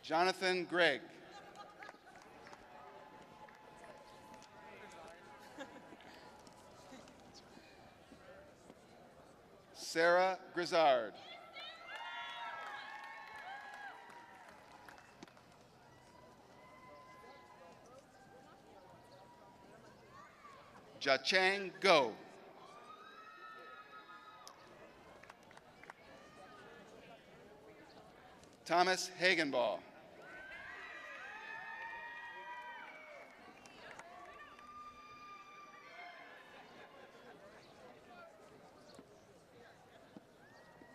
Jonathan Gregg. Sarah Grizzard. Jachang Go. Thomas Hagenball.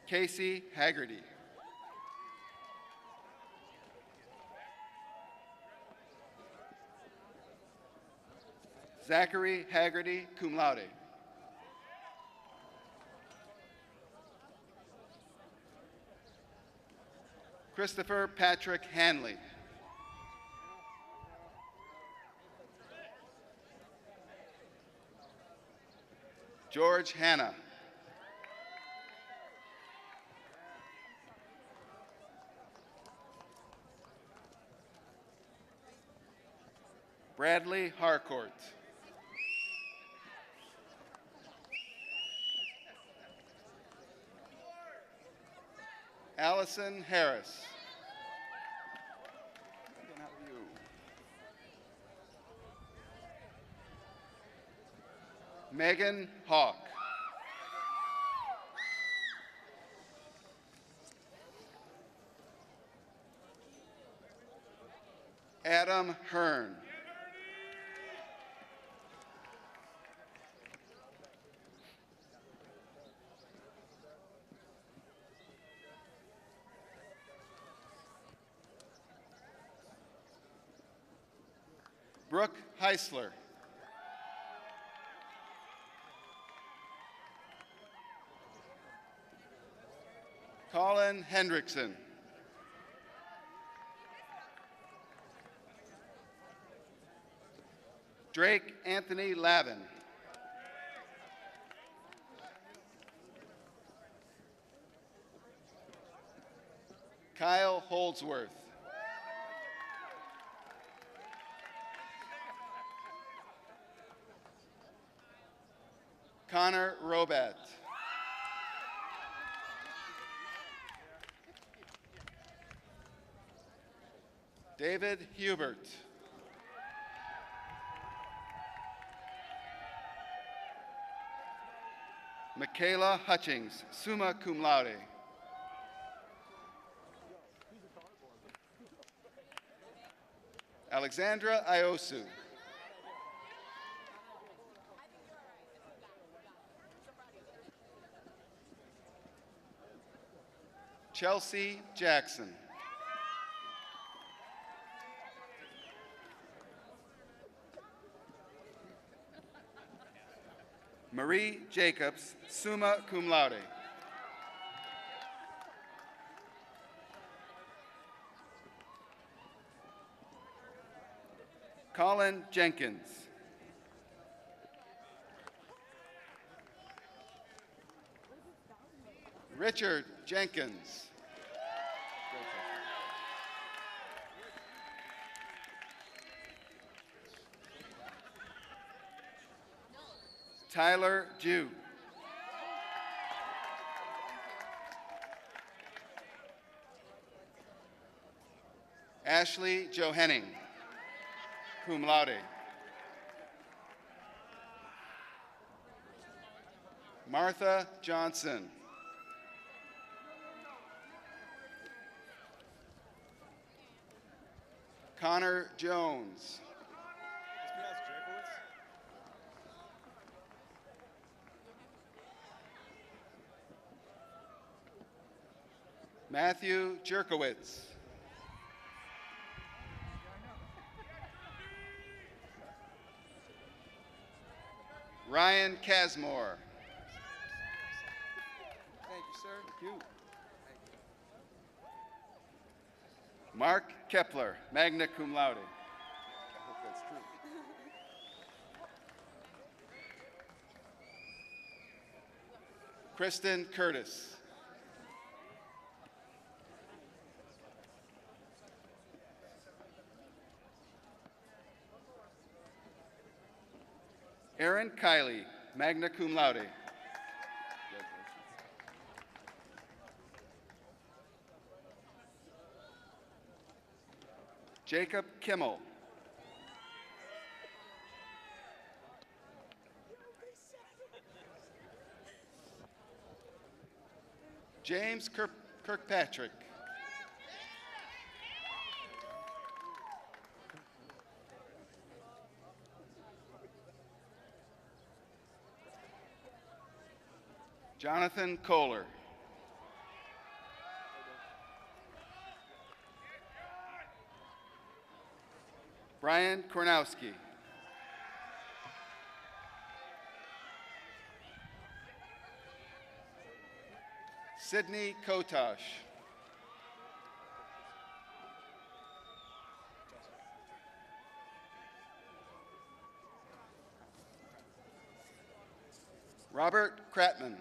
Casey Haggerty. Zachary Haggerty, cum laude. Christopher Patrick Hanley. George Hanna. Bradley Harcourt. Allison Harris. Megan Hawk. Adam Hearn. Brooke Heisler. Colin Hendrickson. Drake Anthony Lavin. Kyle Holdsworth. Connor Robat. David Hubert. Michaela Hutchings, summa cum laude. Alexandra Iosu. Chelsea Jackson. Marie Jacobs, summa cum laude. Colin Jenkins. Richard Jenkins. Tyler Jew. Ashley Johenning, cum laude. Martha Johnson. Connor Jones. Matthew Jerkowitz. Ryan Casmore. Thank you, sir. Thank you. Mark Kepler, magna cum laude. I hope that's true. Kristen Curtis. Aaron Kiley, magna cum laude. Jacob Kimmel. James Kirkpatrick. Jonathan Kohler. Brian Kornowski. Sydney Kotosh. Robert Kratman.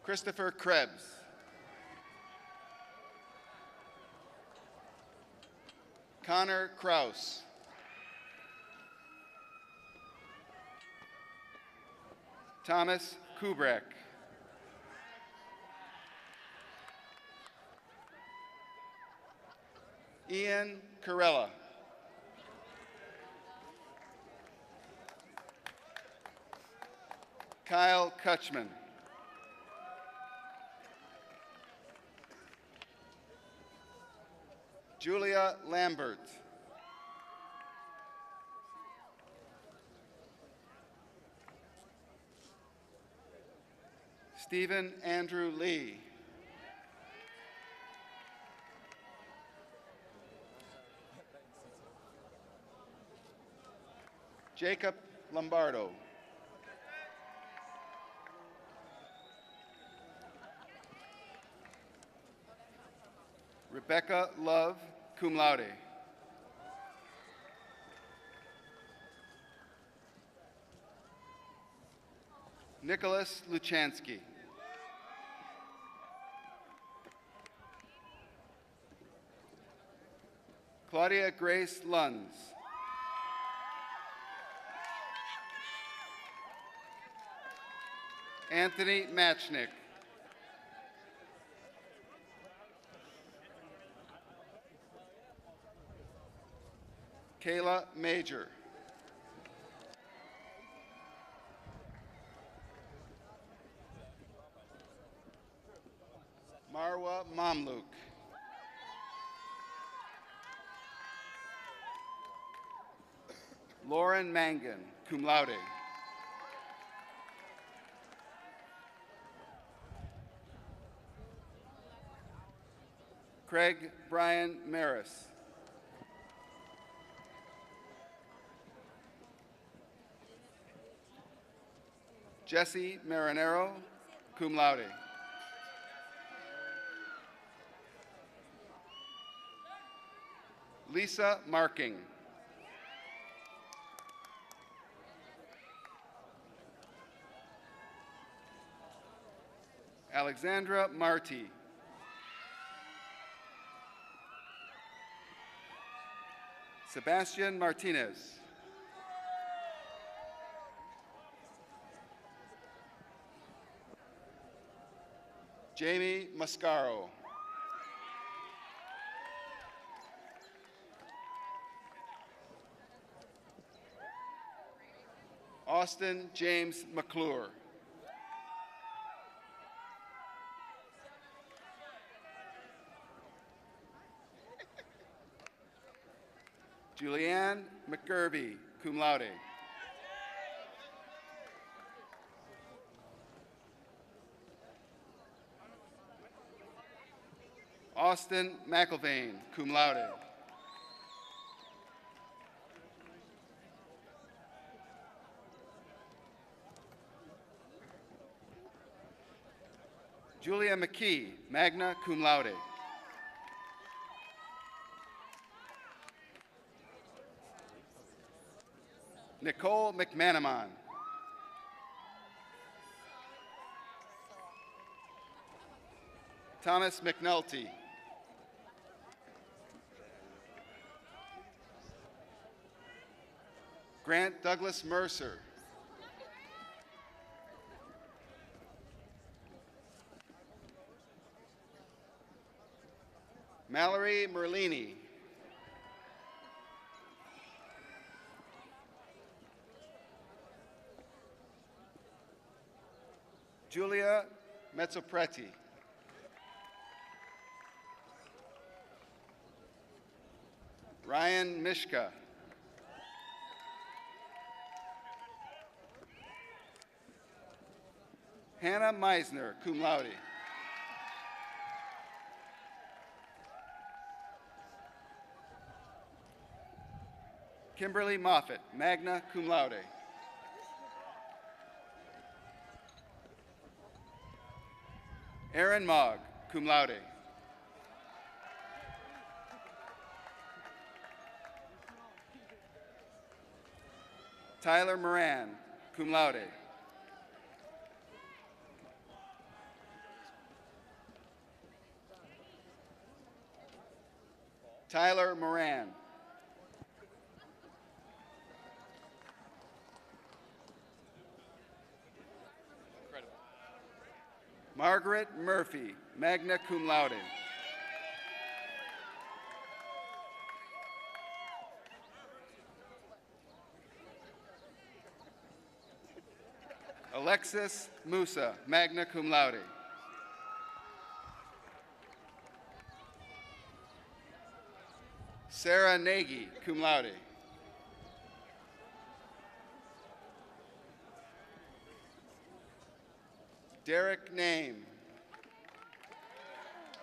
Christopher Krebs. Connor Kraus. Thomas Kubrick. Ian Corella. Kyle Kutchman. Julia Lambert. Stephen Andrew Lee. Jacob Lombardo. Rebecca Love, cum laude. Nicholas Luchansky. Claudia Grace Lunds. Anthony Matchnick. Kayla Major. Marwa Mamluk. Lauren Mangan, cum laude. Craig Brian Maris. Jesse Marinero, cum laude. Lisa Marking. Alexandra Marty. Sebastian Martinez. Jamie Mascaro. Austin James McClure. Julianne McGurvey, cum laude. Austin McIlvain, cum laude. Julia McKee, magna cum laude. Nicole McManaman. Thomas McNulty. Grant Douglas Mercer. Mallory Merlini. Julia Mezzopreti. Ryan Mishka. Hannah Meisner, cum laude. Kimberly Moffett, magna cum laude. Aaron Mogg, cum laude. Tyler Moran, cum laude. Tyler Moran. Margaret Murphy, magna cum laude. Alexis Musa, magna cum laude. Sarah Nagy, cum laude. Derek Name.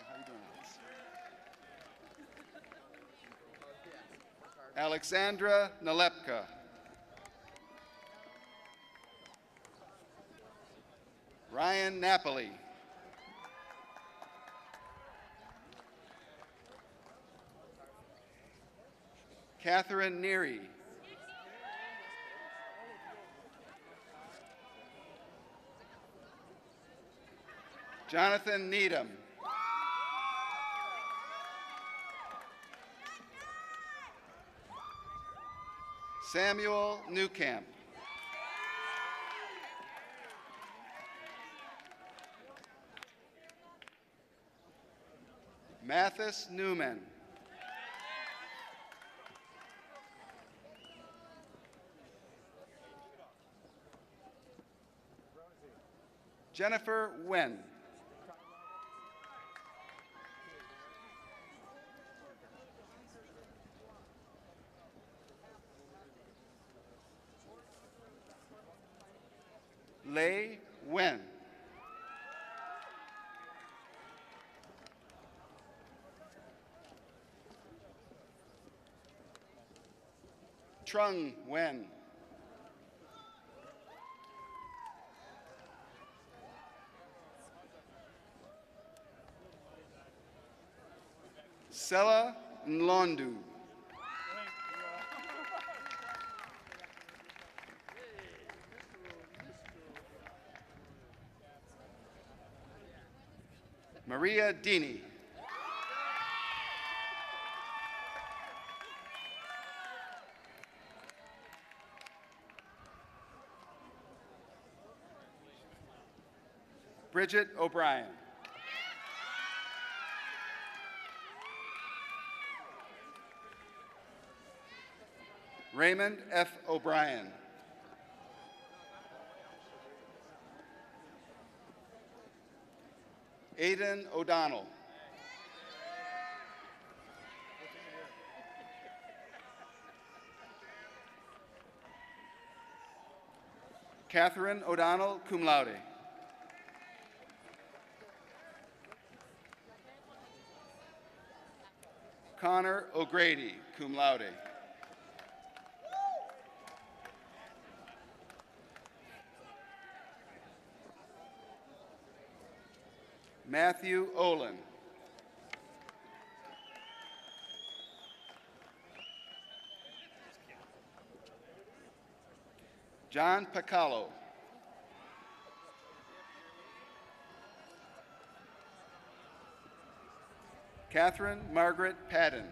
How you doing, Alex? Alexandra Nalepka. Ryan Napoli. Catherine Neary. Jonathan Needham. Samuel Newcamp. Mathis Newman. Jennifer Wen. Lei Wen. Trung Wen. Sela Nlondu. Maria Dini. Bridget O'Brien. Raymond F. O'Brien. Aidan O'Donnell. Catherine O'Donnell, cum laude. Connor O'Grady, cum laude. Matthew Olin. John Pacallo. Catherine Margaret Padden.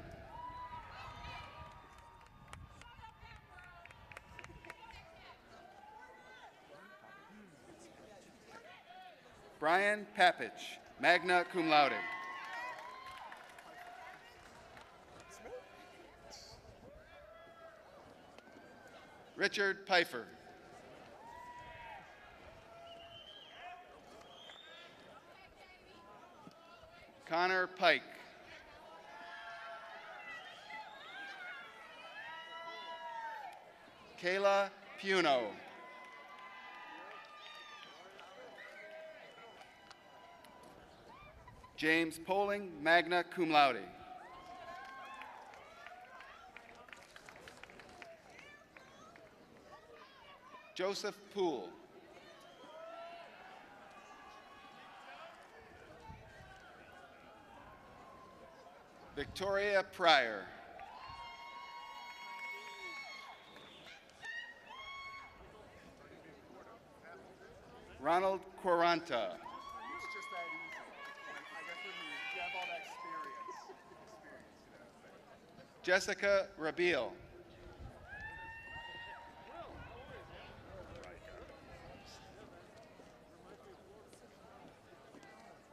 Brian Papich, magna cum laude. Richard Pfeiffer. Connor Pike. Kayla Puno. James Poling, magna cum laude. Joseph Poole. Victoria Pryor. Ronald Quaranta. It's just that easy. I guess when you have all that experience, Jessica Rabiel.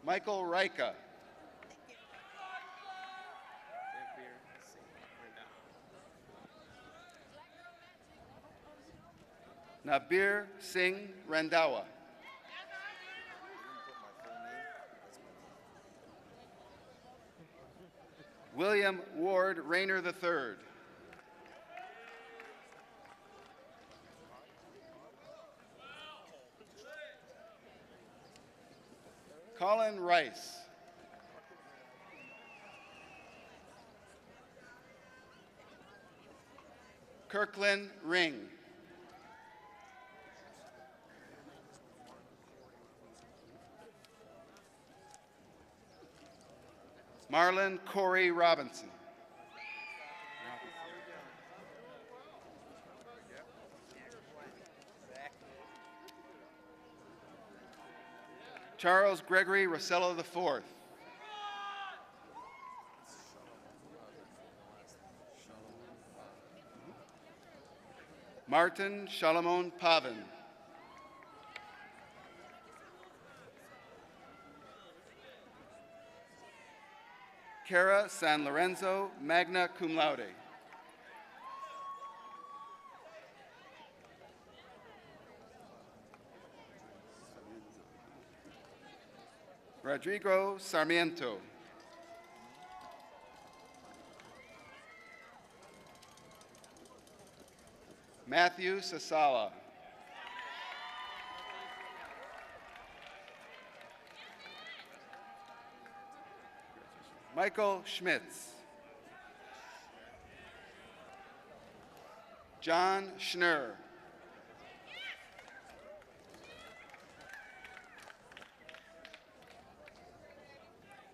Michael Rika. Nabir Singh Randawa. William Ward Rayner III. Colin Rice. Kirkland Ring. Marlon Corey Robinson. Charles Gregory Rossello IV. Martin Shalamon Pavin. Cara San Lorenzo, magna cum laude. Rodrigo Sarmiento. Matthew Sasala. Michael Schmitz. John Schnurr.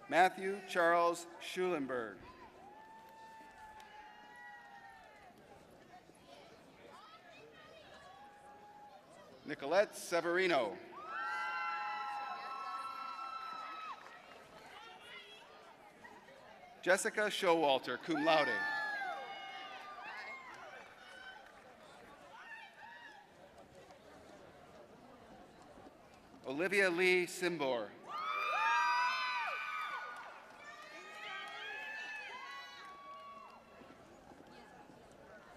Matthew Charles Schulenberg. Nicolette Severino. Jessica Showalter, cum laude. Olivia Lee Simbor.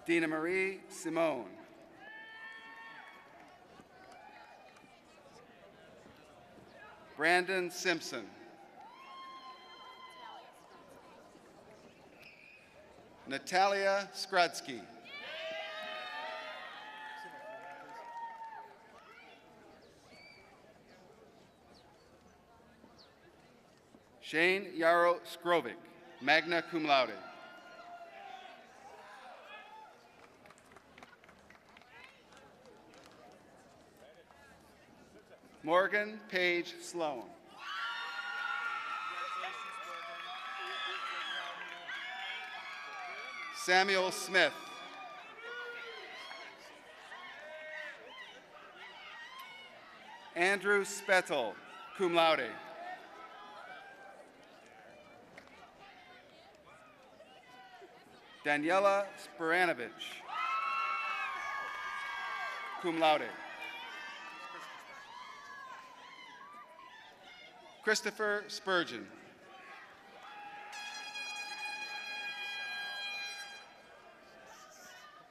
Dina Marie Simone. Brandon Simpson. Natalia Skradsky. Shane Yarrow Skrovic, magna cum laude. Morgan Page Sloan. Samuel Smith. Andrew Spettel, cum laude. Daniela Spiranovich, cum laude. Christopher Spurgeon.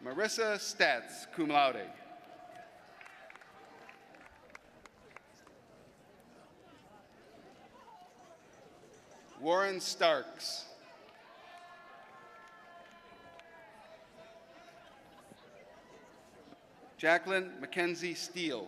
Marissa Statz, cum laude. Warren Starks. Jacqueline Mackenzie Steele.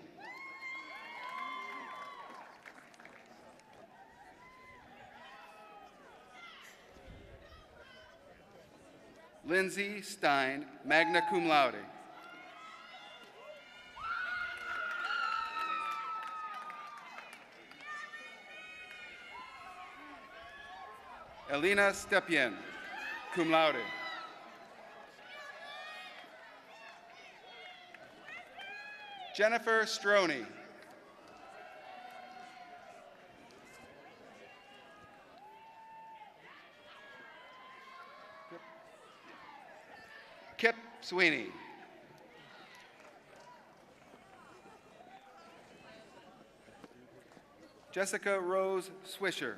Lindsay Stein, magna cum laude. Elena Stepien, cum laude. Jennifer Stroney. Kip Sweeney. Jessica Rose Swisher.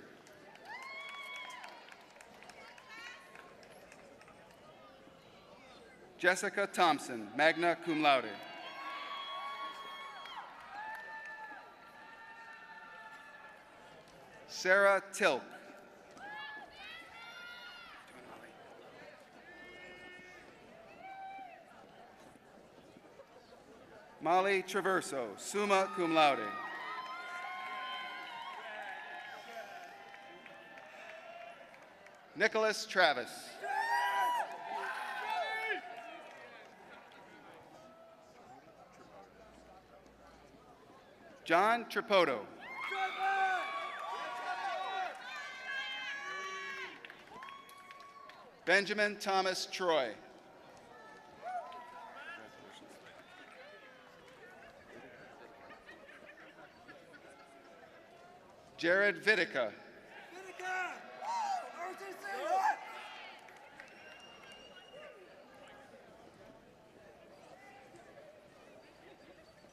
Jessica Thompson, magna cum laude. Sarah Tilk. Molly Traverso, summa cum laude. Nicholas Travis. John Tripotto. Benjamin Thomas Troy. Jared Vidica.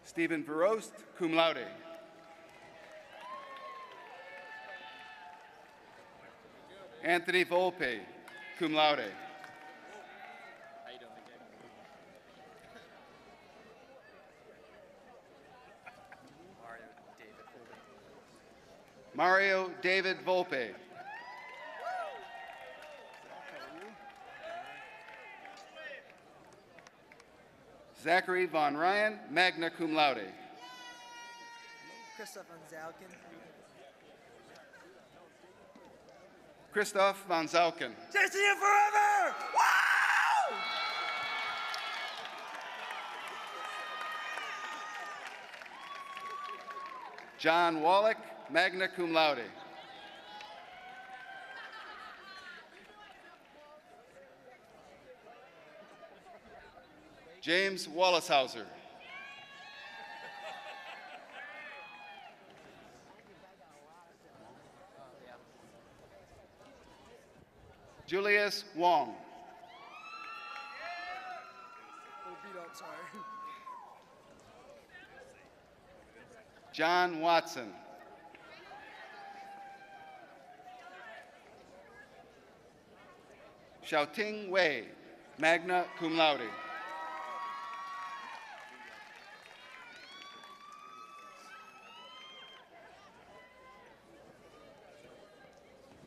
Stephen Verost, cum laude. Anthony Volpe, cum laude. Mario David Volpe. Zachary Von Ryan, magna cum laude. Christoph Van Zalken. Christoph Von Zalken. JCU forever! Wow! John Wallach, magna cum laude. James Wallishauser. Julius Wong. Oh, beat up, sorry. John Watson. Xiaoting Wei, magna cum laude.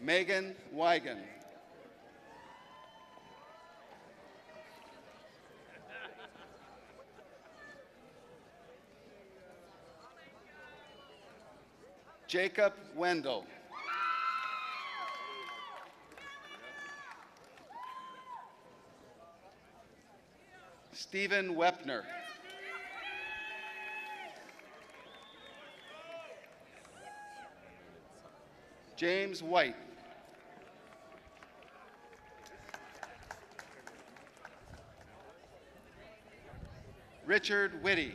Megan Wigan. Jacob Wendell. Stephen Wepner. James White. Richard Whitty.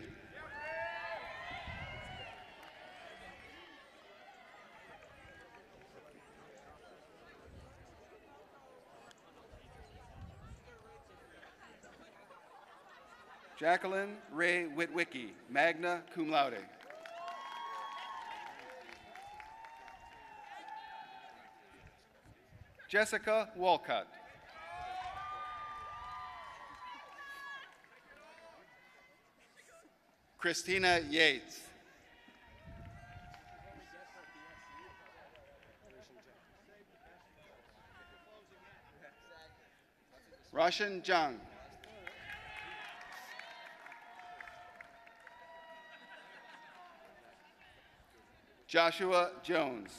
Jacqueline Ray Witwicky, magna cum laude. Jessica Walcott. Christina Yates. Roshan Jung. Joshua Jones.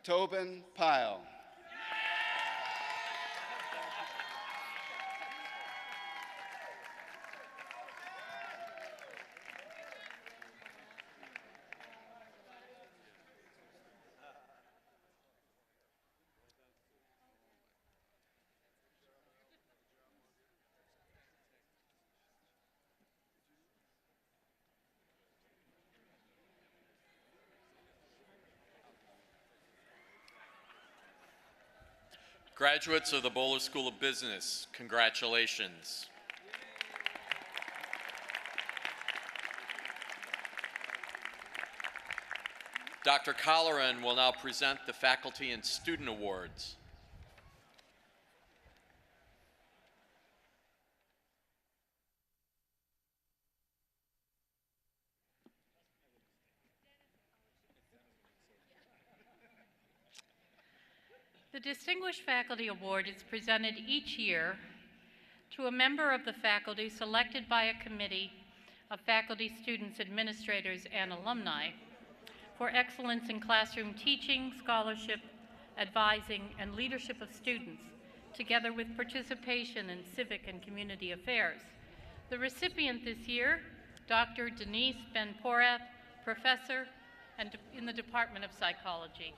Tobin Pyle. Graduates of the Boler School of Business, congratulations. Dr. Colleran will now present the Faculty and Student Awards. The Distinguished Faculty Award is presented each year to a member of the faculty selected by a committee of faculty, students, administrators, and alumni for excellence in classroom teaching, scholarship, advising, and leadership of students, together with participation in civic and community affairs. The recipient this year, Dr. Denise Ben-Porath, professor in the Department of Psychology.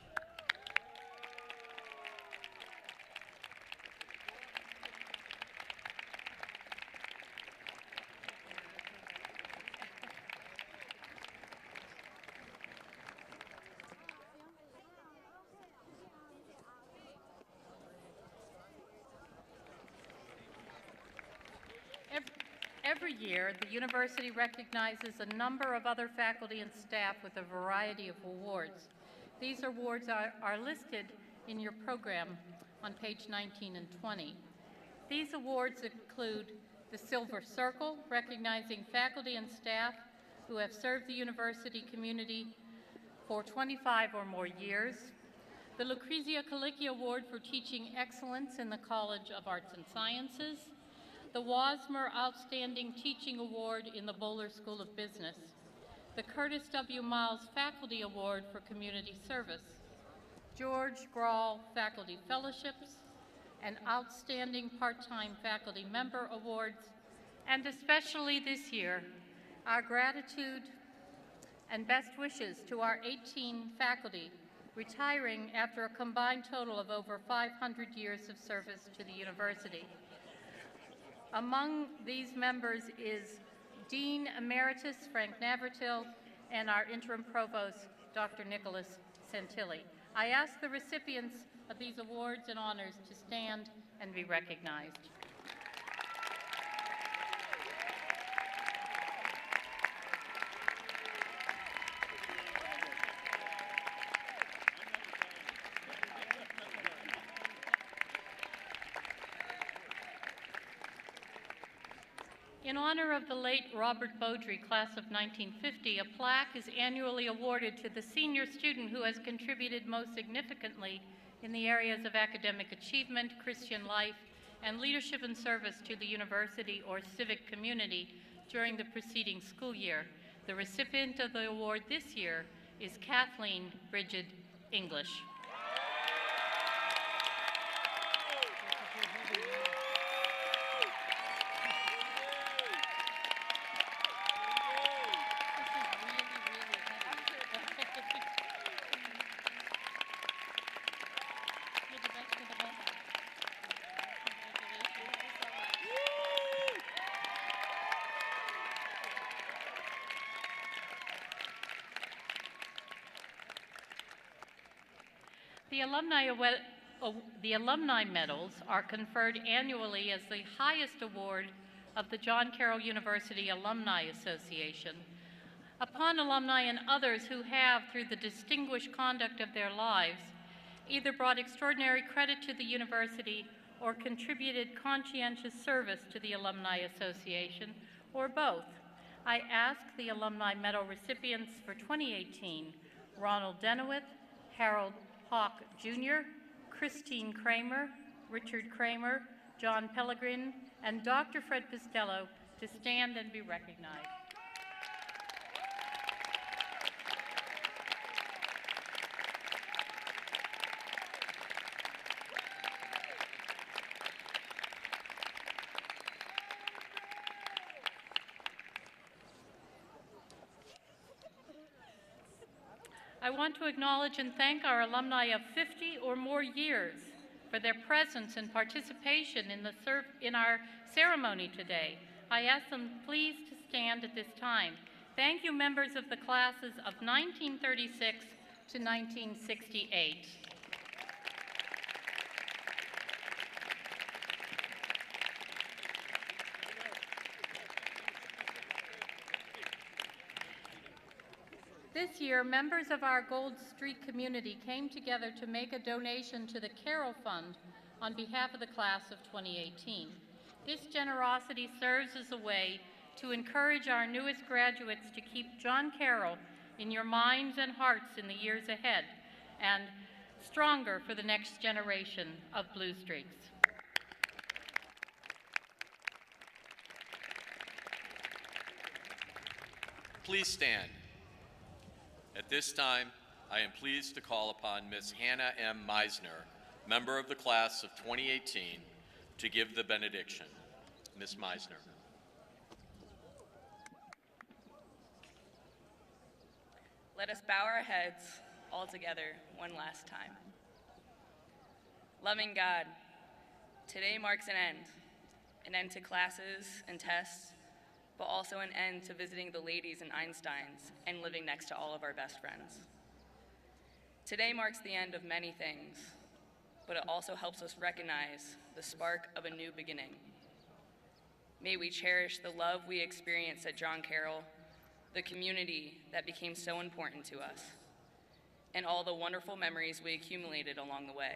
Every year, the university recognizes a number of other faculty and staff with a variety of awards. These awards are listed in your program on page 19 and 20. These awards include the Silver Circle, recognizing faculty and staff who have served the university community for 25 or more years, the Lucrezia Colicchio Award for teaching excellence in the College of Arts and Sciences, the Wasmer Outstanding Teaching Award in the Boler School of Business, the Curtis W. Miles Faculty Award for Community Service, George Grawl Faculty Fellowships, and Outstanding Part-Time Faculty Member Awards, and especially this year, our gratitude and best wishes to our 18 faculty retiring after a combined total of over 500 years of service to the university. Among these members is Dean Emeritus Frank Navratil and our interim provost, Dr. Nicholas Santilli. I ask the recipients of these awards and honors to stand and be recognized. In honor of the late Robert Beaudry, class of 1950, a plaque is annually awarded to the senior student who has contributed most significantly in the areas of academic achievement, Christian life, and leadership and service to the university or civic community during the preceding school year. The recipient of the award this year is Kathleen Bridget English. The alumni medals are conferred annually as the highest award of the John Carroll University Alumni Association upon alumni and others who have, through the distinguished conduct of their lives, either brought extraordinary credit to the university or contributed conscientious service to the Alumni Association, or both. I ask the alumni medal recipients for 2018, Ronald Denowith, Harold Hawk Jr., Christine Kramer, Richard Kramer, John Pellegrin, and Dr. Fred Pistello to stand and be recognized. I want to acknowledge and thank our alumni of 50 or more years for their presence and participation in our ceremony today. I ask them please to stand at this time. Thank you, members of the classes of 1936 to 1968. This year, members of our Gold Street community came together to make a donation to the Carroll Fund on behalf of the class of 2018. This generosity serves as a way to encourage our newest graduates to keep John Carroll in your minds and hearts in the years ahead and stronger for the next generation of Blue Streaks. Please stand. At this time, I am pleased to call upon Ms. Hannah M. Meisner, member of the class of 2018, to give the benediction. Ms. Meisner. Let us bow our heads all together one last time. Loving God, today marks an end to classes and tests, but also an end to visiting the ladies and Einsteins and living next to all of our best friends. Today marks the end of many things, but it also helps us recognize the spark of a new beginning. May we cherish the love we experienced at John Carroll, the community that became so important to us, and all the wonderful memories we accumulated along the way.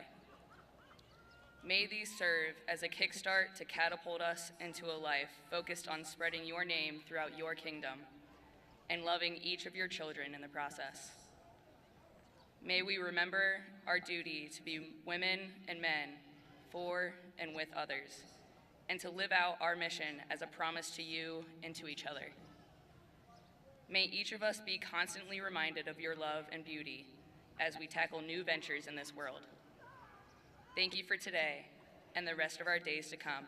May these serve as a kickstart to catapult us into a life focused on spreading your name throughout your kingdom and loving each of your children in the process. May we remember our duty to be women and men for and with others, and to live out our mission as a promise to you and to each other. May each of us be constantly reminded of your love and beauty as we tackle new ventures in this world. Thank you for today and the rest of our days to come.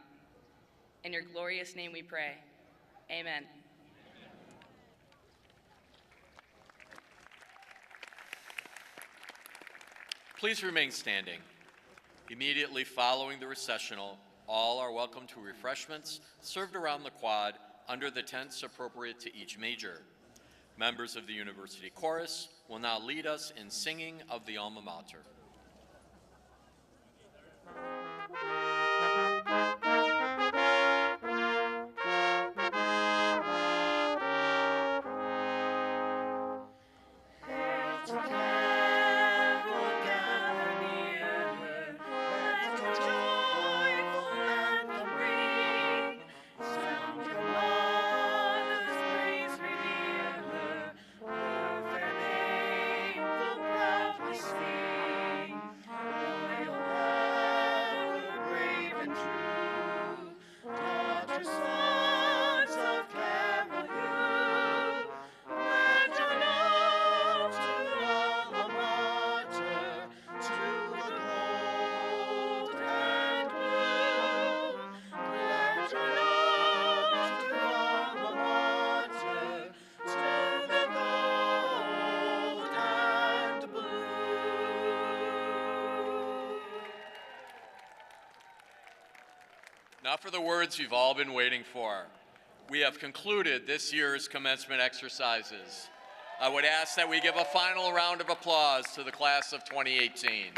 In your glorious name we pray, amen. Please remain standing. Immediately following the recessional, all are welcome to refreshments served around the quad under the tents appropriate to each major. Members of the university chorus will now lead us in singing of the alma mater. Now for the words you've all been waiting for. We have concluded this year's commencement exercises. I would ask that we give a final round of applause to the class of 2018.